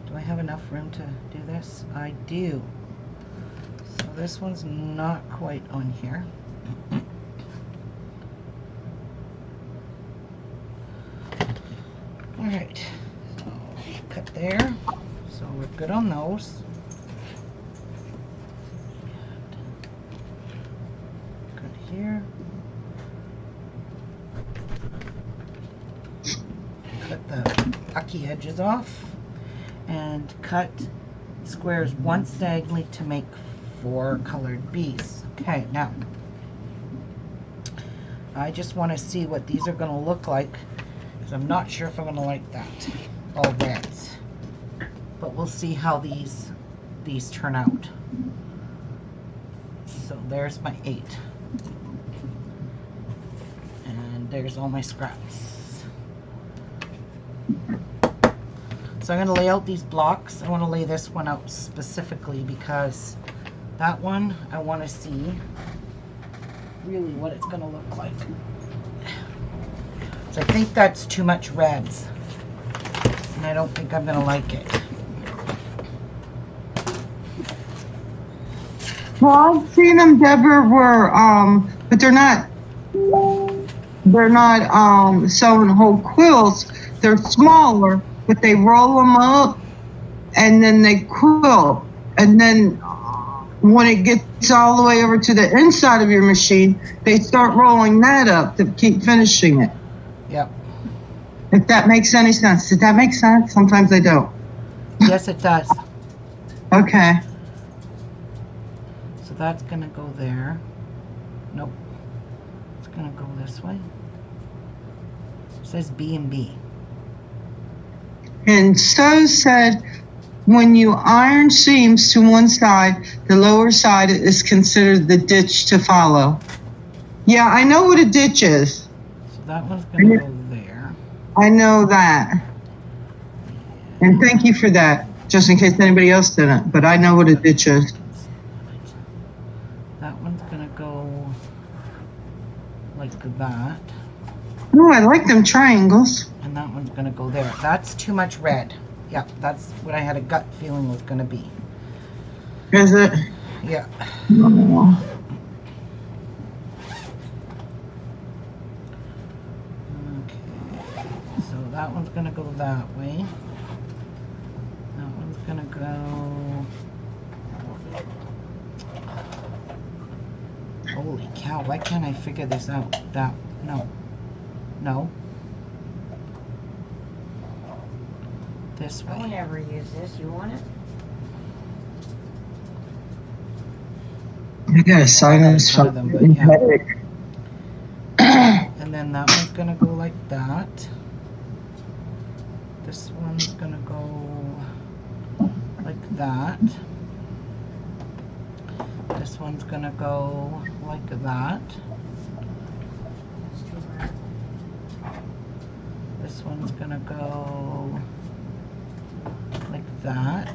Do I have enough room to do this? I do. So this one's not quite on here. Alright, so cut there. So we're good on those. Cut here. Cut the ucky edges off. And cut squares once diagonally to make 4 colored B's. Okay, now I just want to see what these are going to look like, because I'm not sure if I'm going to like that, all reds. But we'll see how these turn out. So there's my 8. And And there's all my scraps. So I'm going to lay out these blocks. I want to lay this one out specifically because that one I want to see really what it's going to look like. So I think that's too much reds. And I don't think I'm going to like it. Well, I've seen them, Deborah, where, but they're not sewing whole quilts. They're smaller, but they roll them up and then they quilt. And then when it gets all the way over to the inside of your machine, they start rolling that up to keep finishing it. Yep. If that makes any sense. Does that make sense? Sometimes they don't. Yes, it does. Okay. So that's going to go there. Nope. It's going to go this way. It says B&B. And so said, when you iron seams to one side, the lower side is considered the ditch to follow. Yeah, I know what a ditch is. So that one's going to go there. I know that. And thank you for that, just in case anybody else didn't. But I know what a ditch is. That one's going to go like that. Oh, I like them triangles. And that one's going to go there. That's too much red. Yep, that's what I had a gut feeling was going to be. Is it? Yeah. Oh. Okay. So that one's going to go that way. That one's going to go... Holy cow, why can't I figure this out? No. This I would way. never use this. You want it? I got a silence One of them, but yeah. headache. And then that one's gonna go like that. This one's gonna go like that. This one's gonna go like that. This one's gonna go like that.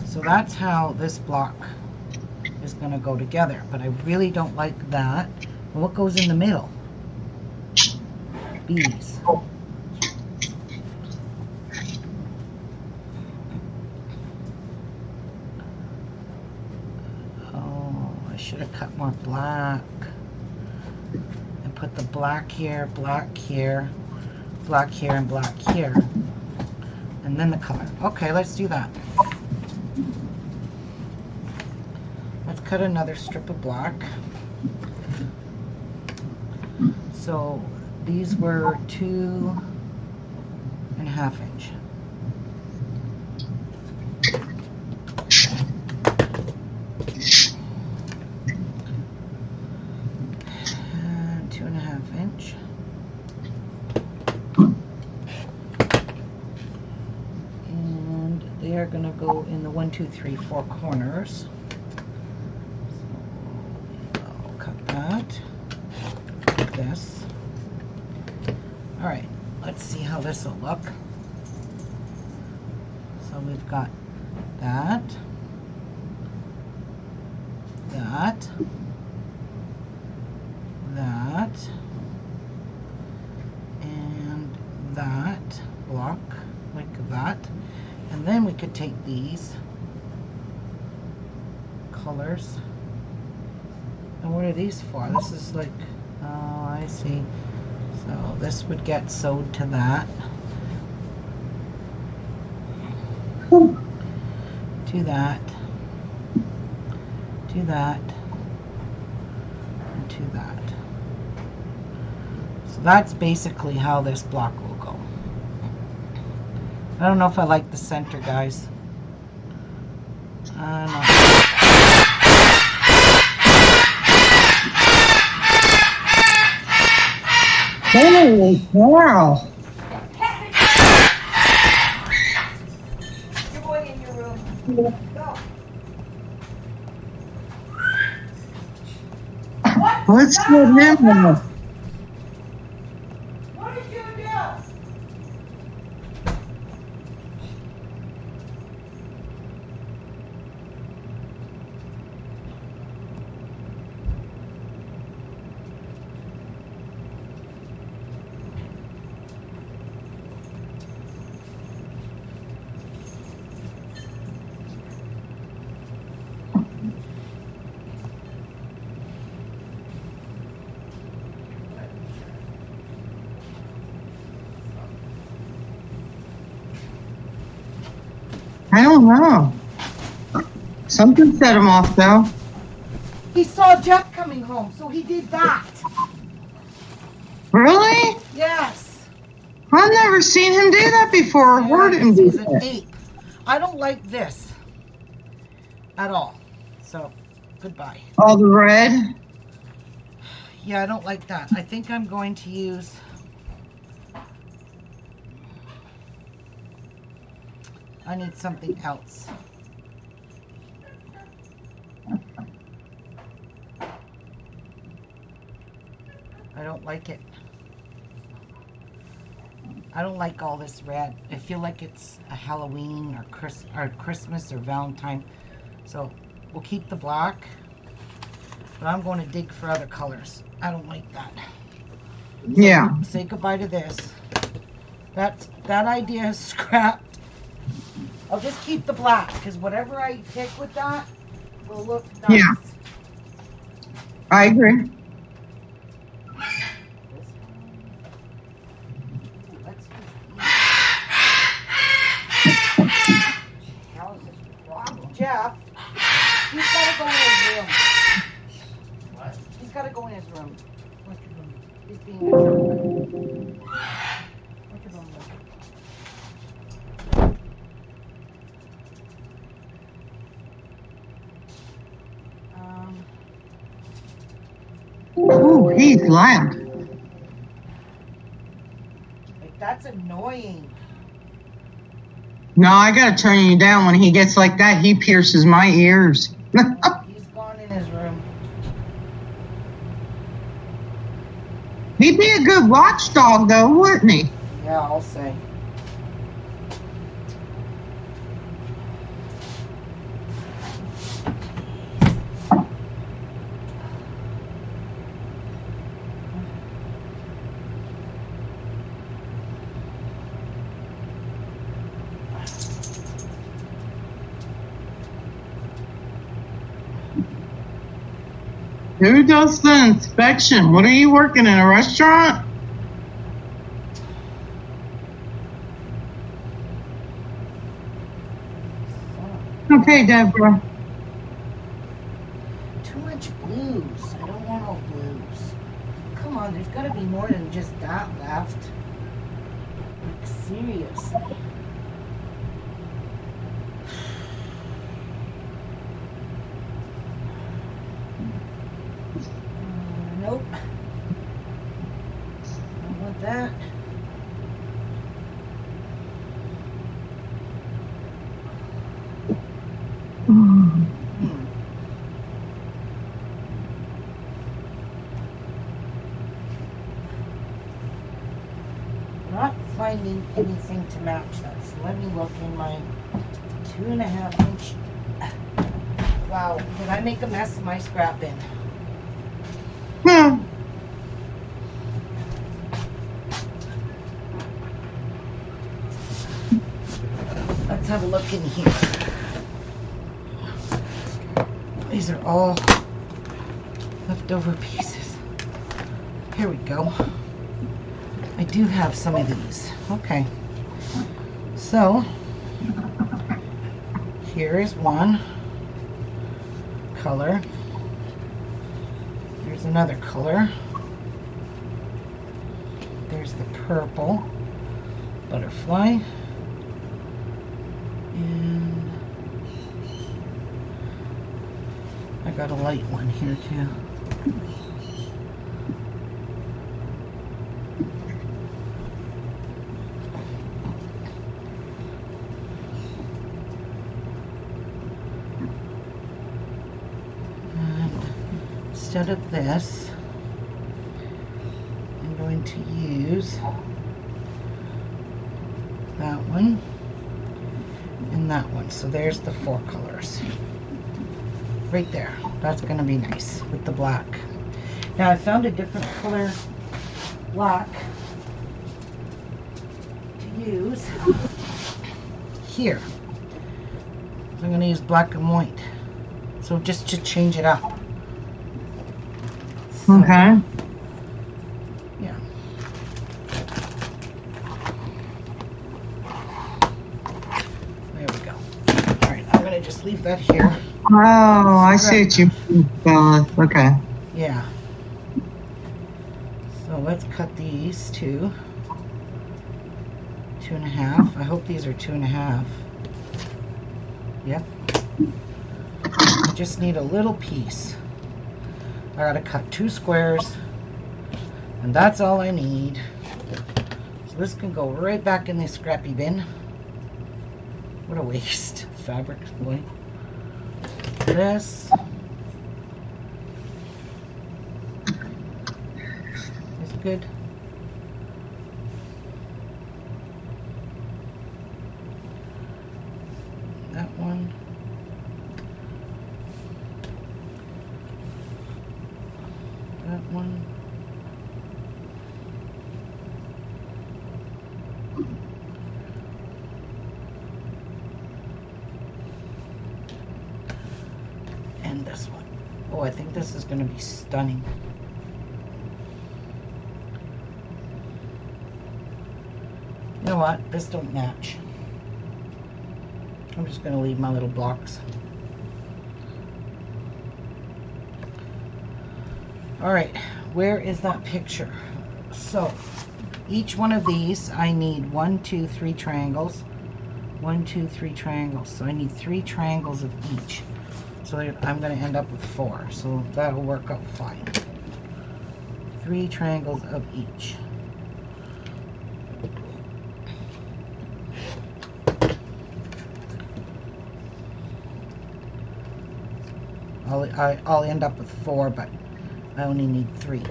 So that's how this block is gonna go together, but I really don't like that. And what goes in the middle? Bees. Oh, I should have cut more black. And put the black here, black here, black here, and black here. And then the color. Okay, let's do that. Let's cut another strip of black. So these were 2.5 inch. And 2.5 inch. And they are going to go in the 1, 2, 3, 4 corners. I'll cut that like this. All right, let's see how this will look. So we've got that, that, that, and that block like that. And then we could take these colors. And what are these for? This is like, oh, I see. So this would get sewed to that. To that. To that. And to that. So that's basically how this block will go. I don't know if I like the center, guys. I don't know. Holy wow. You're going in your room. Go. What? Let's get him off. What did you do? I don't know. Something set him off though. He saw Jeff coming home, so he did that. Really? Yes. I've never seen him do that before or heard him do He's an that. ape. I don't like this at all. So, goodbye. All the red. Yeah, I don't like that. I think I'm going to use... I need something else. I don't like it. I don't like all this red. I feel like it's a Halloween or Christmas or Valentine. So we'll keep the black. But I'm going to dig for other colors. I don't like that. Yeah. Say goodbye to this. That idea is scrapped. I'll just keep the black because whatever I pick with that will look nice. Yeah. I agree. This one. Let's use these. How is this problem? Jeff, he's got to go in his room. What? He's got to go in his room. What's your room? He's being a jerk. What's your room? Ooh, he's loud. Like, that's annoying. No, I gotta turn you down when he gets like that. He pierces my ears. He's gone in his room. He'd be a good watchdog though, wouldn't he? Yeah, I'll say. Who does the inspection? What are you working in a restaurant? Okay, Deborah. Too much blues. I don't want all blues. Come on, there's got to be more than just that left. Like, seriously. Nope. Don't want that. Hmm. Not finding anything to match that. So let me look in my 2.5 inch. Wow, did I make a mess of my scrap bin? Hmm. Let's have a look in here. These are all leftover pieces. Here we go. I do have some of these. Okay. So, here is one color. There's another color. There's the purple butterfly. And I got a light one here too. And instead of this, going to use that one and that one. So there's the 4 colors. Right there. That's going to be nice with the black. Now I found a different color black to use here. So I'm going to use black and white. So just to change it up. So, Okay. yeah. There we go. Alright, I'm going to just leave that here. Oh, I see what you mean. Okay. Yeah. So let's cut these to 2.5. I hope these are 2.5. Yep. I just need a little piece. I gotta cut 2 squares, and that's all I need. So this can go right back in the scrappy bin. What a waste. Fabric, boy. This is good. That one. That one. And this one. Oh, I think this is going to be stunning. You know what? This don't match. I'm just going to leave my little blocks. Alright, where is that picture? So, each one of these, I need 1, 2, 3 triangles. 1, 2, 3 triangles. So I need 3 triangles of each. So I'm going to end up with 4. So that'll work out fine. 3 triangles of each. I'll end up with 4, but I only need 3.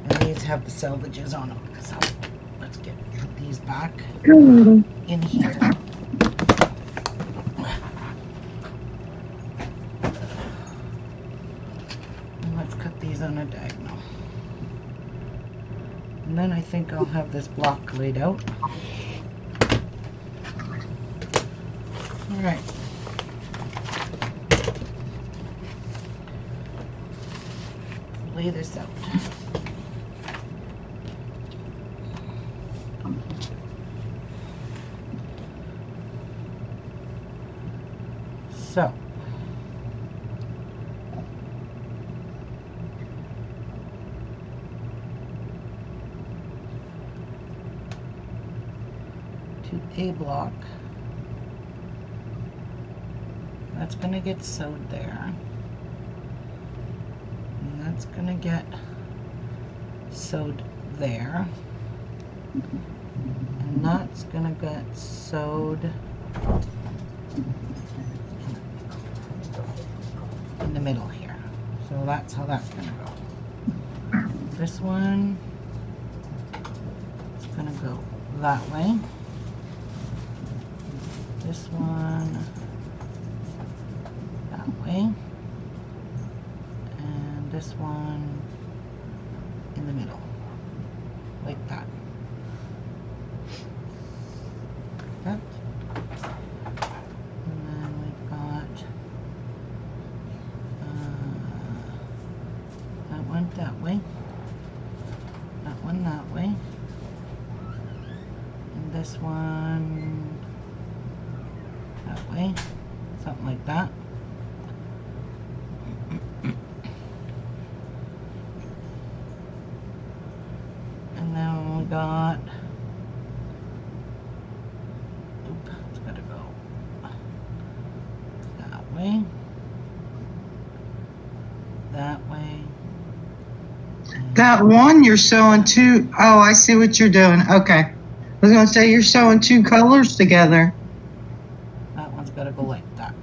And these have the selvages on them. So let's get these back in here. And let's cut these on a diagonal. And then I think I'll have this block laid out. Alright. Lay this out. So, to a block, that's going to get sewed there. It's gonna get sewed there, and that's gonna get sewed in the middle here. So that's how that's gonna go. This one is gonna go that way. This one that way. This one in the middle, like that. That. And then we've got that one that way, that one that way, and this one that way, something like that. Got, it's gotta go that way, that way. That one you're sewing 2. Oh, I see what you're doing. Okay. I was going to say you're sewing 2 colors together. That one's gotta go like that.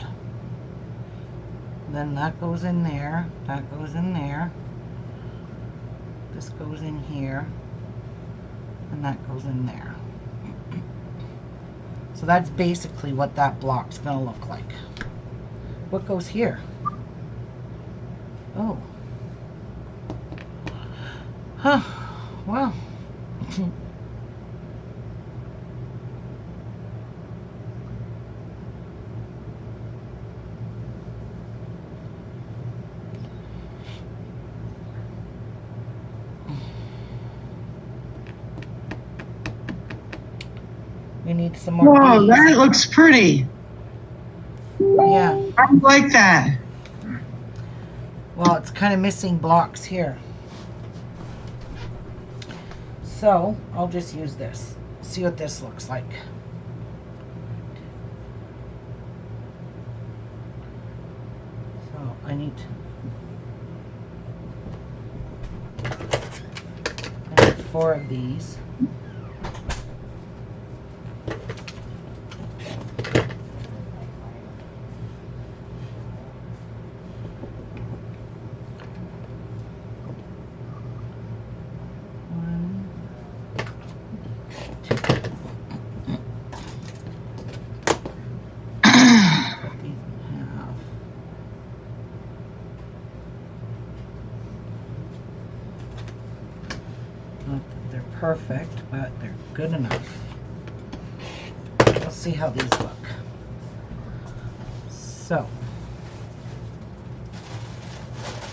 Then that goes in there, that goes in there. This goes in here, and that goes in there. So that's basically what that block's gonna look like. What goes here? Oh. Huh. Well. We need some more Whoa, beads. that looks pretty. Yeah. I like that. Well, it's kind of missing blocks here. So, I'll just use this. See what this looks like. So, I need 4 of these. Not that they're perfect, but they're good enough. We'll see how these look. So,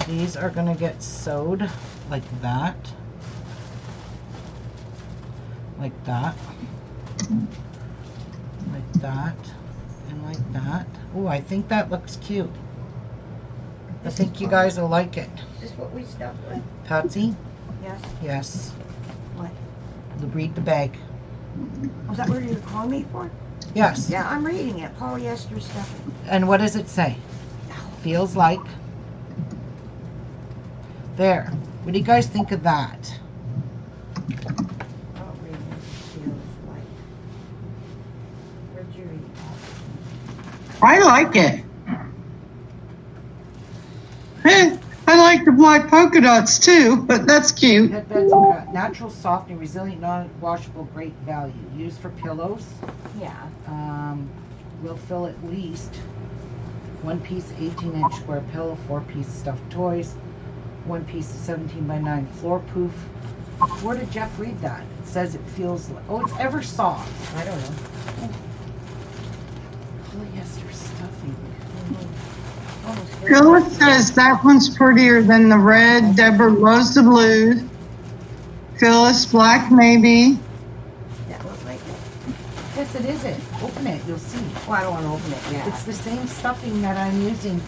these are going to get sewed like that, like that, like that, and like that. Oh, I think that looks cute. I think you guys will like it. Is this what we stuck with? Patsy? Yes. Yes. What? Read the bag. Was that what you were calling me for? Yes. Yeah, I'm reading it. Polyester stuffing. And what does it say? Feels like. There. What do you guys think of that? I'll read it. Feels like. Where'd you read that? I like it. I like the black polka dots too, but that's cute. That's a natural, soft, and resilient, non-washable, great value. Used for pillows. Yeah. Will fill at least 1 piece 18-inch square pillow, 4-piece stuffed toys, 1 piece 17 by 9 floor poof. Where did Jeff read that? It says it feels like, oh, it's ever soft. I don't know. Polyester stuffing. Almost Phyllis says that one's prettier than the red. Deborah loves the blue. Phyllis, black maybe. That look like it. Yes, it is it. Open it, you'll see. Well, I don't want to open it yet. It's the same stuffing that I'm using.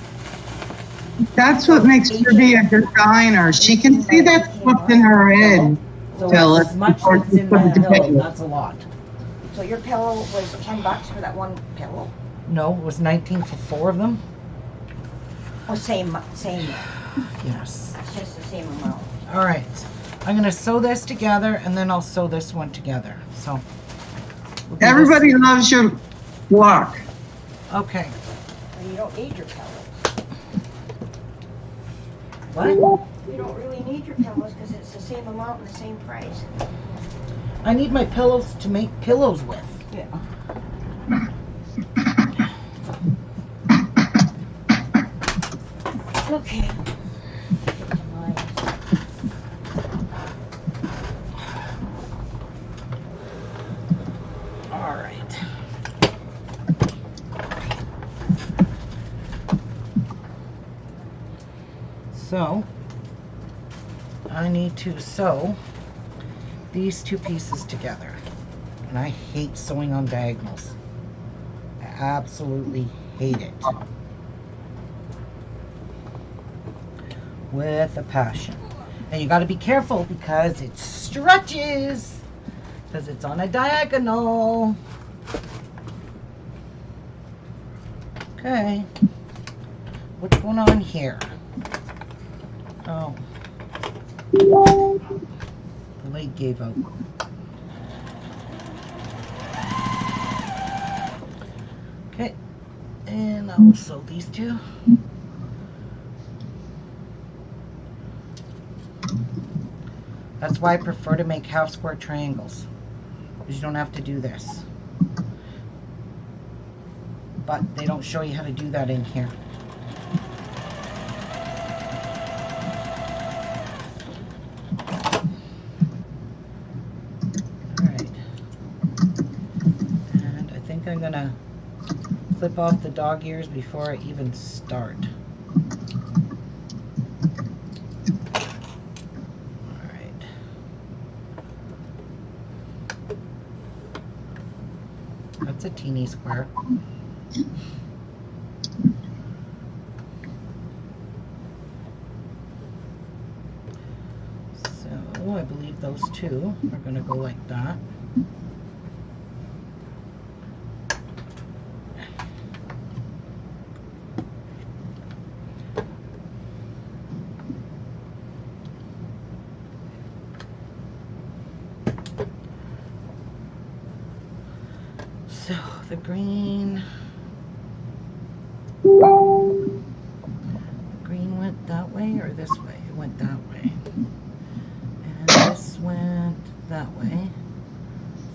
That's what makes her be a designer. She can see that slipped in her head. So Tell it's us as much before as you in put my it together. pillow. That's a lot. So your pillow was $10 for that one pillow? No, it was 19 for 4 of them. Oh, same. Yes. It's just the same amount. All right. I'm gonna sew this together, and then I'll sew this one together. So. we'll do this- Everybody loves your block. Okay. Well, you don't need your pillows. What? You don't really need your pillows because it's the same amount and the same price. I need my pillows to make pillows with. Yeah. Okay. All right. So, I need to sew these 2 pieces together. And I hate sewing on diagonals. I absolutely hate it. With a passion. And you got to be careful because it stretches. Because it's on a diagonal. Okay. What's going on here? Oh. The leg gave out. Okay. And I will sew these 2. That's why I prefer to make half square triangles, because you don't have to do this. But they don't show you how to do that in here. Alright. And I think I'm gonna clip off the dog ears before I even start. Alright. That's a teeny square. So I believe those two are going to go like that. So the green went that way or this way? It went that way. And this went that way.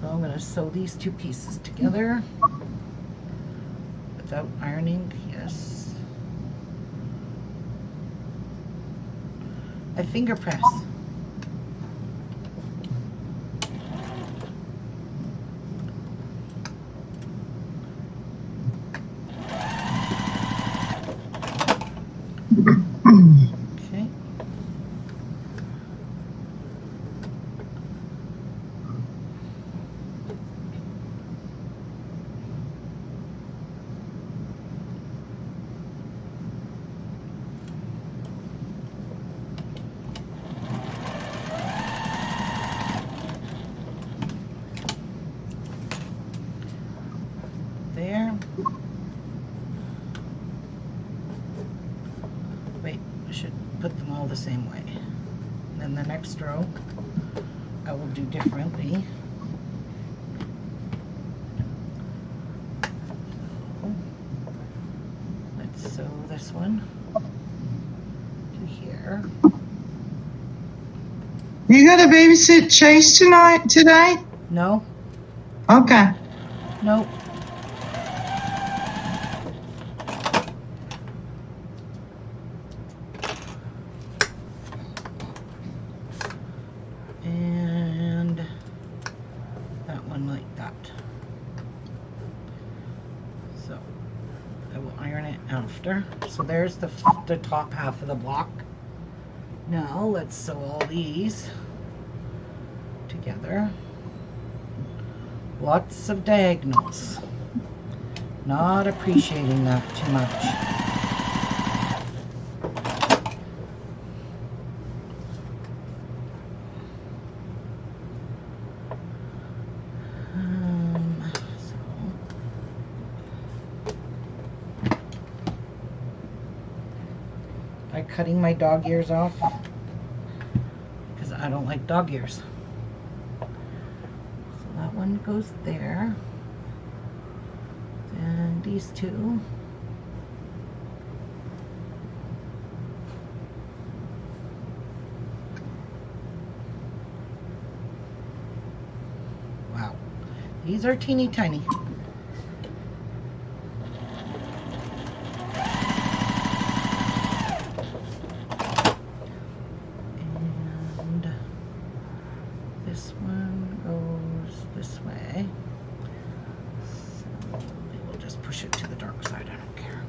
So I'm going to sew these two pieces together without ironing. Yes. I finger press. Okay. There. Wait, I should put them all the same way. And then the next row I will do differently. Let's sew this one to here. You got to babysit Chase today? No, Okay. nope. And that one like that. So I will iron it after. So there's the top half of the block. Now let's sew all these together. Lots of diagonals. Not appreciating that too much. By cutting my dog ears off because I don't like dog ears. So that one goes there. And these two. Wow. These are teeny tiny. This one goes this way. So we will just push it to the dark side, I don't care.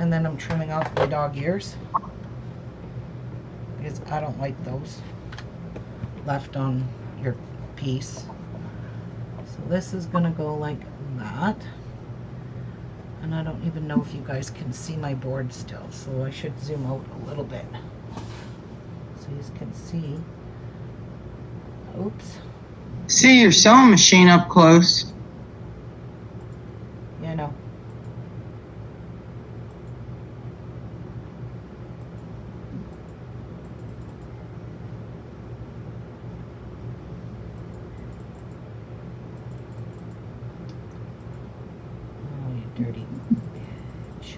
And then I'm trimming off my dog ears because I don't like those left on your piece. So this is gonna go like that. And I don't even know if you guys can see my board still, so I should zoom out a little bit so you can see. Oops. See your sewing machine up close. Yeah, I know. Oh, you dirty bitch.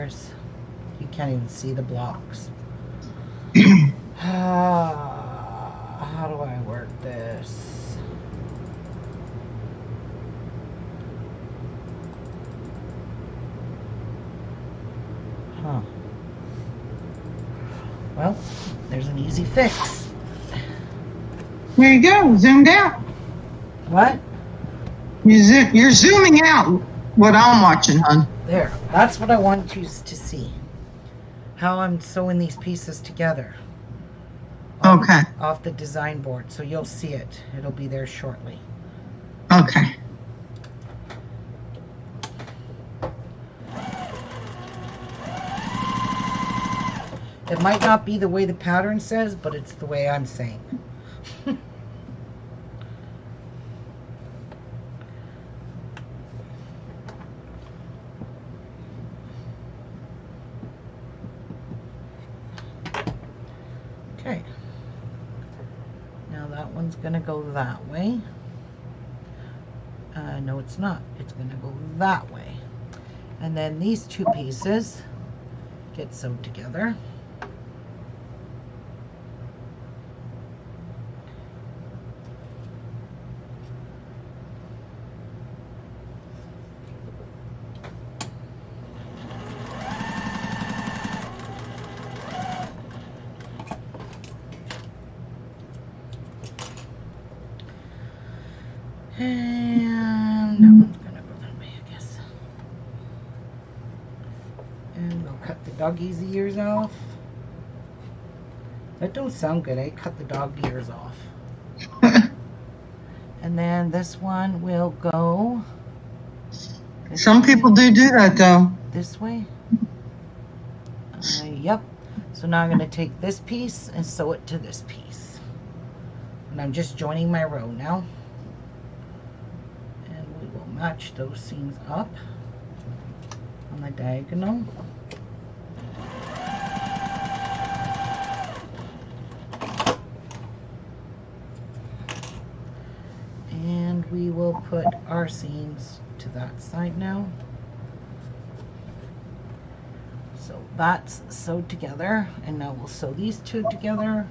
There's, you can't even see the blocks. How do I work this? Huh. Well, there's an easy fix. There you go, zoomed out. What? You're zooming out what I'm watching, hon. There. That's what I want you to see. How I'm sewing these pieces together. Okay. Off the design board. So you'll see it. It'll be there shortly. Okay. It might not be the way the pattern says, but it's the way I'm saying. Okay. Now that one's going to go that way. No, it's not. It's going to go that way. And then these two pieces get sewed together. And that one's gonna go that way, I guess. And we'll cut the doggy's ears off. That don't sound good, eh? Cut the dog ears off. And then this one will go. Some people do that, though. This way. Yep. So now I'm going to take this piece and sew it to this piece. And I'm just joining my row now. And we will match those seams up on the diagonal. And we will put our seams to that side now. So that's sewed together, and now we'll sew these two together.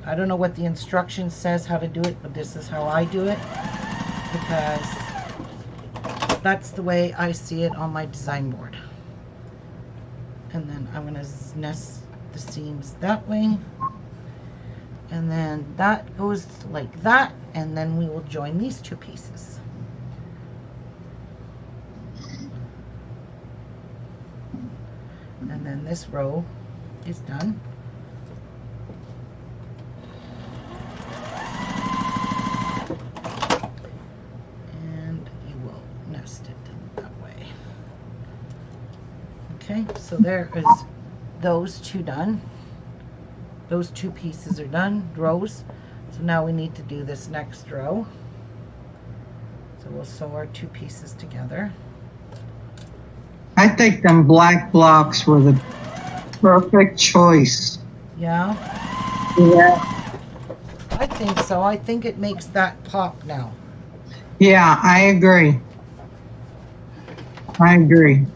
I don't know what the instruction says how to do it, but this is how I do it, because that's the way I see it on my design board. And then I'm going to nest the seams that way, and then that goes like that, and then we will join these two pieces. And then this row is done. And you will nest it that way. Okay, so there is those two done. Those two pieces are done, rows. So now we need to do this next row. So we'll sew our two pieces together. I think them black blocks were the perfect choice. Yeah, Yeah. I think so. I think it makes that pop now. Yeah, I agree. I agree.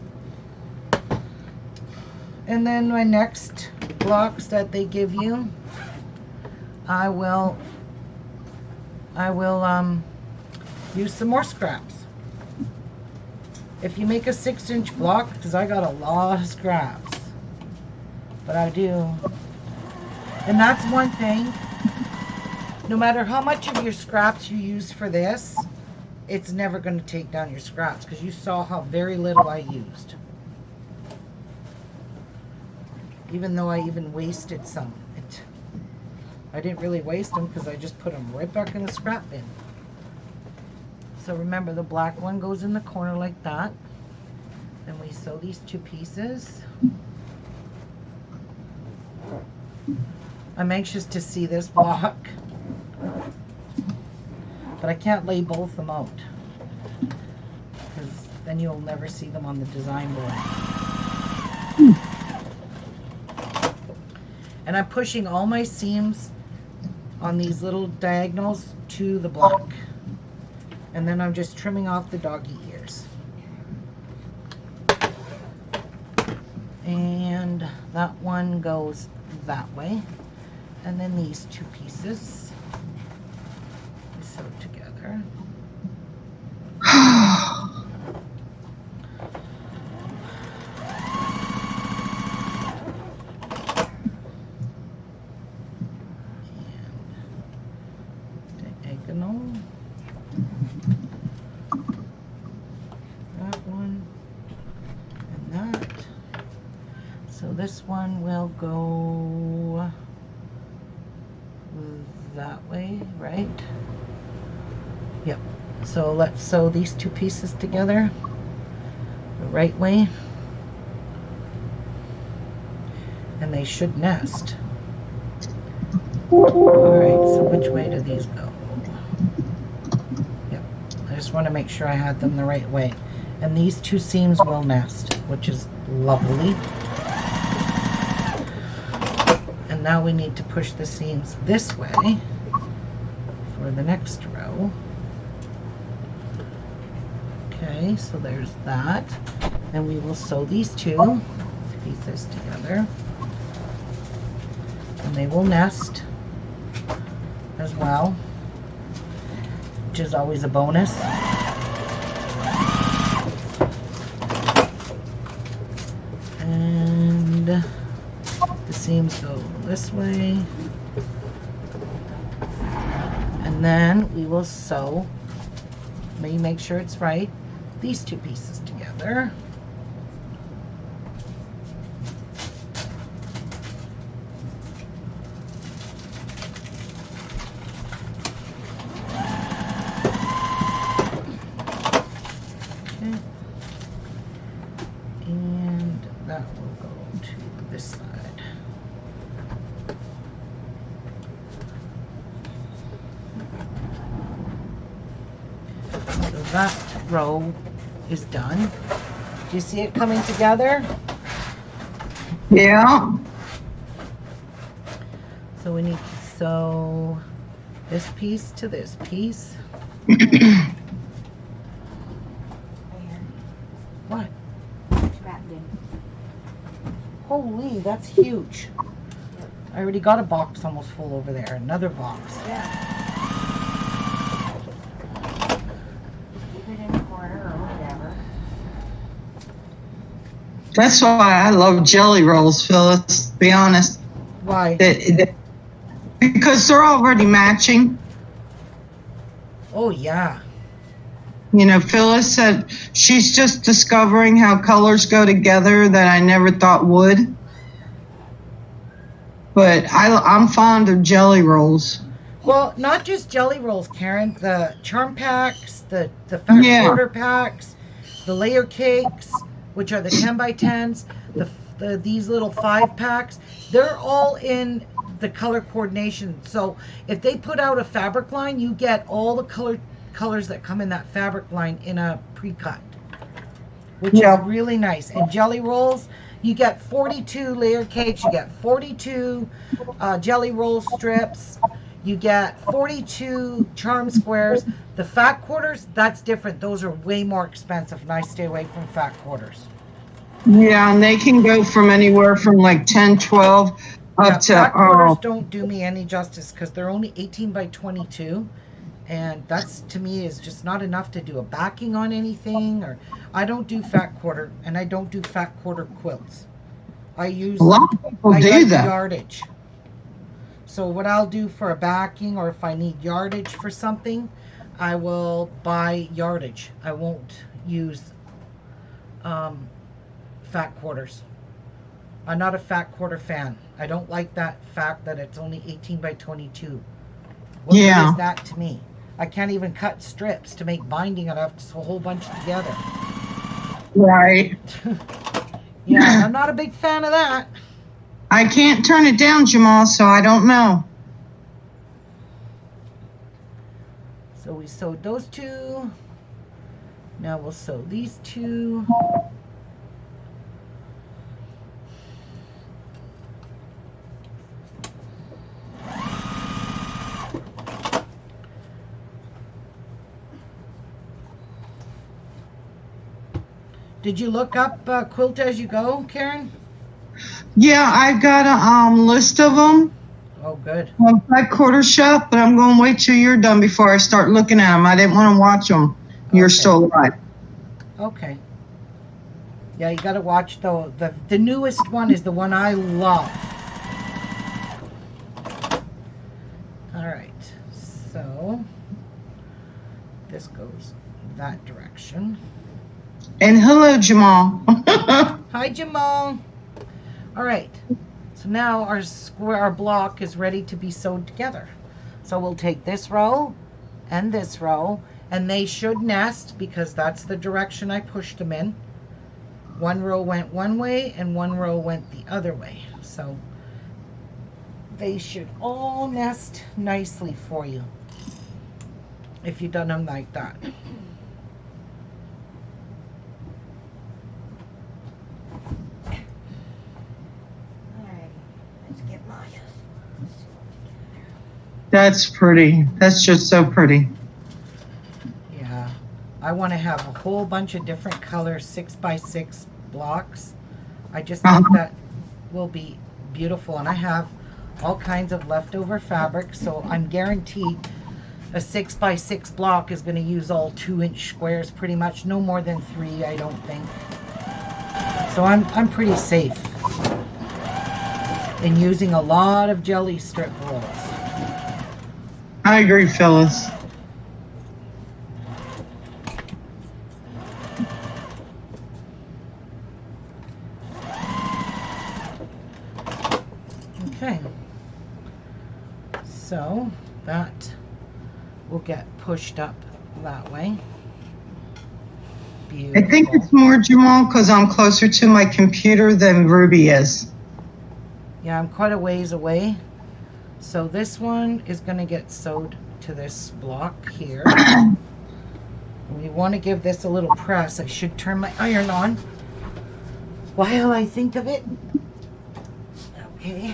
And then my next blocks that they give you, I will use some more scraps. If you make a 6-inch block, because I got a lot of scraps, but I do. And that's one thing, no matter how much of your scraps you use for this, it's never going to take down your scraps, because you saw how very little I used. Even though I even wasted some. I didn't really waste them because I just put them right back in the scrap bin. So remember, the black one goes in the corner like that. Then we sew these two pieces. I'm anxious to see this block, but I can't lay both of them out, because then you'll never see them on the design board. And I'm pushing all my seams on these little diagonals to the block. And then I'm just trimming off the doggy ears. And that one goes that way. And then these two pieces we sew together. Diagonal. That one and that. So this one will go that way, right? Yep. So let's sew these two pieces together the right way. And they should nest. Alright, so which way do these go? Yep. I just want to make sure I had them the right way. And these two seams will nest, which is lovely. And now we need to push the seams this way for the next row. Okay, so there's that. And we will sew these two pieces together. And they will nest as well, which is always a bonus. And the seams go this way. And then we will sew, make sure it's right, these two pieces together. And that will go to this side. So that row is done. Do you see it coming together? Yeah. So we need to sew this piece to this piece. What? It's wrapped in. Holy, that's huge. I already got a box almost full over there. Another box. Yeah. Keep it in the corner or whatever. That's why I love jelly rolls, Phyllis, to be honest. Why? Because they're already matching. Oh, yeah. You know, Phyllis said she's just discovering how colors go together that I never thought would. But I'm fond of jelly rolls. Well, not just jelly rolls, Karen. The charm packs, the fat quarter packs, the layer cakes, which are the 10 by 10s, these little 5 packs, they're all in the color coordination. So if they put out a fabric line, you get all the colors that come in that fabric line in a pre-cut, which is really nice. And jelly rolls, you get 42 layer cakes, you get 42 jelly roll strips, you get 42 charm squares. The fat quarters, that's different. Those are way more expensive, and I stay away from fat quarters. Yeah, and they can go from anywhere from like 10, 12 up to... Fat quarters don't do me any justice because they're only 18 by 22. And that's, to me, is just not enough to do a backing on anything. Or I don't do fat quarter, and I don't do fat quarter quilts. I use... A lot of people do that. Yardage. So what I'll do for a backing, or if I need yardage for something, I will buy yardage. I won't use fat quarters. I'm not a fat quarter fan. I don't like that fact that it's only 18 by 22. What good is that to me? I can't even cut strips to make binding. I'd have to sew a whole bunch together. Right. Yeah, I'm not a big fan of that. I can't turn it down, Jamal, so I don't know. So we sewed those two. Now we'll sew these two. Did you look up Quilt As You Go, Karen? Yeah, I've got a list of them. Oh, good. 5/4 shop, but I'm going to wait till you're done before I start looking at them. I didn't want to watch them. You're Okay. still alive. Okay. Yeah, you gotta watch the newest one is the one I love. All right, so this goes that direction. And hello, Jamal. Hi, Jamal. All right, so now our block is ready to be sewed together. So we'll take this row and this row, and they should nest because that's the direction I pushed them in. One row went one way and one row went the other way. So they should all nest nicely for you if you've done them like that. Alright, let's get mine. That's pretty. That's just so pretty. Yeah, I want to have a whole bunch of different color 6x6 blocks. I just think that will be beautiful, and I have all kinds of leftover fabric, so I'm guaranteed a 6x6 block is going to use all 2-inch squares pretty much, no more than 3, I don't think. So I'm pretty safe in using a lot of jelly strip rolls. I agree, Phyllis. Okay, so that will get pushed up that way. Beautiful. I think it's more, Jamal, because I'm closer to my computer than Ruby is. Yeah, I'm quite a ways away. So this one is going to get sewed to this block here. We want to give this a little press. I should turn my iron on while I think of it. Okay.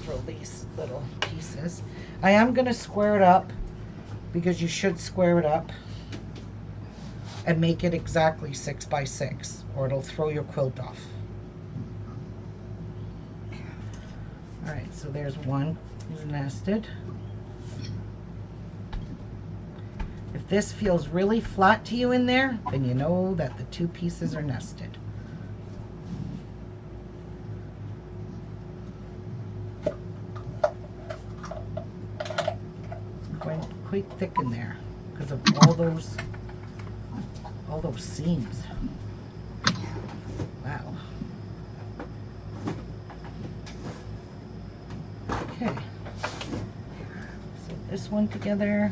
Throw these little pieces. I am going to square it up because you should square it up and make it exactly 6x6 or it'll throw your quilt off. All right, so there's one is nested. If this feels really flat to you in there, then you know that the 2 pieces are nested. Going quite thick in there because of all those seams. Wow. Okay. So this one together.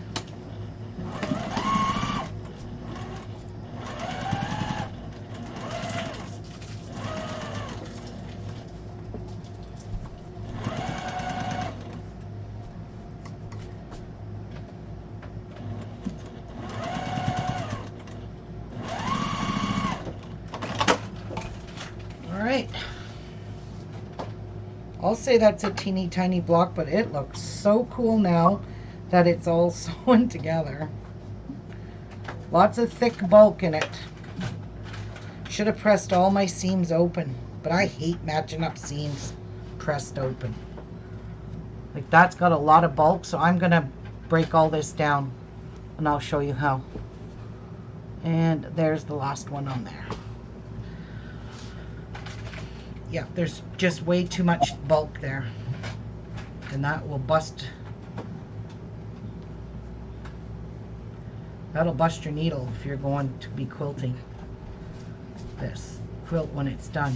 I'll say that's a teeny tiny block, but it looks so cool now that it's all sewn together. Lots of thick bulk in it. Should have pressed all my seams open, but I hate matching up seams pressed open. Like that's got a lot of bulk, so I'm gonna break all this down and I'll show you how. And there's the last one on there. Yeah, there's just way too much bulk there. And that will bust. That'll bust your needle if you're going to be quilting this quilt when it's done.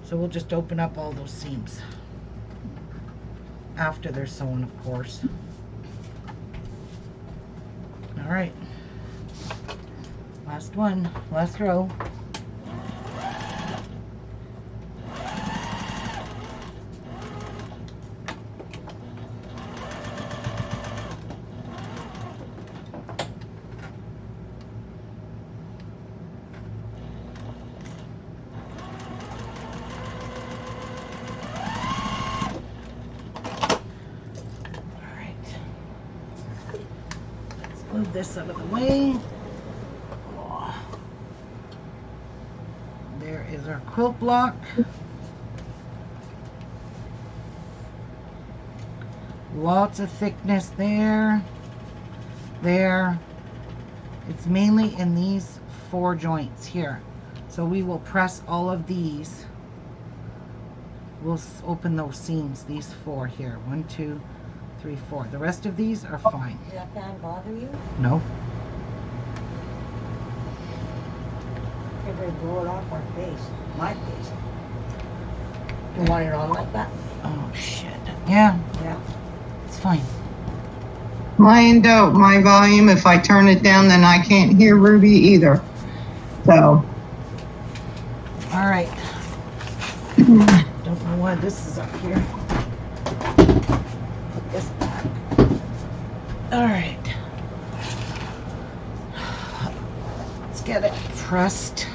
So we'll just open up all those seams. After they're sewn, of course. All right. Last one, last row. Move this out of the way. There is our quilt block. Lots of thickness there. There. It's mainly in these 4 joints here. So we will press all of these. We'll open those seams, these 4 here. 1, 2, 3, 4. The rest of these are fine. Does that fan bother you? No. If they blow it off our face, my face. You want it on like that? Oh shit. Yeah, Yeah. it's fine. Mine don't. My volume, if I turn it down, then I can't hear Ruby either. So, All right. Don't know why this is up here. Put this back. All right. Let's get it pressed.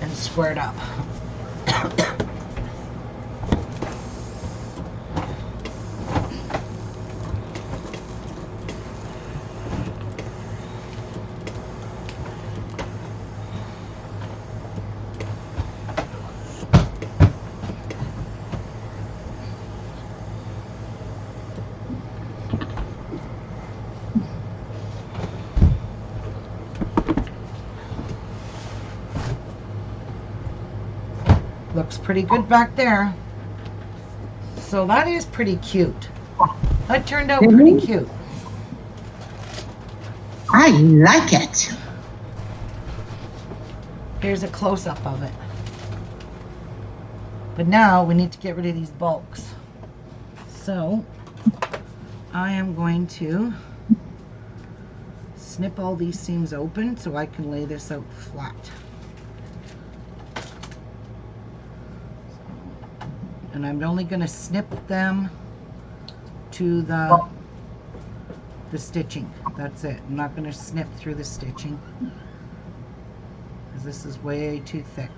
And squared up. Looks pretty good back there. So that is pretty cute. That turned out pretty cute. I like it. Here's a close-up of it. But now we need to get rid of these bulks. So I am going to snip all these seams open so I can lay this out flat. And I'm only going to snip them to the stitching. That's it. I'm not going to snip through the stitching because this is way too thick.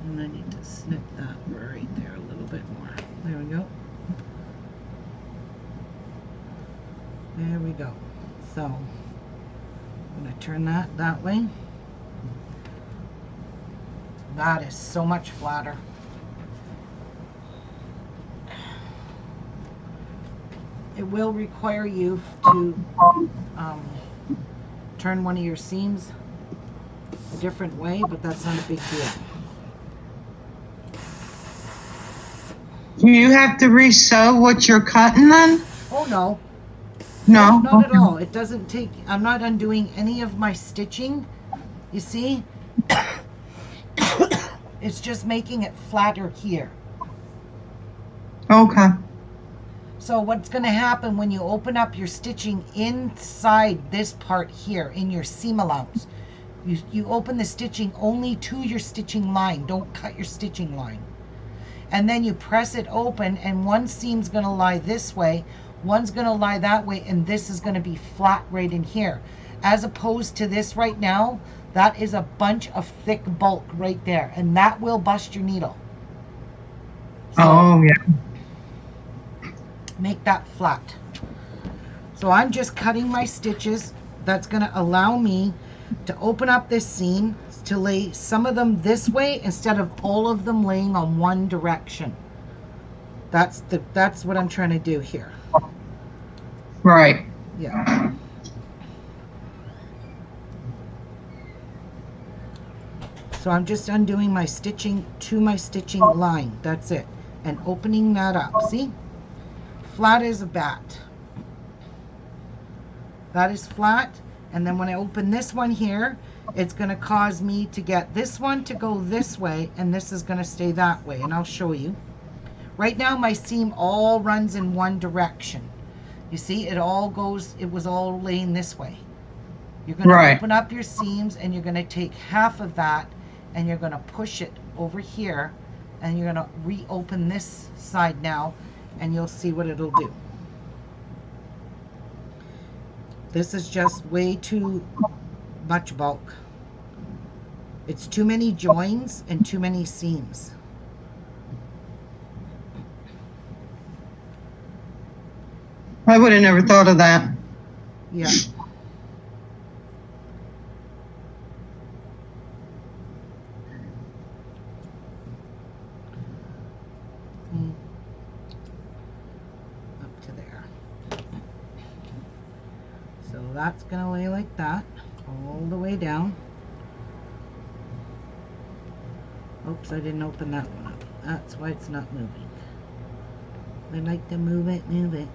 And I need to snip that right there a little bit more. There we go. There we go. So I'm going to turn that way. That is so much flatter. It will require you to turn one of your seams a different way, but that's not a big deal. Do you have to re-sew what you're cutting then? Oh no. No? Not at all. It doesn't take, I'm not undoing any of my stitching. You see? It's just making it flatter here. Okay. So what's going to happen when you open up your stitching inside this part here in your seam allowance, you open the stitching only to your stitching line. Don't cut your stitching line. And then you press it open, and one seam's going to lie this way, one's going to lie that way, and this is going to be flat right in here. As opposed to this right now, that is a bunch of thick bulk right there, and that will bust your needle. So Oh, yeah. make that flat. So I'm just cutting my stitches. That's going to allow me to open up this seam to lay some of them this way instead of all of them laying on one direction. That's what I'm trying to do here. Right. Yeah. So I'm just undoing my stitching to my stitching line. That's it. And opening that up. See? Flat as a bat. That is flat. And then when I open this one here, it's going to cause me to get this one to go this way, and this is going to stay that way. And I'll show you. Right now my seam all runs in one direction. You see, it was all laying this way. You're going to open up your seams, and you're going to take half of that, and you're going to push it over here and you're gonna reopen this side now, and you'll see what it'll do. This is just way too much bulk. It's too many joins and too many seams. I would have never thought of that. Yeah. Up to there. So that's gonna lay like that all the way down. Oops, I didn't open that one up. That's why it's not moving. I like to move it, move it.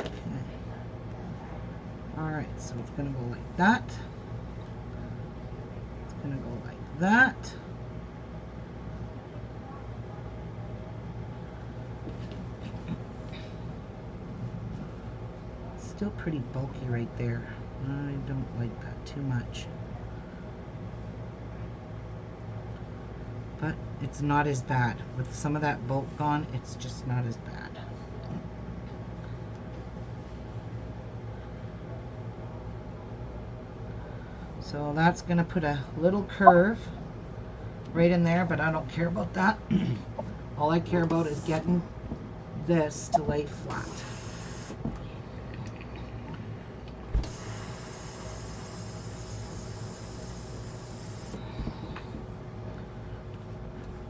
Okay. Alright, so it's gonna go like that. It's gonna go like that. Still pretty bulky right there. I don't like that too much. But it's not as bad. With some of that bulk gone, it's just not as bad. So that's going to put a little curve right in there, but I don't care about that. All I care about is getting this to lay flat.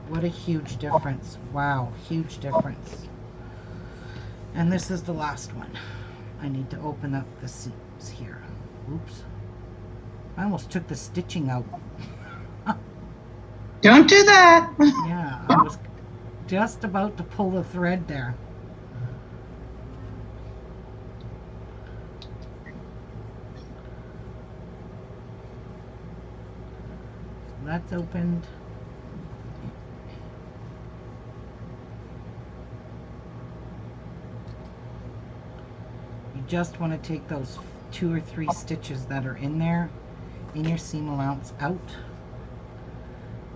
What a huge difference. Wow, huge difference. And this is the last one. I need to open up the seams here. Oops. I almost took the stitching out. Don't do that. Yeah, I was just about to pull the thread there. So that's opened. You just want to take those 2 or 3 stitches that are in there, in your seam allowance, out.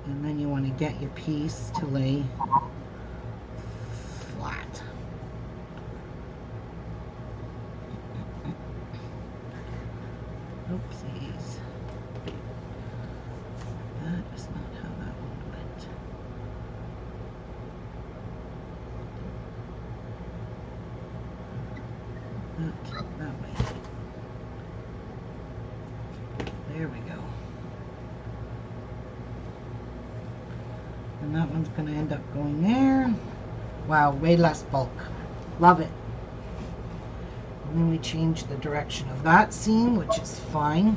And then you want to get your piece to lay flat. Oopsies. That is not how that one went. That way. There we go. And that one's going to end up going there. Wow, way less bulk. Love it. And then we change the direction of that seam, which is fine.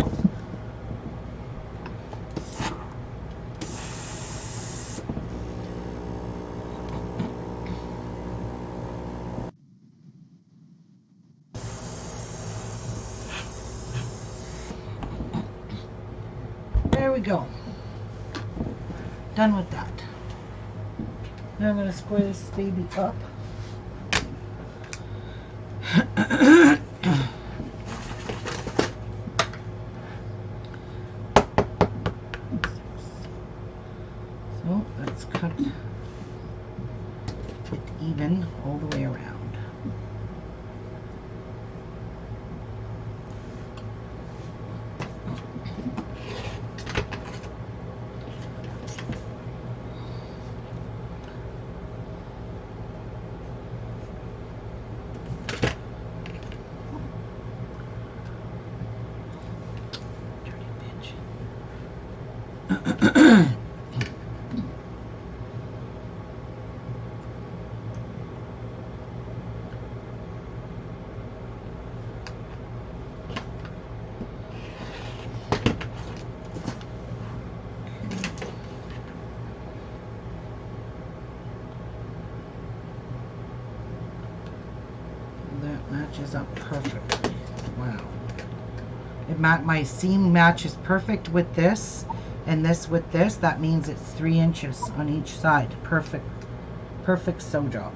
There we go. Done with that. Now I'm going to square this baby up. So let's cut it even all the way around. That matches up perfectly. Wow. My seam matches perfect with this, and this with this. That means it's 3 inches on each side. Perfect. Perfect sew job.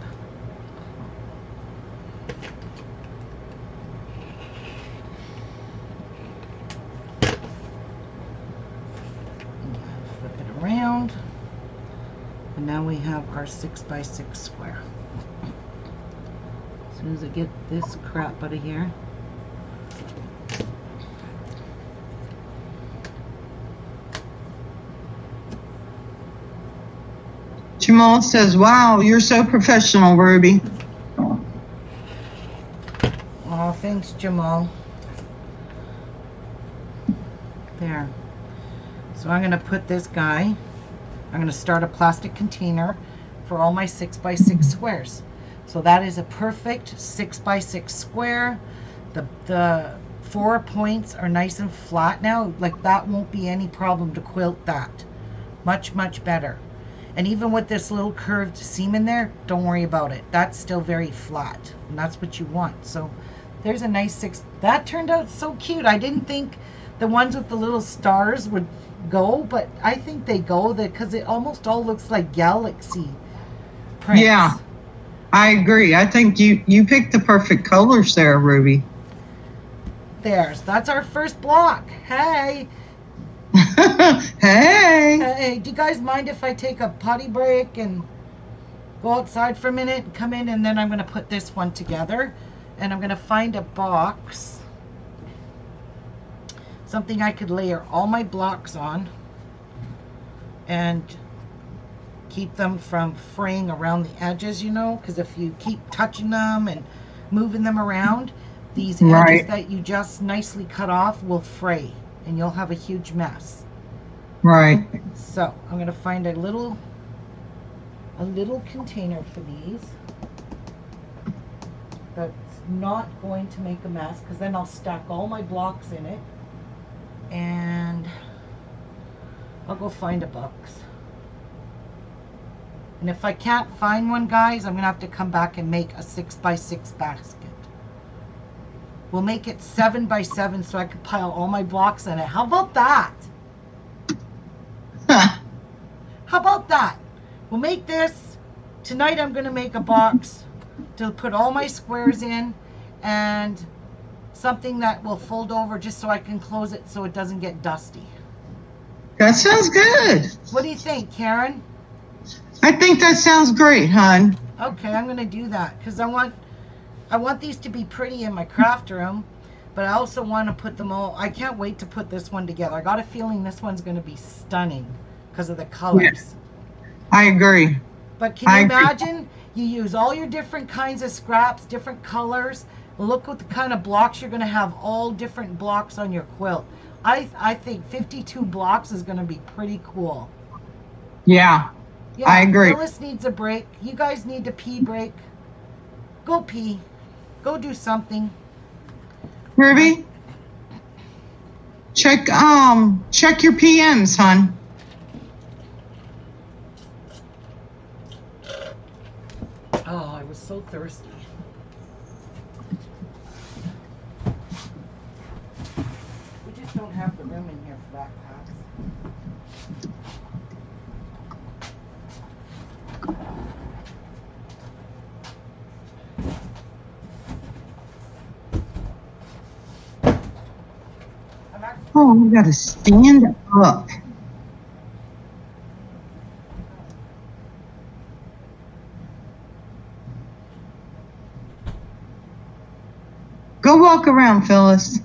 And now we have our 6x6 square. As soon as I get this crap out of here. Jamal says, wow, you're so professional, Ruby. Oh, thanks, Jamal. There. So I'm going to put this guy, I'm going to start a plastic container for all my 6x6 squares. So that is a perfect 6x6 square. The 4 points are nice and flat now. Like, that won't be any problem to quilt that. Much, much better. And even with this little curved seam in there, don't worry about it. That's still very flat. And that's what you want. So there's a nice 6. That turned out so cute. I didn't think the ones with the little stars would go, but I think they go because it almost all looks like galaxy prints. Yeah, I agree. I think you picked the perfect colors there, Ruby. That's our first block. Hey. Hey. Hey, do you guys mind if I take a potty break and go outside for a minute and come in, and then I'm going to put this one together, and I'm going to find a box, something I could layer all my blocks on and keep them from fraying around the edges, you know, because if you keep touching them and moving them around, these edges that you just nicely cut off will fray and you'll have a huge mess. Right. So I'm going to find a little container for these that's not going to make a mess, because then I'll stack all my blocks in it, and I'll go find a box. And if I can't find one, guys, I'm going to have to come back and make a 6x6 basket. We'll make it 7x7 so I can pile all my blocks in it. How about that? How about that? We'll make this. Tonight I'm going to make a box to put all my squares in, and something that will fold over just so I can close it so it doesn't get dusty. That sounds good. What do you think, Karen? I think that sounds great, hon. Okay, I'm going to do that because I want these to be pretty in my craft room, but I also want to put them all. I can't wait to put this one together. I got a feeling this one's going to be stunning because of the colors. Yes, I agree. But can you imagine? You use all your different kinds of scraps, different colors. Look what the kind of blocks you're going to have, all different blocks on your quilt. I think 52 blocks is going to be pretty cool. Yeah, I agree. Phyllis needs a break. You guys need a pee break. Go pee. Go do something. Ruby, check your PMs, hon. Oh, I was so thirsty. We just don't have the room in here for backpacks. Oh, we gotta stand up. Go walk around, Phyllis.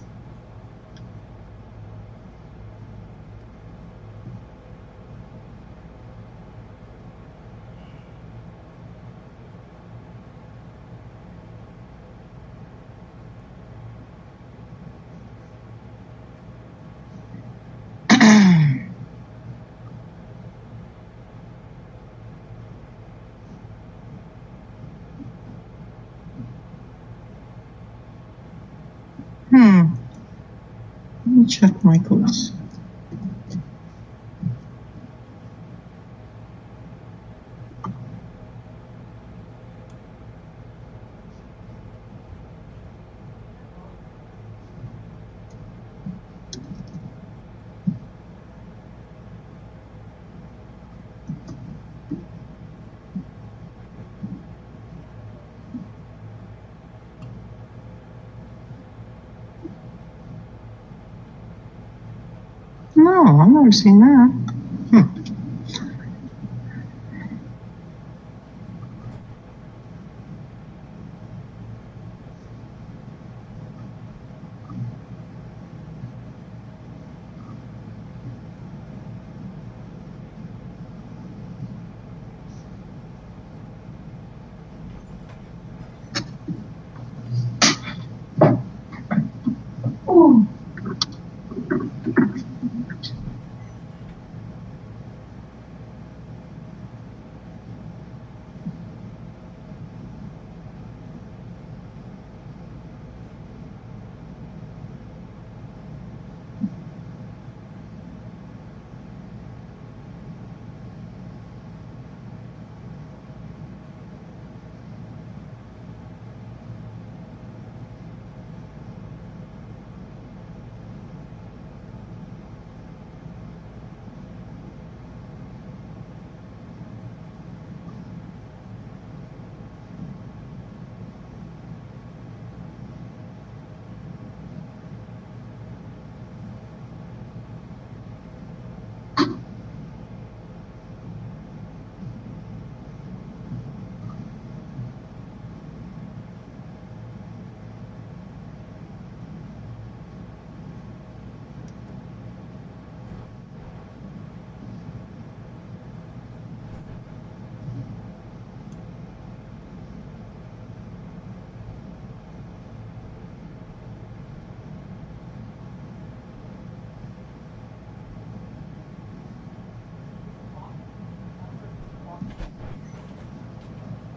Let me check Michael's. No, I've never seen that.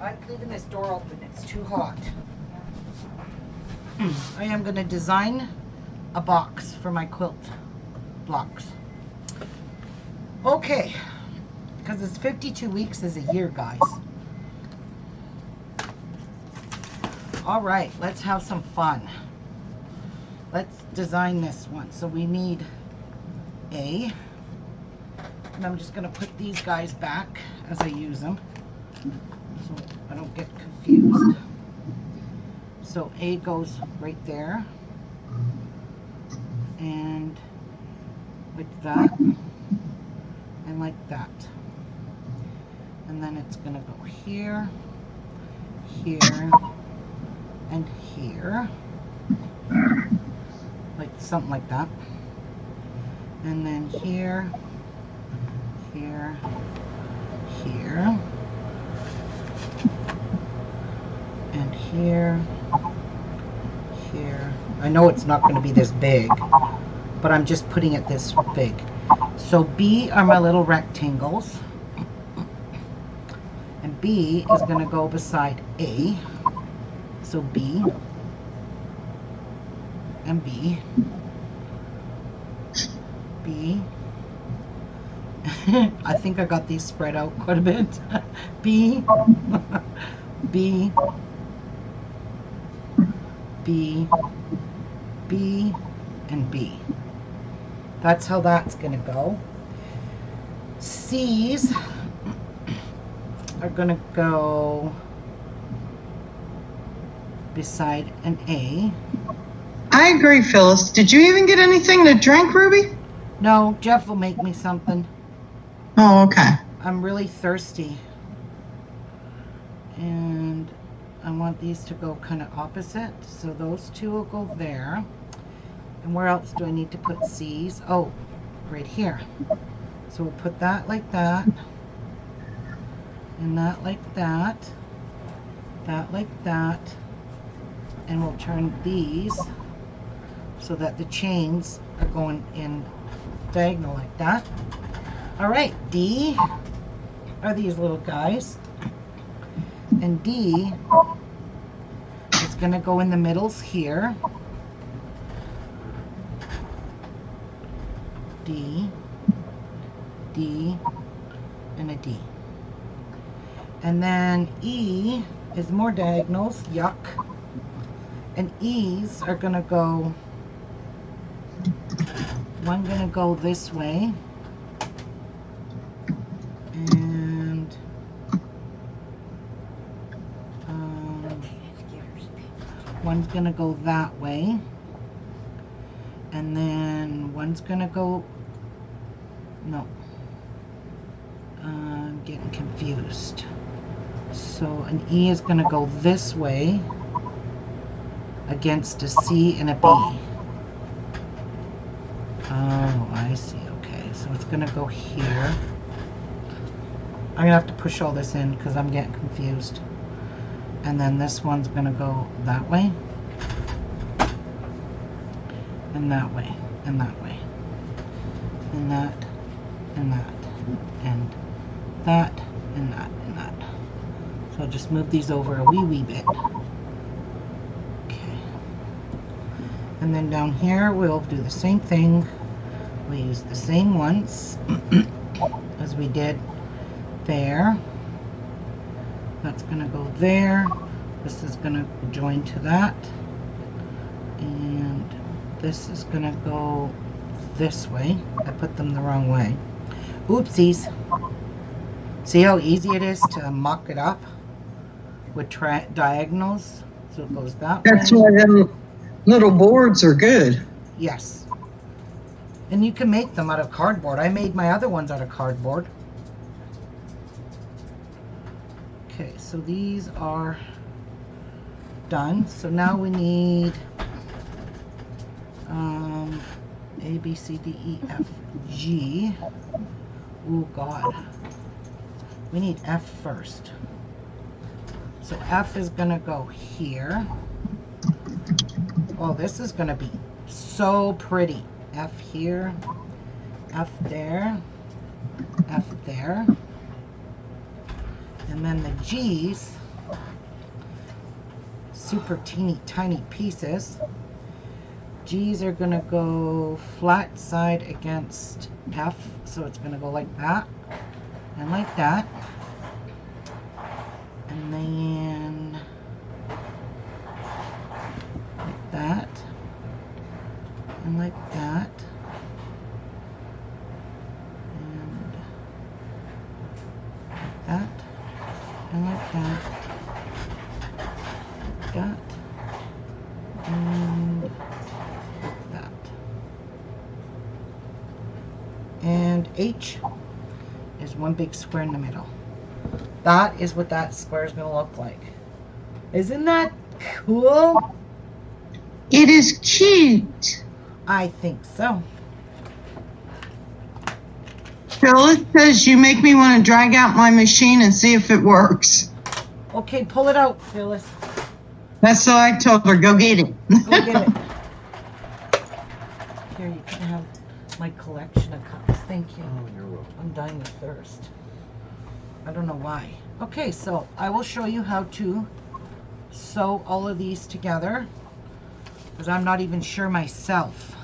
I'm leaving this door open. It's too hot. I am going to design a box for my quilt blocks. Okay. Because it's 52 weeks is a year, guys. All right. Let's have some fun. Let's design this one. So we need A. And I'm just going to put these guys back as I use them, so I don't get confused. So A goes right there, and like that, and like that. And then it's going to go here, here, and here, like something like that. And then here, here, here, and here, here. I know it's not going to be this big, but I'm just putting it this big. So B are my little rectangles, and B is going to go beside A. So B and B, B. I think I got these spread out quite a bit. B, B, B, B, and B. That's how that's going to go. C's are going to go beside an A. I agree, Phyllis. Did you even get anything to drink, Ruby? No, Jeff will make me something. Oh, okay. I'm really thirsty. And I want these to go kind of opposite. So those two will go there. And where else do I need to put C's? Oh, right here. So we'll put that like that. And that like that. That like that. And we'll turn these so that the chains are going in diagonal like that. All right, D are these little guys, and D is going to go in the middles here. D, D, and a D. And then E is more diagonals, yuck. And E's are going to go, one going to go this way, and one's going to go that way, and then one's going to go, no, I'm getting confused. So an E is going to go this way against a C and a B. Oh, I see. Okay, so it's going to go here. I'm going to have to push all this in because I'm getting confused. And then this one's going to go that way. And that way. And that way. And that. And that. And that. And that. And that. So I'll just move these over a wee bit. Okay. And then down here we'll do the same thing. We use the same ones as we did there. That's going to go there. This is going to join to that. And this is going to go this way. I put them the wrong way. Oopsies. See how easy it is to muck it up with diagonals? So it goes that way. That's why them little boards are good. Yes. And you can make them out of cardboard. I made my other ones out of cardboard. Okay, so these are done. So now we need A, B, C, D, E, F, G. Oh, God. We need F first. So F is going to go here. Oh, this is going to be so pretty. F here, F there, F there. And then the G's super teeny tiny pieces. G's are gonna go flat side against F, so it's gonna go like that and like that, and then like that and like that, and like that and like that, like that, and like that. And H is one big square in the middle. That is what that square is going to look like. Isn't that cool? It is cute. I think so. Phyllis says you make me want to drag out my machine and see if it works. Okay, pull it out, Phyllis. That's what I told her. Go get it. Go get it. Here, you can have my collection of cups. Thank you. Oh, you're welcome. I'm dying of thirst. I don't know why. Okay, so I will show you how to sew all of these together, because I'm not even sure myself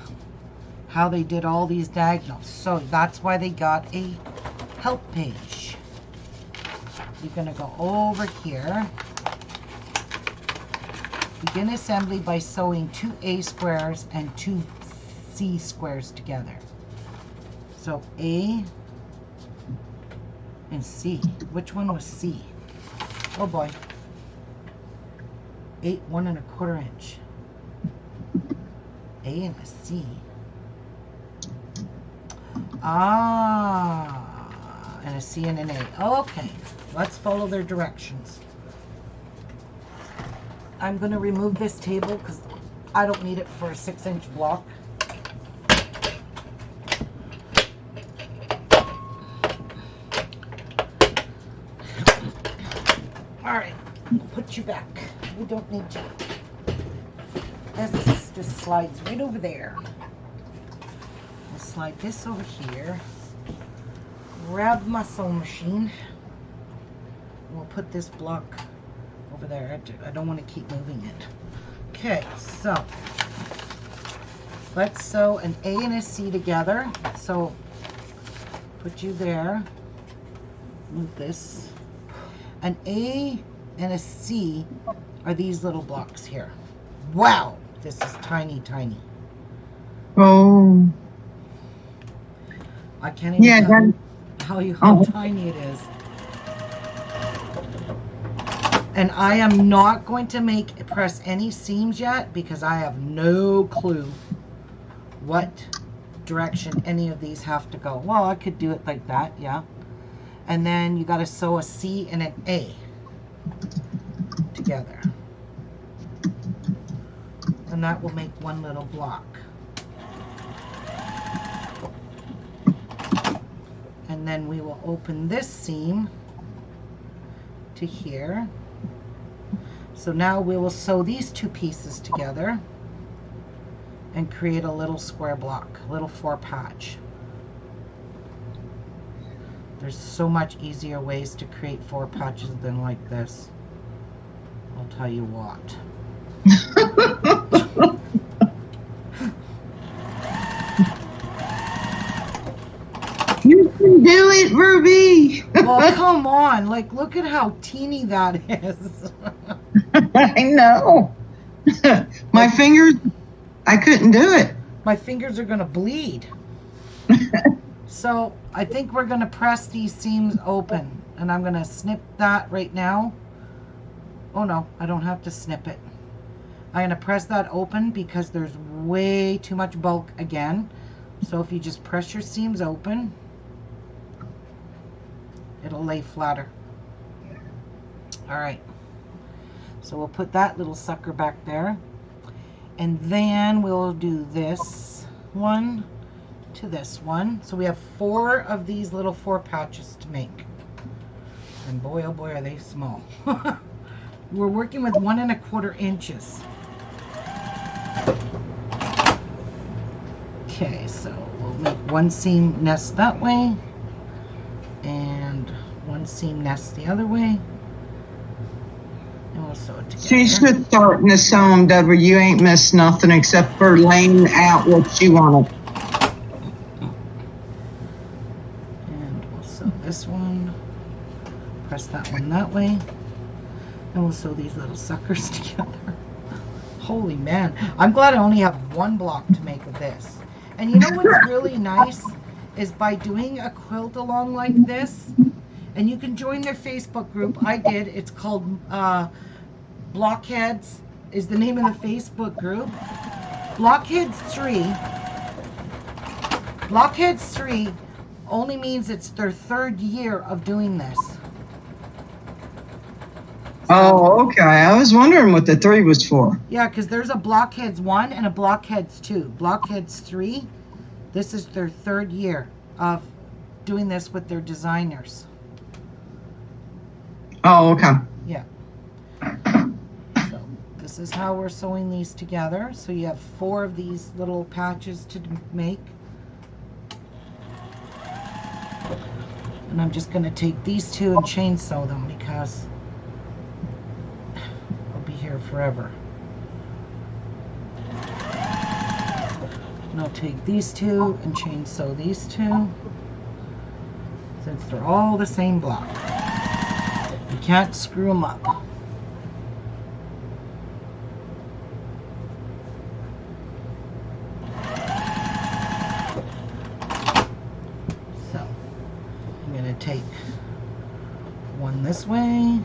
how they did all these diagonals. So that's why they got a help page. You're going to go over here. Begin assembly by sewing 2 A squares and 2 C squares together. So A and C. Which one was C? Oh boy. 8 1 1/4 inch. A and a C. Ah, and a C and an A. Okay, let's follow their directions. I'm going to remove this table because I don't need it for a 6-inch block. Alright, put you back. We don't need you. This just slides right over there. We'll slide this over here. Grab my sewing machine. We'll put this block over there. I don't want to keep moving it. Okay, so let's sew an A and a C together. So put you there. Move this. An A and a C are these little blocks here. Wow, this is tiny, tiny. Oh. I can't even Yeah, tell how Oh. tiny it is. And I am not going to press any seams yet because I have no clue what direction any of these have to go. Well, I could do it like that, yeah. And then you got to sew a C and an A together. And that will make one little block. And then we will open this seam to here. So now we will sew these 2 pieces together and create a little square block, a little 4 patch. There's so much easier ways to create 4 patches than like this. I'll tell you what. You can do it, Ruby. Well, come on. Like, look at how teeny that is. I know. My fingers, I couldn't do it. My fingers are going to bleed. So I think we're going to press these seams open. And I'm going to snip that right now. Oh no, I don't have to snip it. I'm going to press that open because there's way too much bulk again. So if you just press your seams open, it'll lay flatter. Alright. So we'll put that little sucker back there. And then we'll do this one to this one. So we have 4 of these little 4 patches to make. And boy, oh boy, are they small. We're working with 1 1/4 inches. Okay, so we'll make 1 seam nest that way and 1 seam nest the other way. we'll sew it together. She's just starting to sew them, Deborah. You ain't missed nothing except for laying out what she wanted. And we'll sew this one. Press that one that way. And we'll sew these little suckers together. Holy man. I'm glad I only have one block to make of this. And you know what's really nice is by doing a quilt along like this, and you can join their Facebook group. I did. It's called Blockheads is the name of the Facebook group. Blockheads 3 only means it's their 3rd year of doing this. Oh, okay. I was wondering what the 3 was for. Yeah, because there's a Blockheads 1 and a Blockheads 2. Blockheads 3, this is their 3rd year of doing this with their designers. Oh, okay. Yeah. So this is how we're sewing these together. So you have 4 of these little patches to make. And I'm just going to take these 2 and chain sew them because I'll be here forever. And I'll take these 2 and chain sew these 2 since they're all the same block. You can't screw them up. So I'm going to take one this way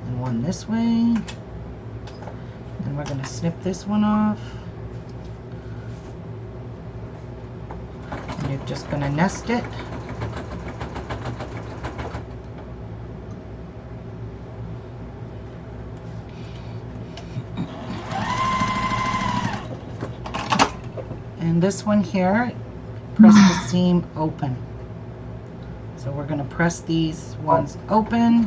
and one this way, and we're going to snip this one off. And you're just going to nest it. And this one here, press the seam open. So we're going to press these ones open.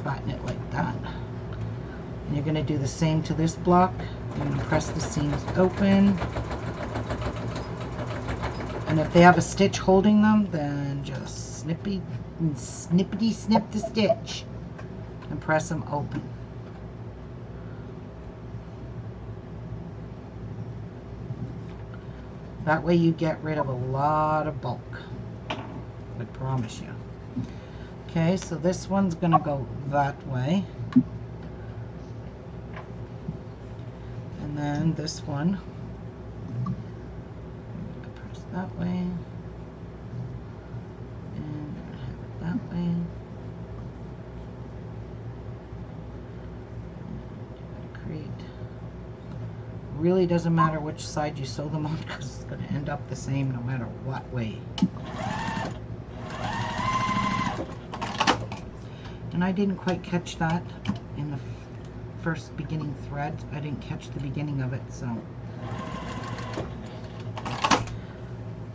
Flatten it like that. And you're going to do the same to this block. You're going to press the seams open. And if they have a stitch holding them, then just snippity snip the stitch and press them open. That way you get rid of a lot of bulk. I promise you. Okay, so this one's gonna go that way. And then this one, press that way. And have it that way. Really doesn't matter which side you sew them on because it's going to end up the same no matter what way. And I didn't quite catch that in the first beginning thread. I didn't catch the beginning of it, so.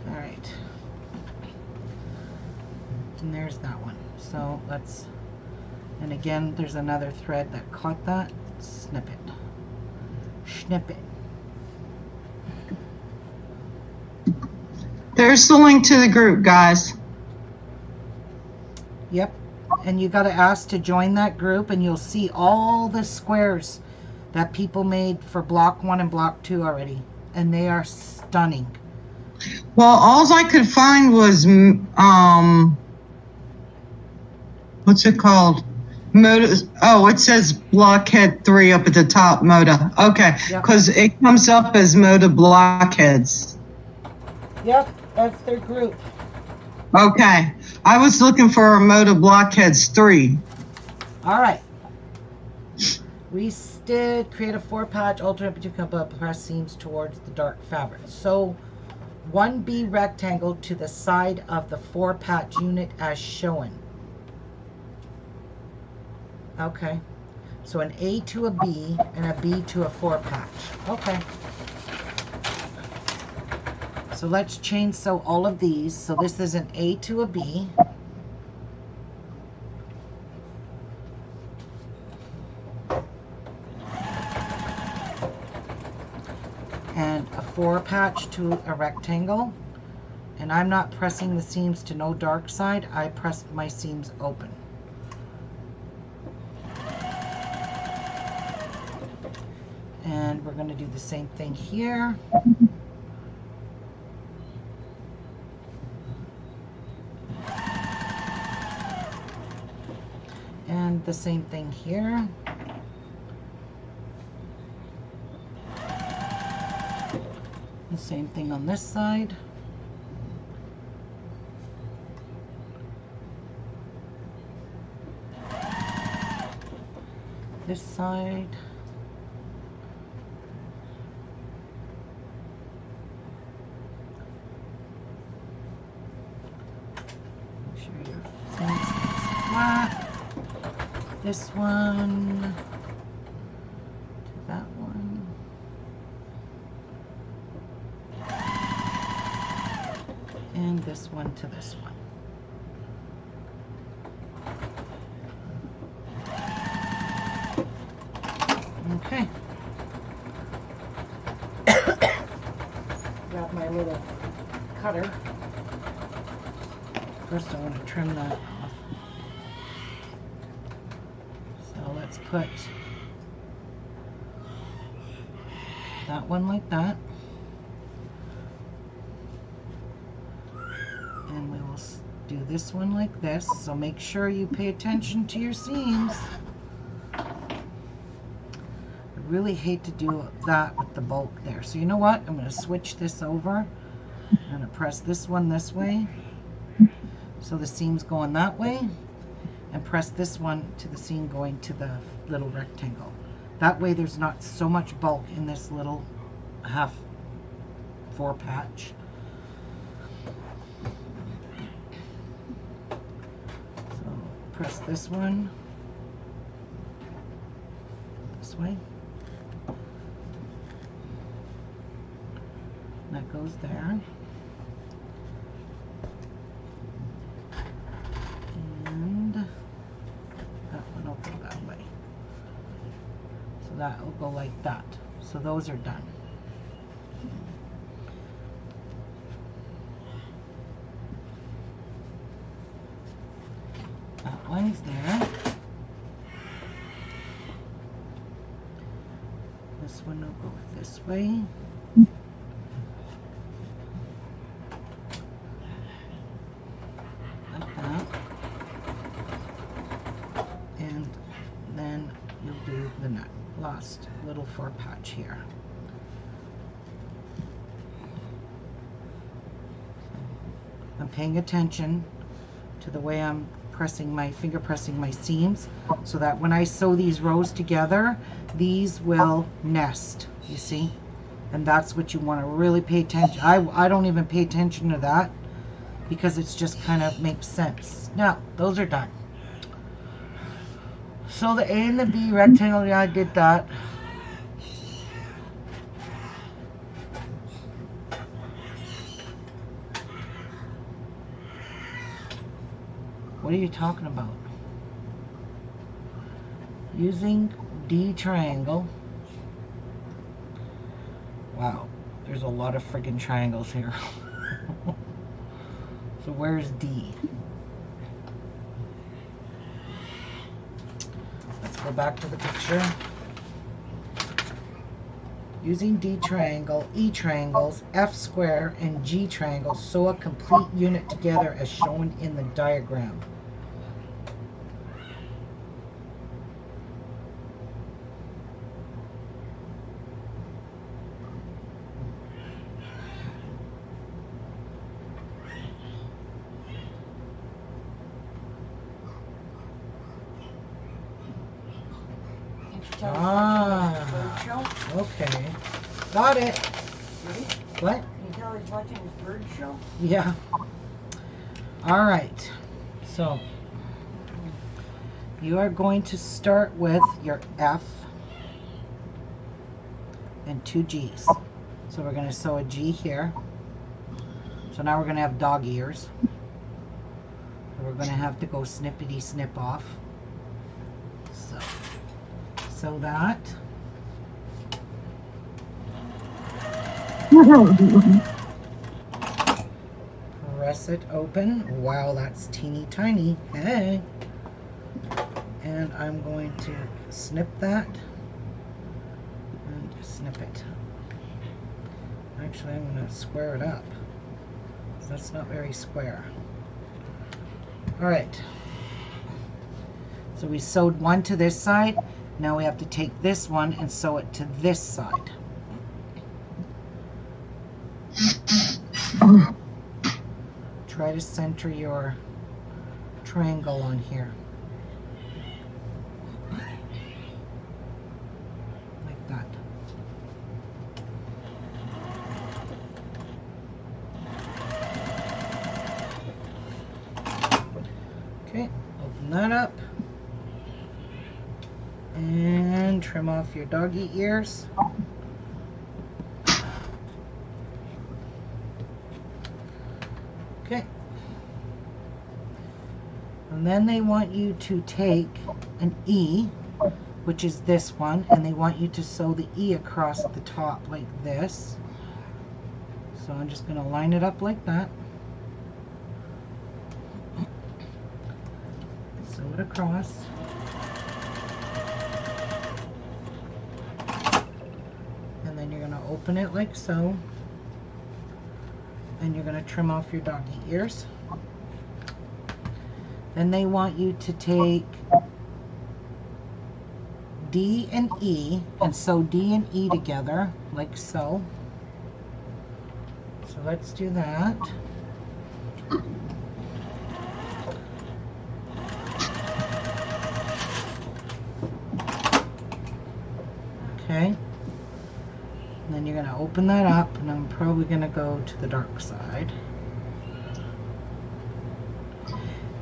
Alright. And there's that one. So let's, and again, there's another thread that caught that. Snip it. Snip it. There's the link to the group, guys. Yep. And you got to ask to join that group, and you'll see all the squares that people made for block 1 and block 2 already. And they are stunning. Well, all I could find was, what's it called? Moda. Oh, it says Blockhead 3 up at the top, Moda. Okay, because it comes up as Moda Blockheads. Yep, that's their group. Okay, I was looking for a Moda Blockheads 3. All right. We did create a 4-patch alternate between press seams towards the dark fabric. So 1B rectangle to the side of the 4-patch unit as shown. Okay. So an A to a B and a B to a 4-patch. Okay. So let's chain sew all of these. So this is an A to a B. And a 4-patch to a rectangle. And I'm not pressing the seams to no dark side. I pressed my seams open. And we're going to do the same thing here. And the same thing here. The same thing on this side. This side. Make sure your seams is flat. This one to that one. And this one to this one. Okay. Grab my little cutter. First I want to trim that off. So let's put that one like that. And we will do this one like this. So make sure you pay attention to your seams. Really hate to do that with the bulk there. So you know what? I'm going to switch this over. I'm going to press this one this way. So the seam's going that way. And press this one to the seam going to the little rectangle. That way there's not so much bulk in this little 1/4 patch. So press this one this way. That goes there. And that one will go that way. So that will go like that. So those are done. That one's there. This one will go this way. Last little 4 patch here. I'm paying attention to the way I'm pressing my finger pressing my seams so that when I sew these rows together, these will nest, you see? And that's what you want to really pay attention. I don't even pay attention to that because it's just kind of makes sense. Now, those are done. So the A and the B rectangle, yeah, I did that. What are you talking about? Using D triangle. Wow, there's a lot of friggin' triangles here. So where's D? Go back to the picture. Using D triangle, E triangles, F square, and G triangle, sew a complete unit together as shown in the diagram. Okay. Got it. Ready? What? Can you tell he's watching his bird show? Yeah. All right. So you are going to start with your F and 2 G's. So we're going to sew a G here. So now we're going to have dog ears. So we're going to have to go snippety snip off. So sew that. press it open. Wow, that's teeny tiny. Hey. And I'm going to snip that and snip it. Actually, I'm going to square it up. That's not very square. Alright. So we sewed one to this side. Now we have to take this one and sew it to this side. Try to center your triangle on here. Like that. Okay, open that up. And trim off your doggy ears. Okay. And then they want you to take an E, which is this one, and they want you to sew the E across the top like this. So I'm just going to line it up like that. Sew it across. And then you're going to open it like so. And you're going to trim off your doggy ears. Then they want you to take D and E and sew D and E together like so. So let's do that. Okay. And then you're going to open that up, and I'm probably going to go to the dark side.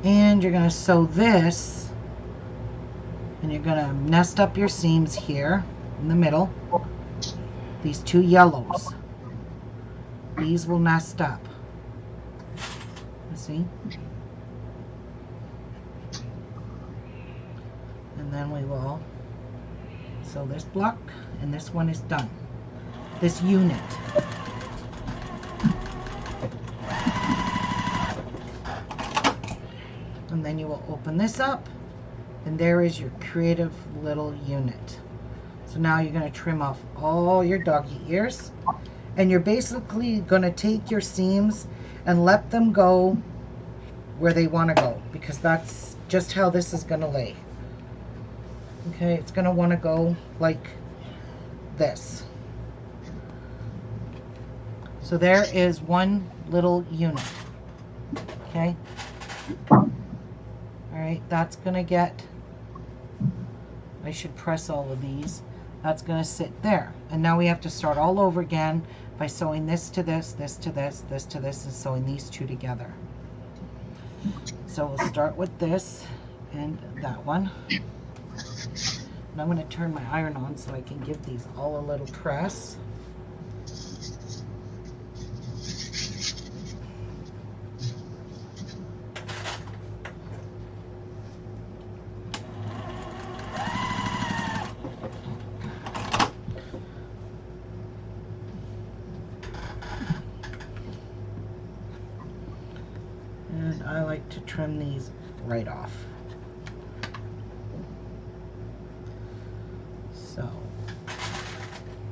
And you're going to sew this, and you're going to nest up your seams here in the middle. These two yellows. These will nest up. You see? And then we will sew this block, and this one is done. This unit. And then you will open this up, and there is your creative little unit. So now you're going to trim off all your doggy ears, and you're basically going to take your seams and let them go where they want to go, because that's just how this is going to lay. Okay, it's going to want to go like this. So there is one little unit. Okay. Alright, that's going to get, I should press all of these. That's going to sit there. And now we have to start all over again by sewing this to this, this to this, this to this, and sewing these two together. So we'll start with this and that one. And I'm going to turn my iron on so I can give these all a little press. And I like to trim these right off. So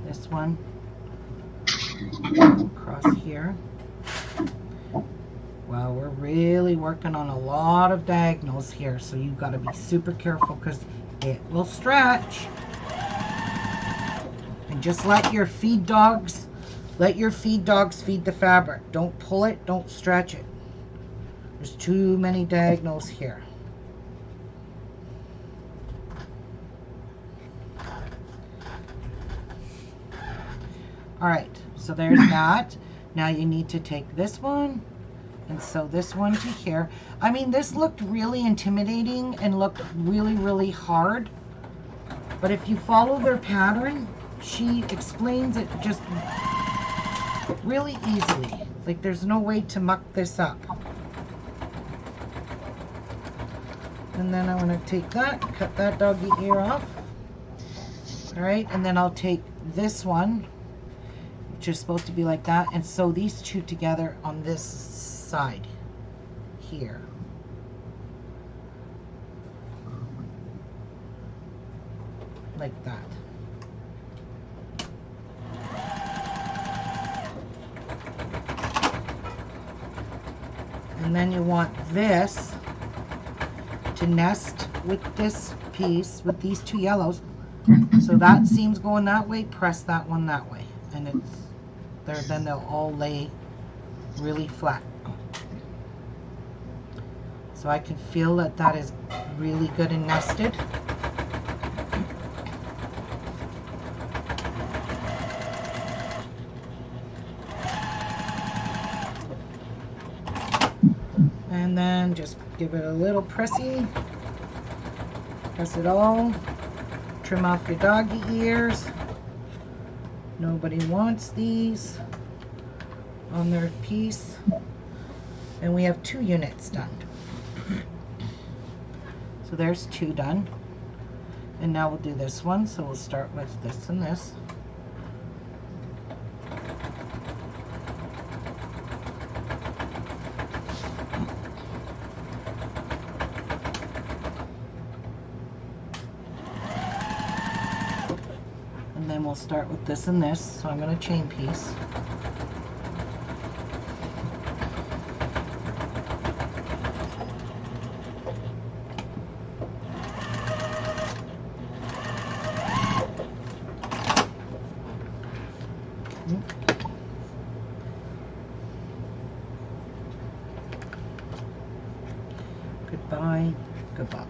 this one across here. Well, we're really working on a lot of diagonals here, so you've got to be super careful because it will stretch. And just let your feed dogs feed the fabric. Don't pull it, don't stretch it. There's too many diagonals here. Alright, so there's that. Now you need to take this one and sew this one to here. I mean, this looked really intimidating and looked really, really hard. But if you follow their pattern, she explains it just really easily. Like, there's no way to muck this up. And then I'm going to take that, cut that doggy ear off. Alright, and then I'll take this one, which is supposed to be like that, and sew these two together on this side here. Like that. And then you want this to nest with this piece, with these two yellows. So that seam's going that way, press that one that way. And it's there, then they'll all lay really flat. So I can feel that that is really good and nested. And then just give it a little pressy. Press it all. Trim off your doggy ears. Nobody wants these on their piece. And we have 2 units done. So there's 2 done. And now we'll do this one. So we'll start with this and this. And then we'll start with this and this. So I'm going to chain piece. Goodbye, goodbye.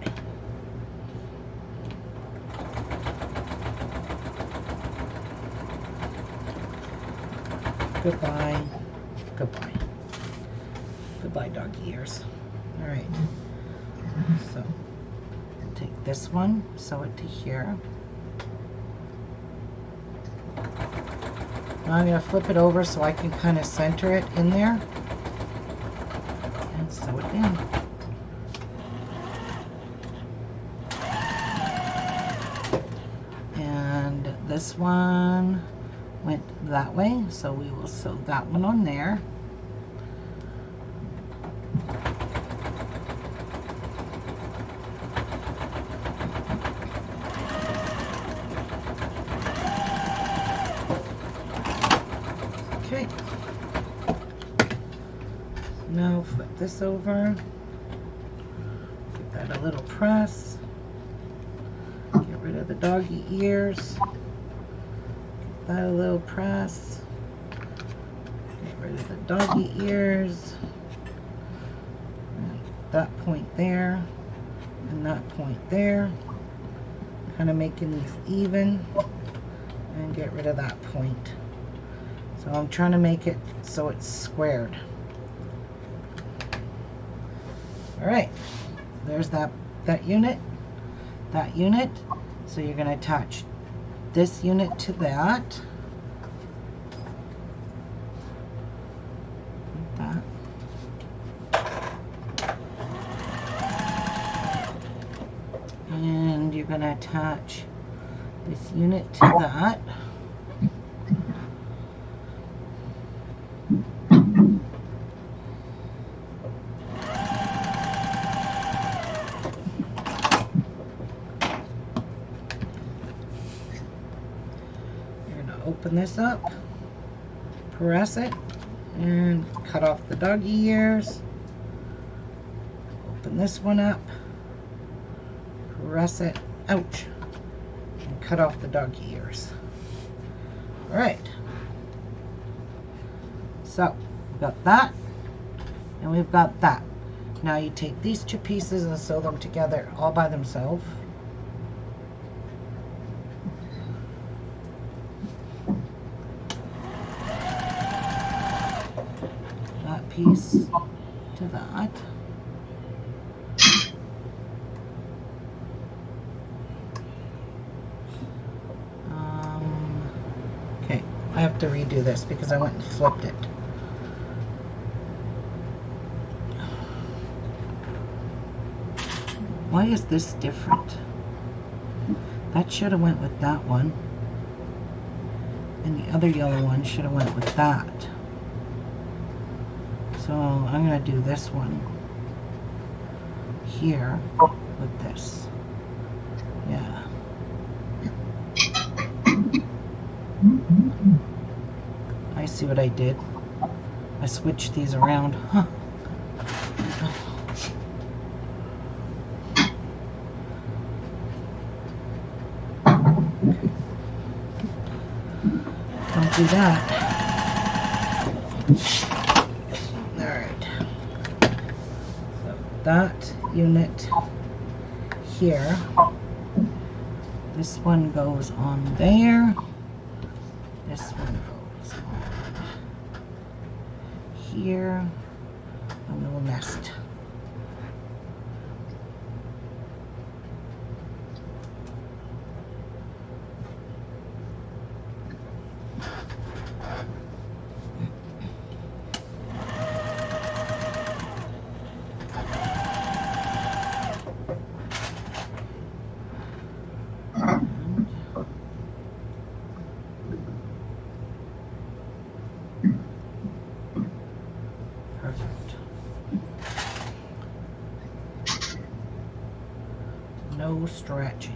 Goodbye, goodbye. Goodbye, doggy ears. All right. So, take this one, sew it to here. Now I'm going to flip it over so I can kind of center it in there. And sew it in. And this one went that way, so we will sew that one on there. Okay. Now flip this over. Give that a little press. Get rid of the doggy ears. That a little press. Get rid of the doggy ears. And that point there. And that point there. Kind of making these even. And get rid of that point. So I'm trying to make it so it's squared. Alright. There's that unit. That unit. So you're going to attach this unit to that. Like that. And you're going to attach this unit to that. Open this up, press it, and cut off the doggy ears. Open this one up, press it, ouch, and cut off the doggy ears. Alright, so we've got that, and we've got that. Now you take these 2 pieces and sew them together all by themselves. Piece to that. Okay, I have to redo this because I went and flipped it. Why is this different? That should have went with that one. And the other yellow one should have went with that. So I'm going to do this one here with this. Yeah. I see what I did. I switched these around. Huh. Don't do that. Alright. So that unit here. This one goes on there. This one goes on here. A little nest. Perfect. No stretching.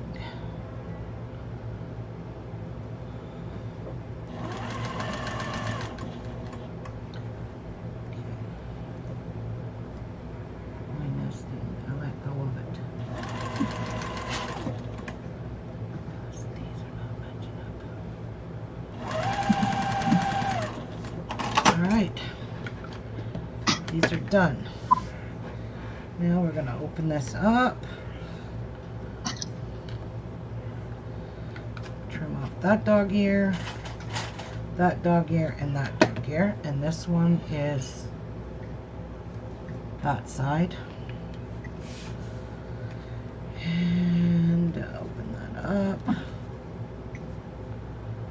I let go of it. These are not matching up. All right. These are done. Now we're going to open this up. Trim off that dog ear, and that dog ear. And this one is that side. And open that up.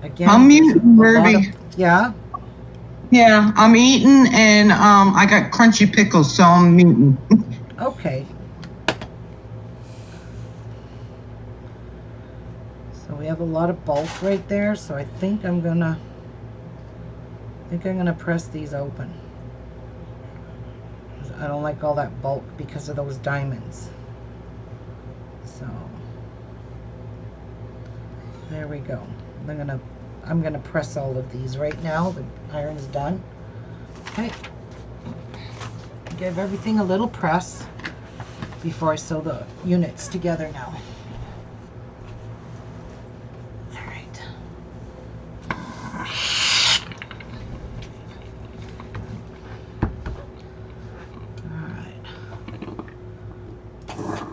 Again, I'm muting, there's a lot Ruby. of- yeah? Yeah, I'm eating, and I got crunchy pickles, so I'm muting. Okay. So we have a lot of bulk right there, so I think I'm gonna press these open. 'Cause I don't like all that bulk because of those diamonds. So there we go. I'm gonna press all of these right now. The iron's done. Okay. Give everything a little press before I sew the units together now. All right. All right. So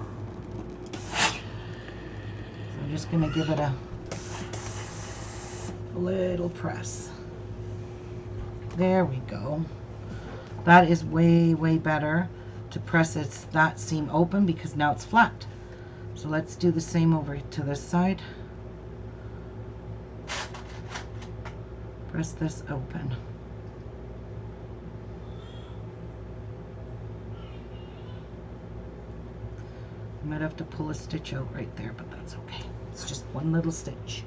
I'm just gonna give it a little press. There we go. That is way, way better to press that seam open because now it's flat. So let's do the same over to this side. Press this open. You might have to pull a stitch out right there, but that's okay. It's just one little stitch.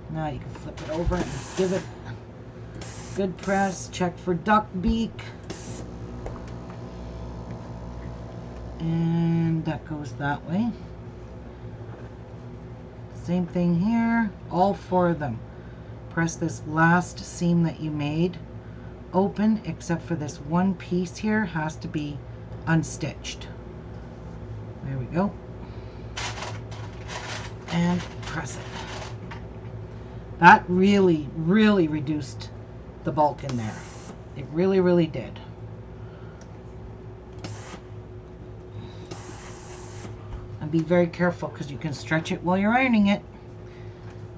Now you can flip it over and give it a good press. Check for duck beak. And that goes that way. Same thing here. All four of them. Press this last seam that you made open, except for this one piece here has to be unstitched. There we go. And press it. That really, really reduced the bulk in there. It really, really did. And be very careful because you can stretch it while you're ironing it.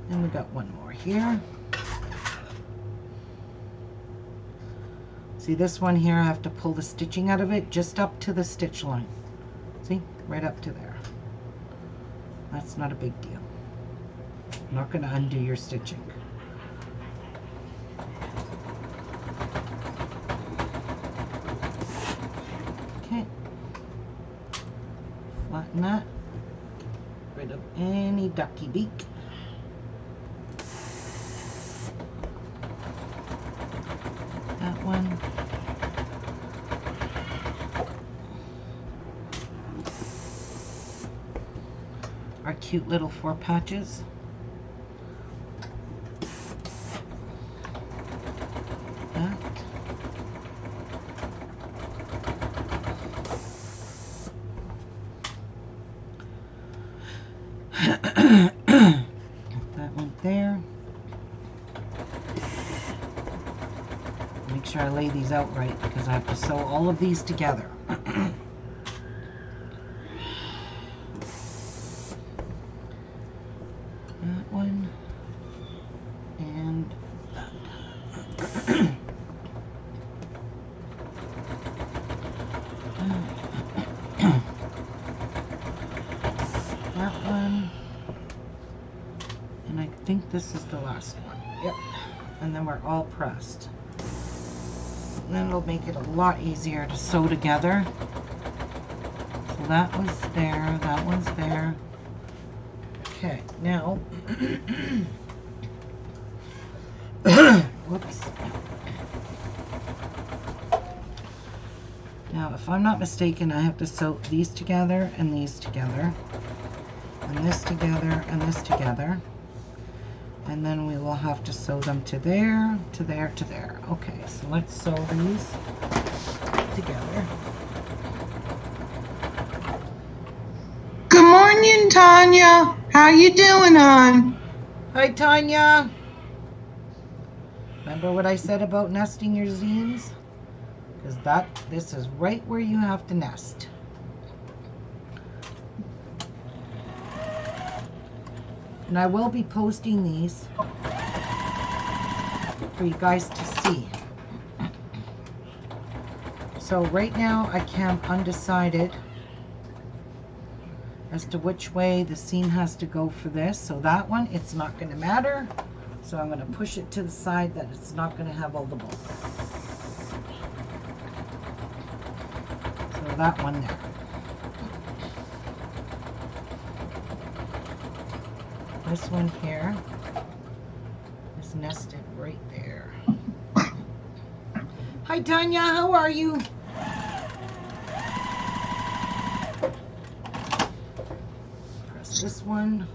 And we got one more here. See this one here, I have to pull the stitching out of it just up to the stitch line. See, right up to there. That's not a big deal. I'm not going to undo your stitching. Okay. Flatten that. Rid of any ducky beak. cute little 4 patches. That. That went there. Make sure I lay these out right because I have to sew all of these together. That one and that. That one. And I think this is the last one. Yep. And then we're all pressed. And then it'll make it a lot easier to sew together. So that was there, that one's there. Okay, now, whoops. Now, if I'm not mistaken, I have to sew these together and these together, and this together and this together. And then we will have to sew them to there, to there, to there. Okay, so let's sew these together. Good morning, Tanya. How you doing, hon? Hi, Tanya. Remember what I said about nesting your zines? Because this is right where you have to nest. And I will be posting these for you guys to see. So right now I am undecided as to which way the seam has to go for this. So that one, it's not going to matter. So I'm going to push it to the side that it's not going to have all the bulk. So that one there. This one here is nested right there. Hi Tanya, how are you? Press this one.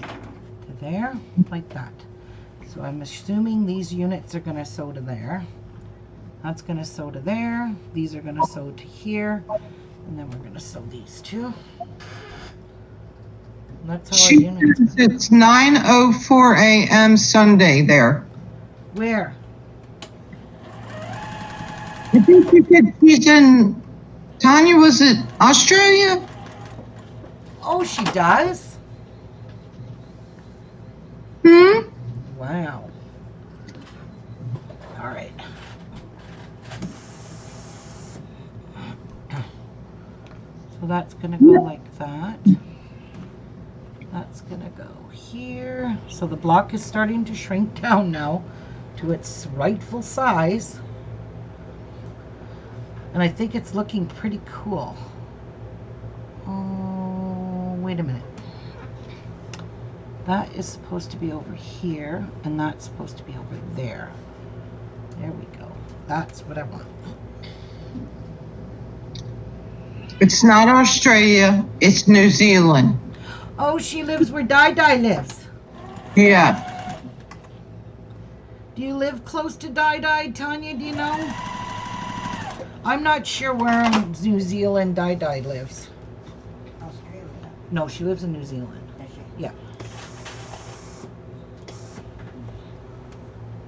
To there, like that. So I'm assuming these units are going to sew to there. That's going to sew to there. These are going to sew to here. And then we're going to sew these two. And that's how She our units says it's 9:04 a.m. Sunday there. Where? I think you said she's in, Tanya, was it Australia? Oh, she does? Hmm? Wow. All right. So that's going to go like that. That's going to go here. So the block is starting to shrink down now to its rightful size. And I think it's looking pretty cool. Oh, wait a minute. That is supposed to be over here, and that's supposed to be over there. There we go. That's what I want. It's not Australia, it's New Zealand. Oh, she lives where Di lives. Yeah. Do you live close to Di, Tanya? Do you know? I'm not sure where in New Zealand Di lives. Australia. No, she lives in New Zealand. Does she? Yeah.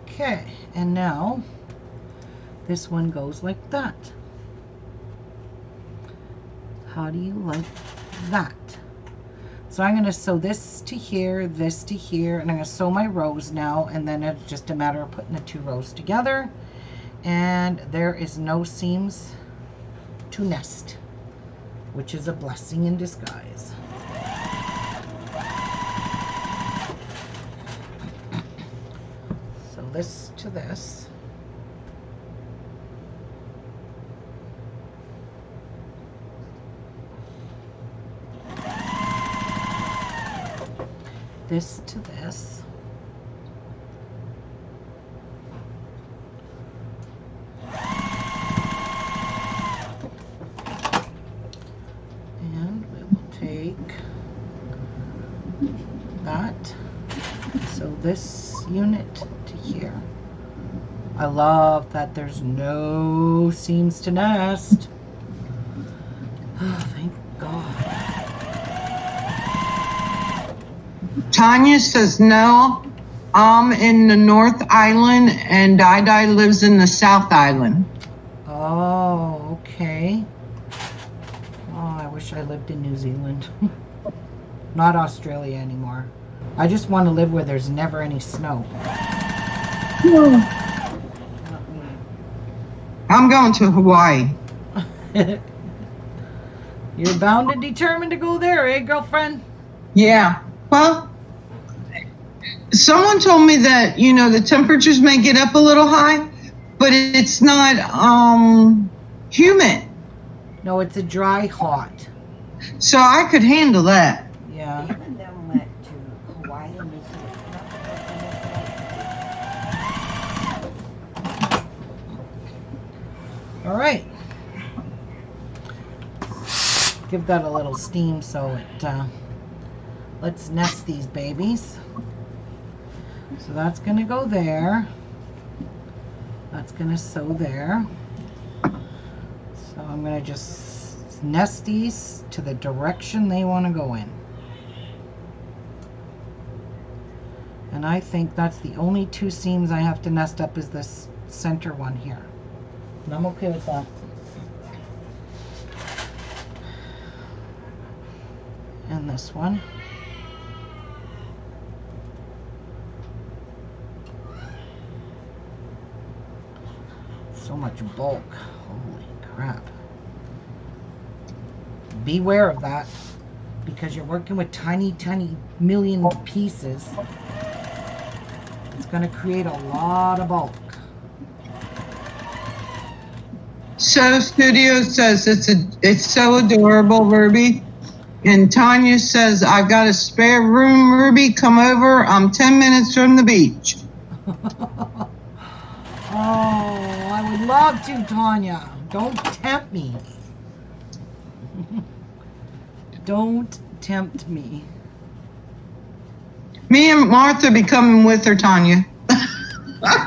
Okay, and now this one goes like that. How do you like that? So I'm going to sew this to here, and I'm going to sew my rows now, and then it's just a matter of putting the 2 rows together. And there is no seams to nest, which is a blessing in disguise. So this to this. This to this. this unit to here. I love that there's no seams to nest. Oh, thank God. Tanya says no. I'm in the North Island and Dai lives in the South Island. Oh, okay. Oh, I wish I lived in New Zealand. Not Australia anymore. I just want to live where there's never any snow. I'm going to Hawaii. You're bound and determined to go there, eh, girlfriend? Yeah. Well, someone told me that, the temperatures may get up a little high, but it's not humid. No, it's a dry hot. So I could handle that. Yeah. Kim and them went to Hawaii and they said it's not All right. Give that a little steam so it, let's nest these babies. So that's going to go there. That's going to sew there. So I'm going to just nest these to the direction they want to go in. And I think that's the only two seams I have to nest up is this center one here. And I'm okay with that. And this one. So much bulk. Holy crap. Beware of that because you're working with tiny, tiny million pieces. It's going to create a lot of bulk. So Studio says it's so adorable, Ruby. And Tanya says, I've got a spare room, Ruby. Come over. I'm 10 minutes from the beach. Oh, I would love to, Tanya. Don't tempt me. Don't tempt me. Me and Martha be coming with her, Tanya.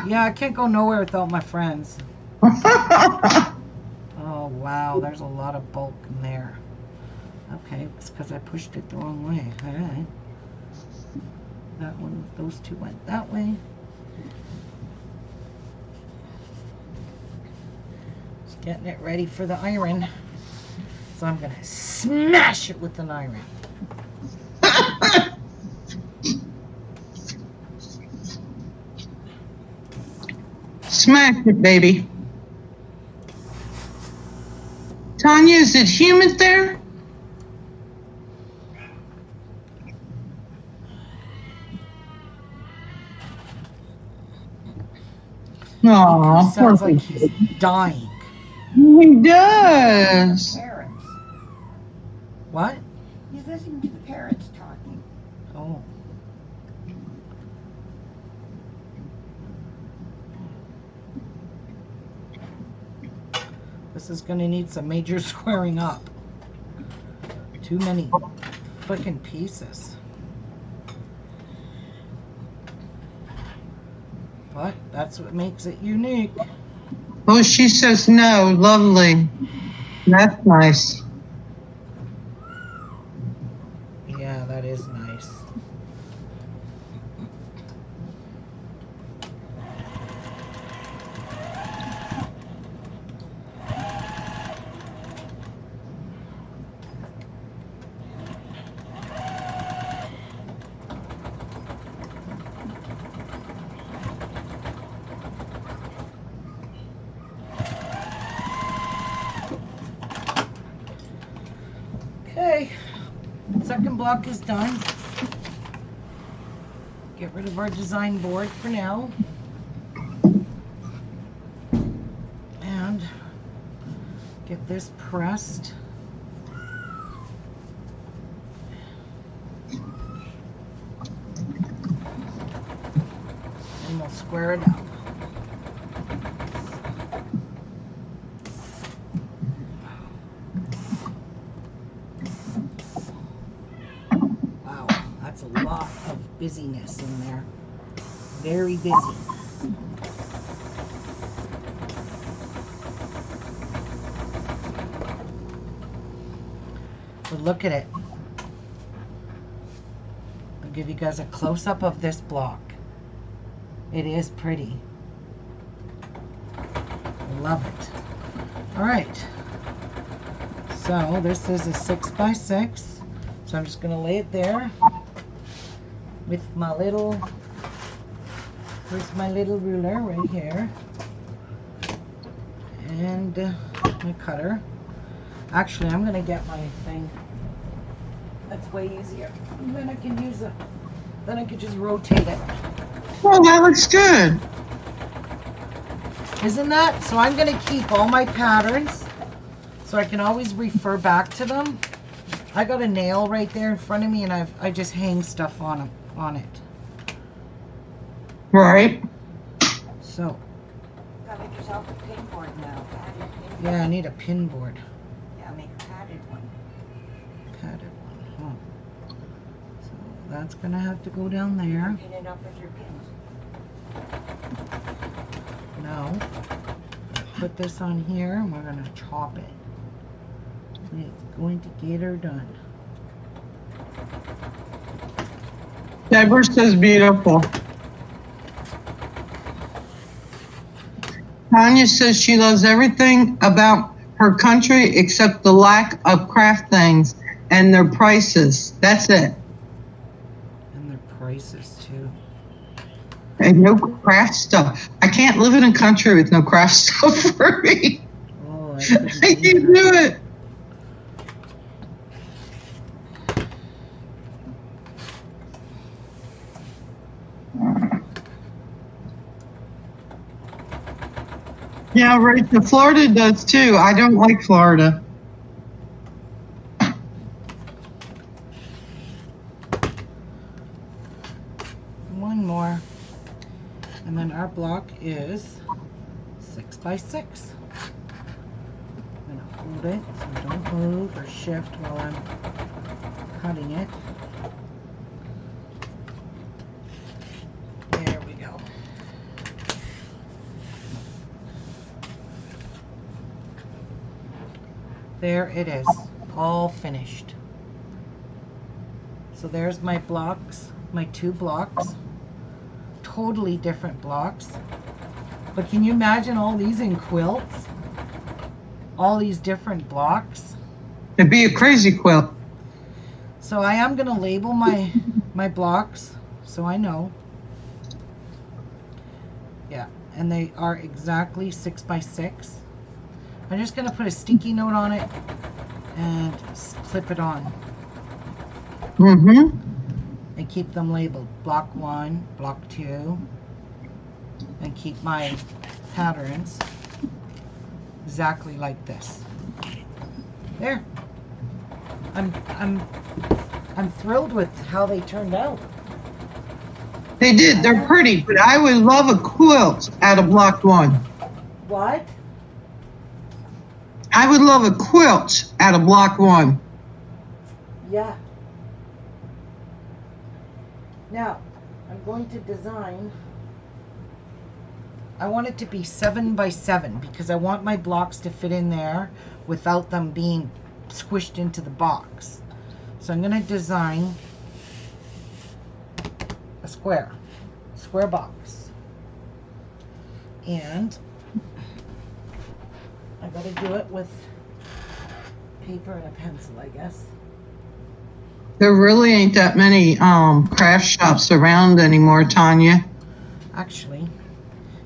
Yeah, I can't go nowhere without my friends. Oh, wow. There's a lot of bulk in there. Okay, it's because I pushed it the wrong way. All right. That one, those two went that way. Just getting it ready for the iron. So I'm going to smash it with an iron. Smash it, baby. Tanya, is it humid there? Aw, Sounds like he's dying. He does. parrots. What? He's listening to the parrots talking. Oh. This is going to need some major squaring up. Too many freaking pieces. But that's what makes it unique. Oh, she says no. Lovely. That's nice. Yeah, that is nice. Okay, second block is done. Get rid of our design board for now. And get this pressed. And we'll square it up. Wow, that's a lot of busyness in there. very busy. But look at it. I'll give you guys a close-up of this block. It is pretty. Love it. All right. So this is a 6x6. So I'm just going to lay it there with my little, where's my little ruler right here, and my cutter. Actually, I'm going to get my thing. That's way easier. And then I can use it. Then I can just rotate it. Well, that looks good. Isn't that? So I'm going to keep all my patterns so I can always refer back to them. I got a nail right there in front of me, and I just hang stuff on it. Right. So Gotta make yourself a pin board now. Padded pin yeah, I need a pin board. Yeah, make a padded one. Padded one. Huh. So that's gonna have to go down there. Pin it up with your pins. Now put this on here, and we're gonna chop it. It's going to get her done. Deborah says beautiful. Tanya says she loves everything about her country except the lack of craft things and their prices. That's it. And their prices too. And no craft stuff. I can't live in a country with no craft stuff for me. Oh, I I couldn't can't either. do it. Yeah, right. The Florida does too. I don't like Florida. One more. And then our block is 6x6. I'm gonna hold it so don't move or shift while I'm cutting it. There we go. There it is, all finished. So there's my blocks, my 2 blocks. Totally different blocks. But can you imagine all these in quilts? All these different blocks. It'd be a crazy quilt. So I am gonna label my blocks so I know. Yeah, and they are exactly 6x6. I'm just gonna put a sticky note on it and clip it on Mm-hmm. and keep them labeled. Block 1, block 2, and keep my patterns exactly like this. There. I'm thrilled with how they turned out. They did. They're pretty, but I would love a quilt out of block 1. What? I would love a quilt out of block 1. Yeah. Now, I'm going to design. I want it to be 7x7 because I want my blocks to fit in there without them being squished into the box. So I'm going to design a square box. And I got to do it with paper and a pencil, I guess. There really ain't that many craft shops around anymore, Tanya. Actually,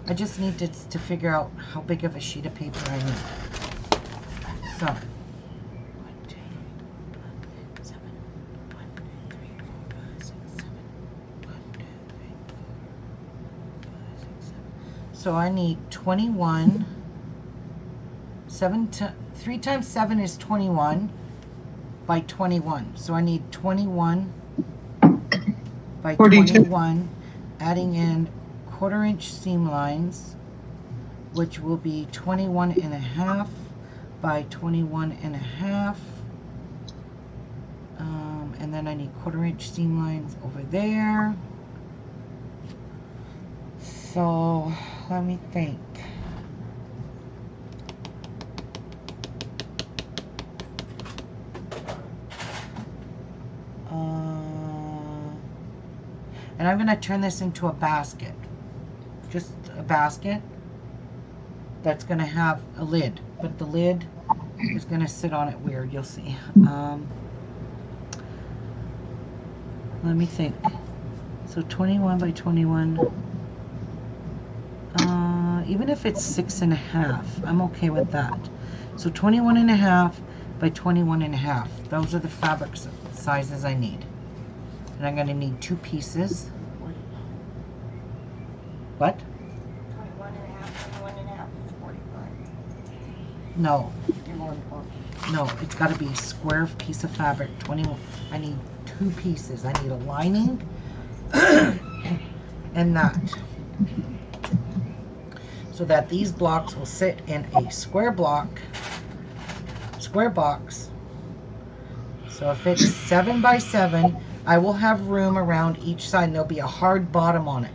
I just need to figure out how big of a sheet of paper I need. So, 1, 2, 7, 1, 2, 3, 4, 5, 6, 7. 1, 2, 3, 4, 5, 6, 7. So I need 21. 3 times 7 is 21 by 21. So I need 21 by 42. 21, adding in 1/4 inch seam lines, which will be 21.5 by 21.5. And then I need 1/4 inch seam lines over there. So let me think. And I'm going to turn this into a basket. Just a basket that's going to have a lid. But the lid is going to sit on it weird. You'll see. Let me think. So 21 by 21. Even if it's 6.5, I'm okay with that. So 21.5 by 21.5. Those are the fabric sizes I need. And I'm going to need 2 pieces. What? 21.5 is 45. No. You're more important. No, it's got to be a square piece of fabric. 21. I need 2 pieces. I need a lining and that. So that these blocks will sit in a square box. So if it's 7 by 7, I will have room around each side, and there'll be a hard bottom on it.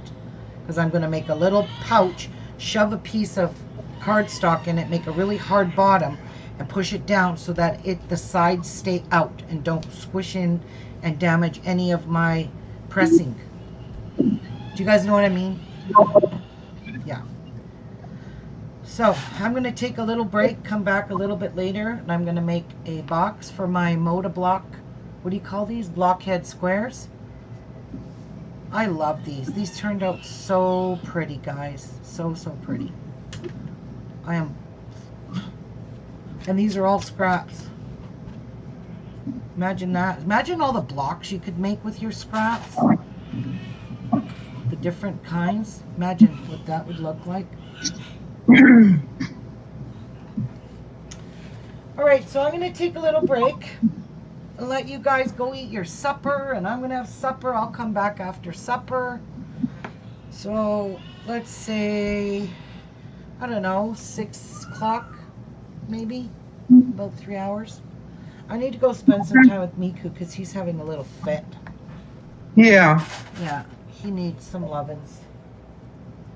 Because I'm going to make a little pouch, shove a piece of cardstock in it, make a really hard bottom, and push it down so that the sides stay out and don't squish in and damage any of my pressing. Do you guys know what I mean? Yeah. So I'm going to take a little break, come back a little bit later, and I'm going to make a box for my Moda block. What do you call these? Blockhead squares. I love these. These turned out so pretty, guys. So pretty. And these are all scraps. Imagine that. Imagine all the blocks you could make with your scraps. The different kinds. Imagine what that would look like. Alright, so I'm going to take a little break and let you guys go eat your supper, and I'm going to have supper. I'll come back after supper. So let's say, I don't know, 6 o'clock maybe, about 3 hours. I need to go spend some time with Miku because he's having a little fit. Yeah. Yeah, he needs some lovin's.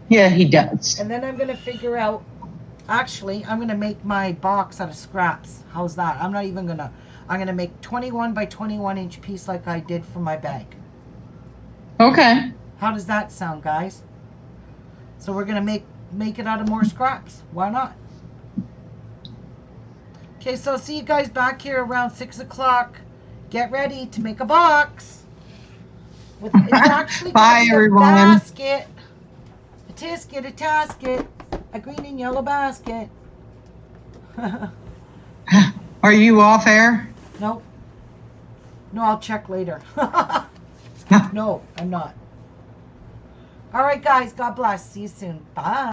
Yeah, he does. And then I'm going to figure out, actually, I'm going to make my box out of scraps. How's that? I'm going to make 21 by 21 inch piece like I did for my bag. Okay. How does that sound, guys? So we're going to make it out of more scraps. Why not? Okay, so I'll see you guys back here around 6 o'clock. Get ready to make a box. It's actually Bye, gonna be everyone. A basket. A tisket, a tasket, a green and yellow basket. Are you off air? Nope. No, I'll check later. No, I'm not. All right, guys. God bless. See you soon. Bye.